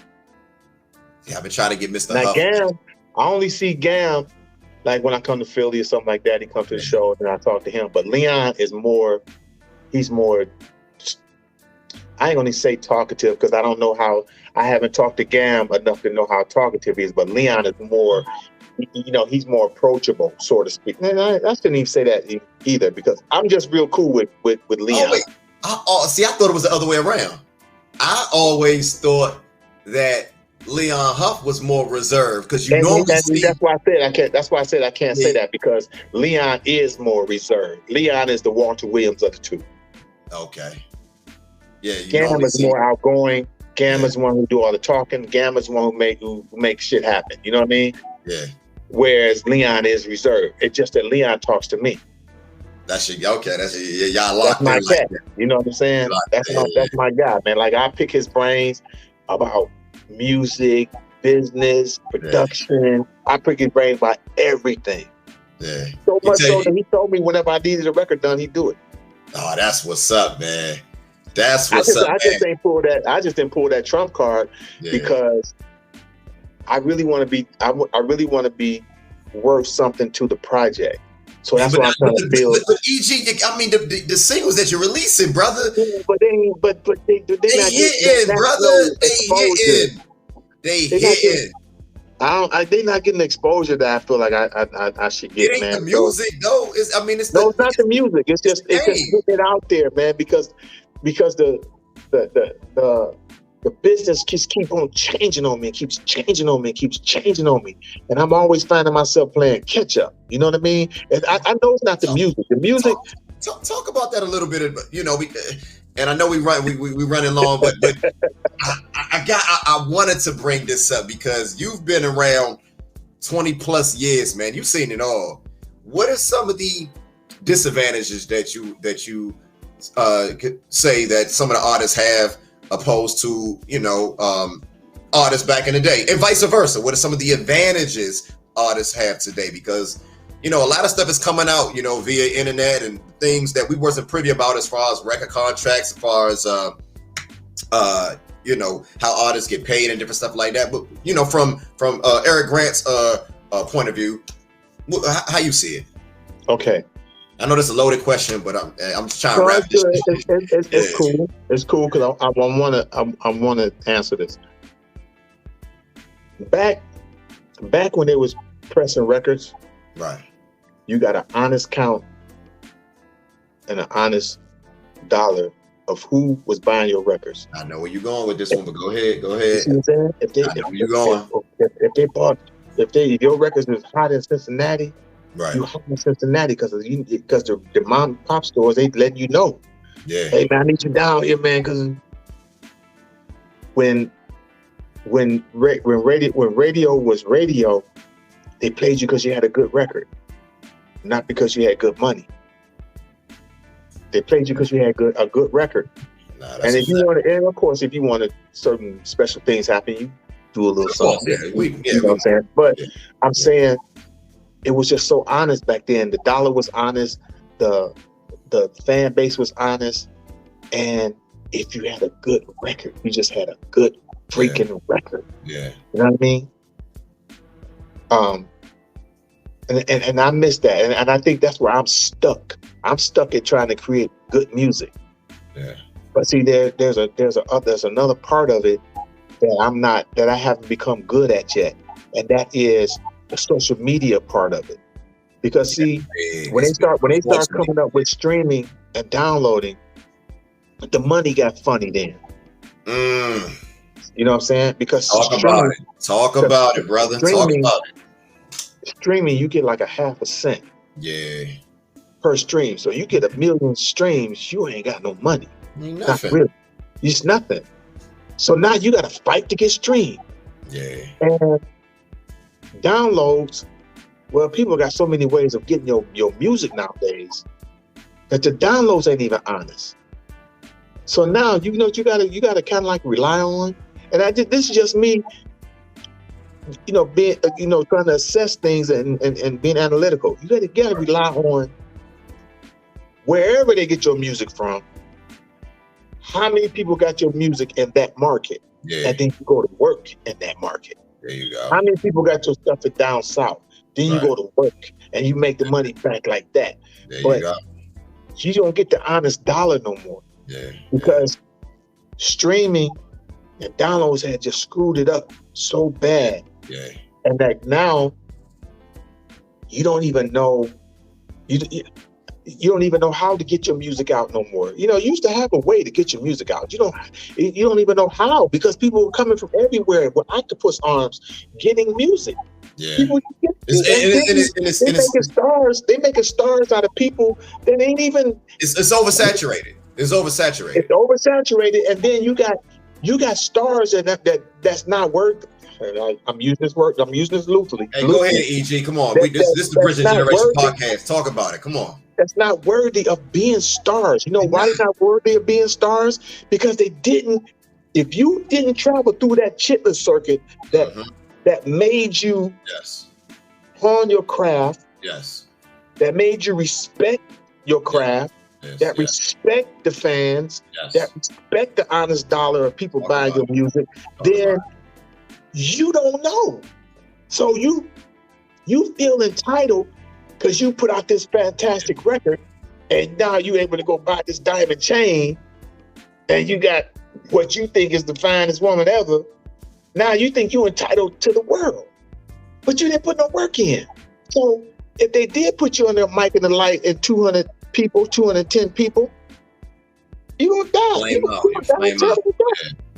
Yeah, I've been trying to get Mr. Now, Huff. Gam, I only see Gam like when I come to Philly or something like that. He comes to the show and I talk to him. But Leon is he's more, I ain't gonna say talkative because I haven't talked to Gam enough to know how talkative he is. But Leon is more, he's more approachable, so to speak. And I shouldn't even say that either because I'm just real cool with Leon. Oh, wait. I thought it was the other way around. I always thought that Leon Huff was more reserved because you And normally see. that's why I said I can't. That's why I said I can't say that, because Leon is more reserved. Leon is the Walter Williams of the two. Okay. Yeah, you Gamma's more outgoing. Gamma's the one who do all the talking. Gamma's the one who makes shit happen. You know what I mean? Yeah. Whereas Leon is reserved. It's just that Leon talks to me. That's your, okay. Y'all locked That's my in cat. like that. You know what I'm saying? That's my guy, man. Like, I pick his brains about music, business, production. I pick his brains about everything. Yeah. So much so that he told me whenever I needed a record done, he'd do it. Oh, that's what's up, man. That's what's up, man. I just didn't pull that trump card because I really want to be. I really want to be worth something to the project. So that's what I'm trying to build. But EG, I mean, the singles that you're releasing, brother. Yeah, but they hitting, brother. They hitting. They're not getting the exposure that I feel like I should get, it ain't man. The music, though. It's not the music. It's just putting it out there, man. Because the business keeps on changing on me, keeps changing on me, and I'm always finding myself playing catch up. You know what I mean? And I know it's not the music. The music. Talk about that a little bit. You know, and I know we running long, but I wanted to bring this up because you've been around 20 plus years, man. You've seen it all. What are some of the disadvantages that you could say that some of the artists have opposed to, artists back in the day, and vice versa? What are some of the advantages artists have today? Because, a lot of stuff is coming out, via internet and things that we wasn't privy about as far as record contracts, as far as, how artists get paid and different stuff like that. But, from Eric Grant's point of view, how you see it? Okay. I know that's a loaded question, but I'm just trying to wrap this. It's cool. It's cool because I want to answer this. Back when they was pressing records, right? You got an honest count and an honest dollar of who was buying your records. I know where you're going with this one, but go ahead. You see what I'm saying? If your records is hot in Cincinnati. Right. You hot in Cincinnati because the mom and pop stores, they letting you know. Yeah. Hey man, I need you down here, man. Because when radio was radio, they played you because you had a good record, not because you had good money. They played you because you had a good record. And if you want to, and of course, if you wanted certain special things happen, you do a little something. You know what I'm saying? But I'm saying, it was just so honest back then. The dollar was honest. The fan base was honest. And if you had a good record, you just had a good freaking record. Yeah. You know what I mean? And I miss that. And I think that's where I'm stuck. I'm stuck at trying to create good music. Yeah. But see, there's another part of it that I haven't become good at yet. And that is the social media part of it. Because see, when they start coming up with streaming and downloading, the money got funny then. You know what I'm saying? Because talk about it, brother. Talk about it. Streaming, you get like a 0.5 cent. Yeah. Per stream. So you get 1 million streams, you ain't got no money. Nothing. Not really. It's nothing. So now you got to fight to get streamed. Yeah. And downloads, well, people got so many ways of getting your music nowadays that the downloads ain't even honest. So now you gotta kind of like rely on, and this is just me, being trying to assess things and being analytical. You gotta rely on wherever they get your music from. How many people got your music in that market? Yeah. And then you go to work in that market. There you go. How many people got your stuff down south? Then you go to work and you make the money back like that. There you go. You don't get the honest dollar no more. Yeah. Because streaming and downloads had just screwed it up so bad. Yeah. And that now you don't even know. you don't even know how to get your music out no more. You used to have a way to get your music out. You don't even know how, because people were coming from everywhere with octopus arms getting music. Yeah. People, they making stars out of people that ain't even. It's oversaturated. It's oversaturated. It's oversaturated, and then you got stars that's not worth. I'm using this word. I'm using this loosely. Hey, go ahead, EG. Come on. This is the Bridge Generation podcast. Talk about it. Come on. That's not worthy of being stars. You know why they're not worthy of being stars? Because they didn't. If you didn't travel through that chitlin circuit that made you hone your craft. Yes. That made you respect your craft. Yes, respect the fans. Yes. That respect the honest dollar of people buying your music. Then you don't know. So you feel entitled because you put out this fantastic record, and now you're able to go buy this diamond chain, and you got what you think is the finest woman ever. Now you think you're entitled to the world, but you didn't put no work in. So if they did put you on their mic and the light and 200 people, 210 people, you gonna die.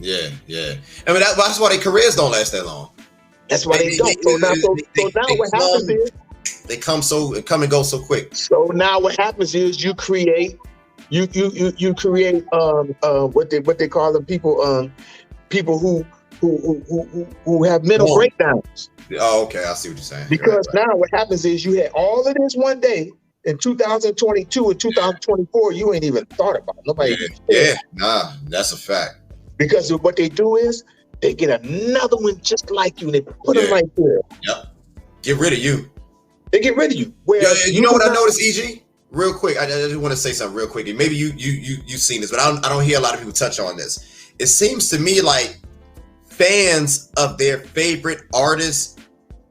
Yeah. I mean, that's why their careers don't last that long. That's why they don't. So now what happens is they come and go so quick. So now what happens is you create what they call them, people who have mental breakdowns. Oh, okay, I see what you're saying. Because now what happens is you had all of this one day in 2022 and 2024, you ain't even thought about it. Nobody that's a fact. Because what they do is they get another one just like you, and they put them right there. Yep. Get rid of you. They get rid of you. You know what I noticed, EG? Real quick, I just want to say something real quick. Maybe you've seen this, but I don't hear a lot of people touch on this. It seems to me like fans of their favorite artists,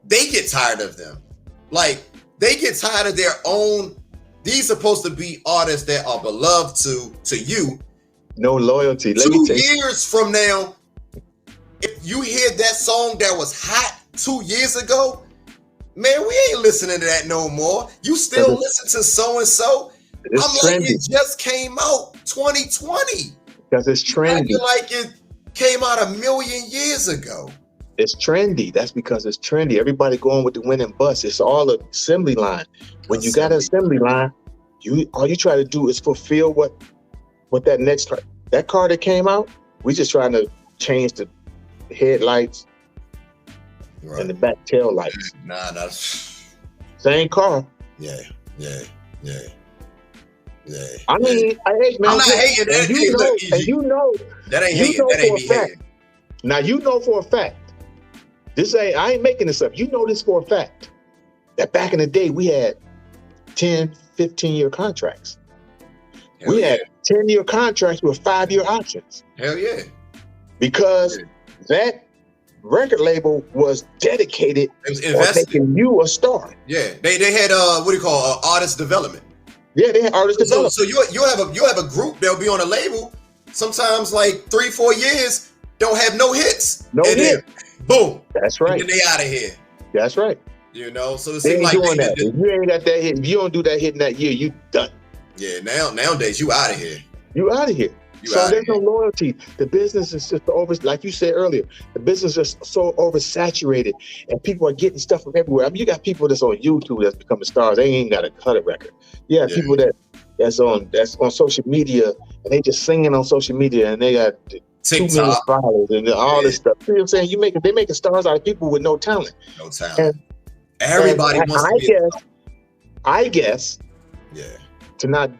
they get tired of them. Like, they get tired of their own. These supposed to be artists that are beloved to you. No loyalty. 2 years from now, if you hear that song that was hot 2 years ago, man, we ain't listening to that no more. You still listen to so-and-so. I'm like, it just came out 2020. Because it's trendy. I feel like it came out a million years ago. It's trendy. That's because it's trendy. Everybody going with the winning bus. It's all an assembly line. When you got an assembly line, all you try to do is fulfill what that next car. That car that came out, we just trying to change the headlights and the back tail lights. Nah, that's same car. Yeah. I mean, man, I'm not hating that. And you know that ain't hating. That ain't me hating. Now you know for a fact. I ain't making this up. You know this for a fact. That back in the day we had 10, 15-year contracts. We had 10-year contracts with 5-year options. Hell yeah. Because that record label was dedicated on making you a star. Yeah. They had artist development. Yeah, they had artist development. So you'll have a group that'll be on a label, sometimes like 3-4 years, don't have no hits. No hit. Boom. That's right. And then they out of here. That's right. You know, so it they seems ain't like doing that. If you ain't got that hit, if you don't do that hit in that year, you done. Yeah, nowadays you out of here. You out of here. So there's no loyalty. The business is just like you said earlier, the business is so oversaturated, and people are getting stuff from everywhere. I mean, you got people that's on YouTube that's becoming stars. They ain't got a cut a record. Yeah, people that's on social media, and they just singing on social media, and they got TikTok, 2 million followers and all this stuff. You know what I'm saying? They making stars out of people with no talent. No talent. And everybody wants to be. I guess. Yeah. To not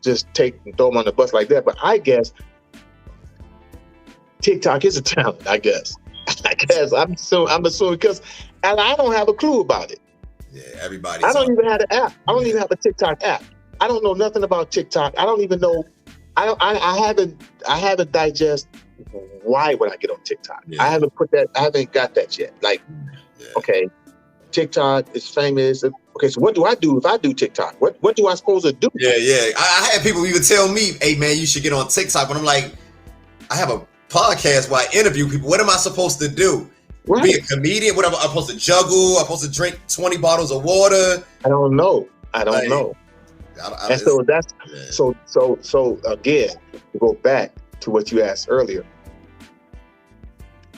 just take and throw them on the bus like that, but I guess TikTok is a talent. I guess I'm assuming because I don't have a clue about it. Yeah, everybody. I don't even have the app. I don't even have a TikTok app. I don't know nothing about TikTok. I don't even know. I haven't digest why would I get on TikTok. Yeah. I haven't got that yet. Like, okay, TikTok is famous. Okay, so what do I do if I do TikTok? What do I supposed to do? Yeah. I had people even tell me, hey man, you should get on TikTok. But I'm like, I have a podcast where I interview people. What am I supposed to do? Right. Be a comedian? What am I supposed to juggle? I'm supposed to drink 20 bottles of water? I don't know. And so that's so again, to go back to what you asked earlier,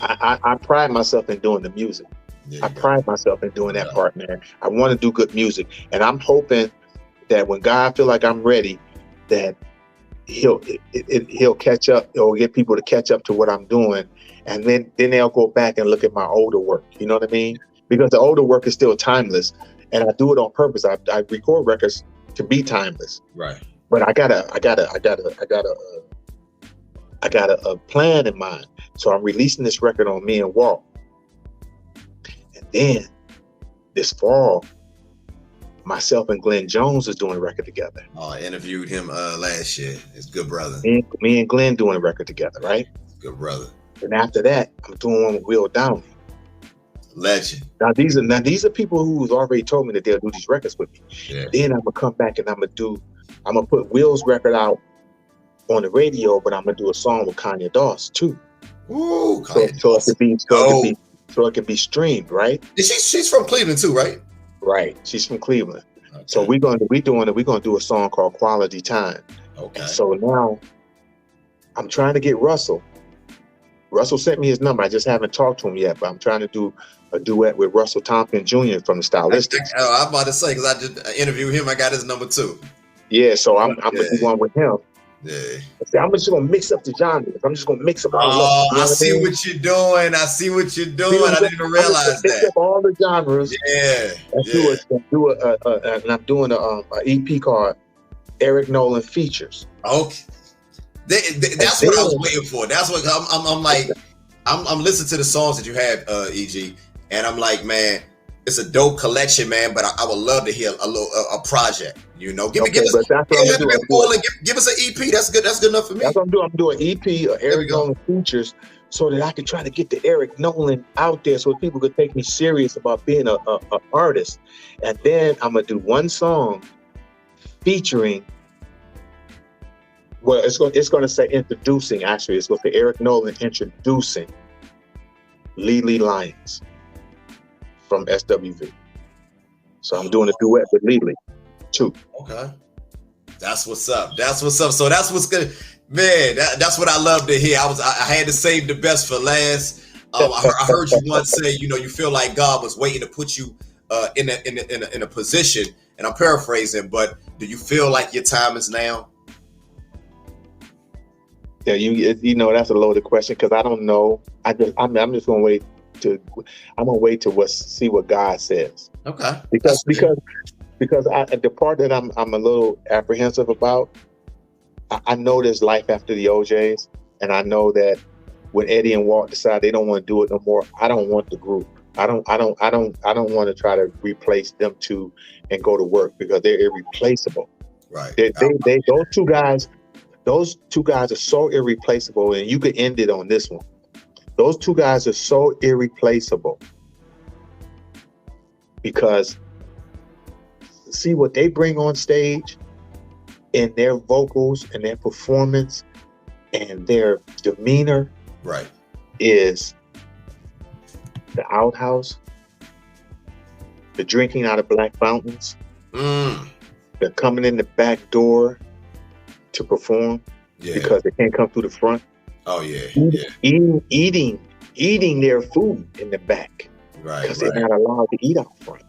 I pride myself in doing the music. I pride myself in doing that part, man. I want to do good music, and I'm hoping that when God feel like I'm ready, that he'll catch up, or get people to catch up to what I'm doing, and then they'll go back and look at my older work. You know what I mean? Because the older work is still timeless, and I do it on purpose. I record records to be timeless. Right. But I got a plan in mind. So I'm releasing this record on Me and Walt. And then this fall, myself and Glenn Jones is doing a record together. Oh, I interviewed him last year. It's good brother. Me and Glenn doing a record together, right? Good brother. And after that, I'm doing one with Will Downey. Legend. Now these are people who's already told me that they'll do these records with me. Yeah. Then I'm gonna come back and I'm gonna put Will's record out on the radio, but I'm gonna do a song with Kanye Doss too. Ooh, so it can be streamed, right? She's from Cleveland too, right? Right. She's from Cleveland. Okay. So we're gonna do a song called Quality Time. Okay. And so now I'm trying to get Russell. Russell sent me his number. I just haven't talked to him yet, but I'm trying to do a duet with Russell Tompkins Jr. from the Stylistics. I'm about to say, because I just interviewed him. I got his number too. Yeah, so I'm gonna do one with him. Yeah. I'm just gonna mix up the genres. I'm just gonna mix them all up. I see what you're doing. I see what you're doing. I didn't even realize that. Mix up all the genres. Yeah. And I'm doing a EP called Eric Nolan Features. Okay. That's what I was waiting for. That's what I'm like. I'm listening to the songs that you have, EG, and I'm like, man, it's a dope collection, man. But I would love to hear a project. You know, give us an EP. That's good. That's good enough for me. That's what I'm doing. I'm doing an EP of Eric Nolan Features, so that I can try to get the Eric Nolan out there, so people could take me serious about being a artist. And then I'm gonna do one song featuring. Well, it's going to say introducing. Actually, it's going to say Eric Nolan introducing Lele Lyons from SWV. So I'm doing a duet with Lele too. Okay, that's what's up. That's what's up. So that's what's good, man. That's what I love to hear. I had to save the best for last. I heard you once say, you know, you feel like God was waiting to put you in a position, and I'm paraphrasing, but do you feel like your time is now? Yeah, you know that's a loaded question, because I don't know. I'm just gonna wait to see what God says. Okay. Because the part that I'm a little apprehensive about, I know there's life after the OJs, and I know that when Eddie and Walt decide they don't want to do it no more, I don't want the group. I don't want to try to replace them two and go to work, because they're irreplaceable. Right. Those two guys are so irreplaceable, and you could end it on this one. Those two guys are so irreplaceable because see what they bring on stage in their vocals and their performance and their demeanor. Right. Is the outhouse, the drinking out of black fountains, the coming in the back door to perform because they can't come through the front. Oh yeah, eating their food in the back, right? Because they're not allowed to eat out front.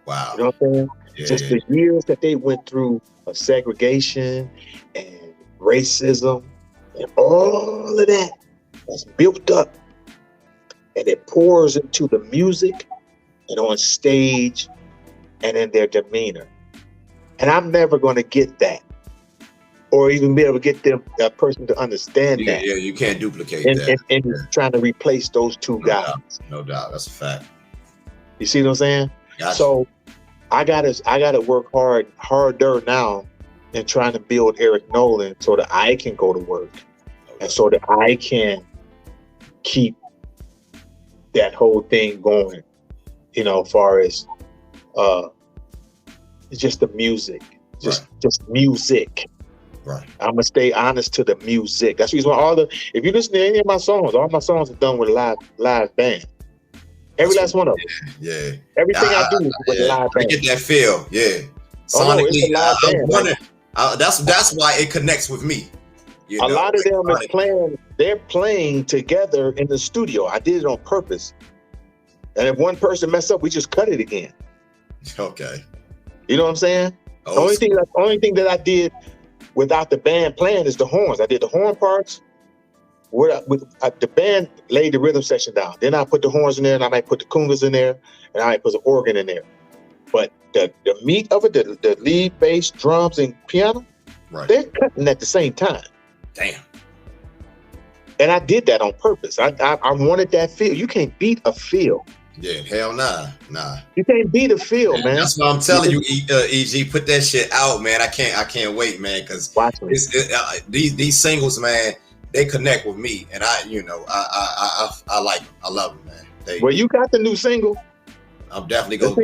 Wow, you know what I'm saying? Yeah, Just the years that they went through of segregation and racism and all of that that's built up, and it pours into the music and on stage and in their demeanor. And I'm never going to get that, or even be able to get that person to understand that. Yeah, you can't duplicate that. And trying to replace those two guys. No doubt, that's a fact. You see what I'm saying? Gotcha. So I gotta work harder now in trying to build Eric Nolan so that I can go to work, and so that I can keep that whole thing going. You know, as far as just the music, just music. Right. I'm gonna stay honest to the music. That's the reason why if you listen to any of my songs, all my songs are done with a live band. Every last one of them. Yeah. Everything I do is with a live band. I get that feel. Yeah. Oh no, it's Sonically, a live I band. wonder. That's why it connects with me. You A know, lot of them like, is playing. They're playing together in the studio. I did it on purpose. And if one person mess up, we just cut it again. okay. You know what I'm saying? The Oh, only thing that I did without the band playing is the horns. I did the horn parts. The band laid the rhythm section down. Then I put the horns in there, and I might put the congas in there, and I might put the organ in there. But the meat of it, the lead, bass, drums, and piano, right. they're cutting at the same time. Damn. And I did that on purpose. I wanted that feel. You can't beat a feel. Yeah, hell nah. You can't beat a feel, man. That's why I'm telling you, EG, put that shit out, man. I can't wait, man, because these singles, man, they connect with me, and I like them. I love them, man. Well, you got the new single. I'm definitely going to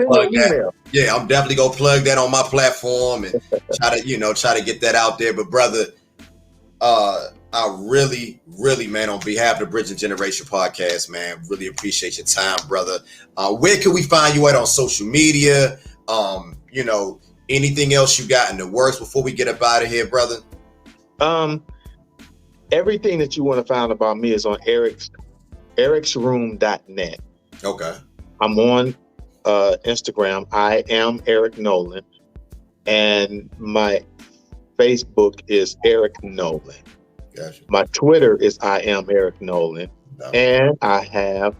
plug that. Yeah, I'm definitely gonna plug that on my platform and try to get that out there. But brother, I really, man, on behalf of the Bridging Generation podcast, man, really appreciate your time, brother. Where can we find you at on social media? Anything else you got in the works before we get up out of here, brother? Everything that you want to find about me is on ericsroom.net. Okay. I'm on Instagram. I am Eric Nolan, and my Facebook is Eric Nolan. Gotcha. My Twitter is I am Eric Nolan. No. And I have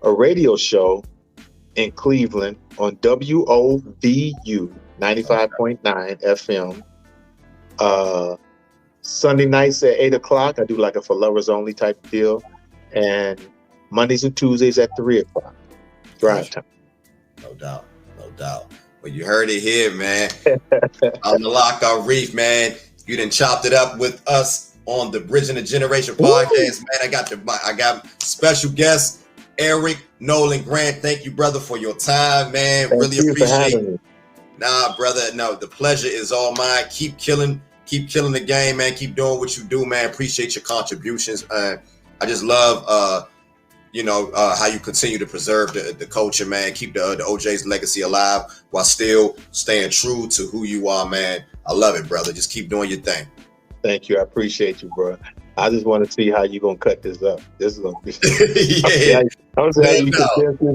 a radio show in Cleveland on WOVU 95.9 FM. Sunday nights at 8 o'clock, I do like a for lovers only type deal. And Mondays and Tuesdays at 3 o'clock. Drive time. No doubt. Well, you heard it here, man. I'm Malak Arif, man. You done chopped it up with us on the Bridging the Generation podcast, man. I got special guest Eric Nolan Grant. Thank you, brother, for your time, man. Really appreciate it. Nah, brother, no, the pleasure is all mine. Keep killing the game, man. Keep doing what you do, man. Appreciate your contributions. I just love how you continue to preserve the culture, man. Keep the OJ's legacy alive while still staying true to who you are, man. I love it, brother. Just keep doing your thing. Thank you. I appreciate you, bro. I just want to see how you're going to cut this up. This is going to be... yeah. I'm going to see how you can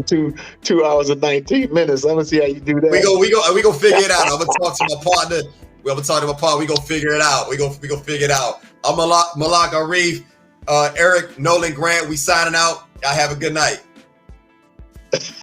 get in 2 hours and 19 minutes. I'm going to see how you do that. We go figure it out. I'm going to talk to my partner. We're going to talk to my partner. We're going to figure it out. We're going to figure it out. I'm Malak Arif, Eric Nolan Grant. We signing out. Y'all have a good night.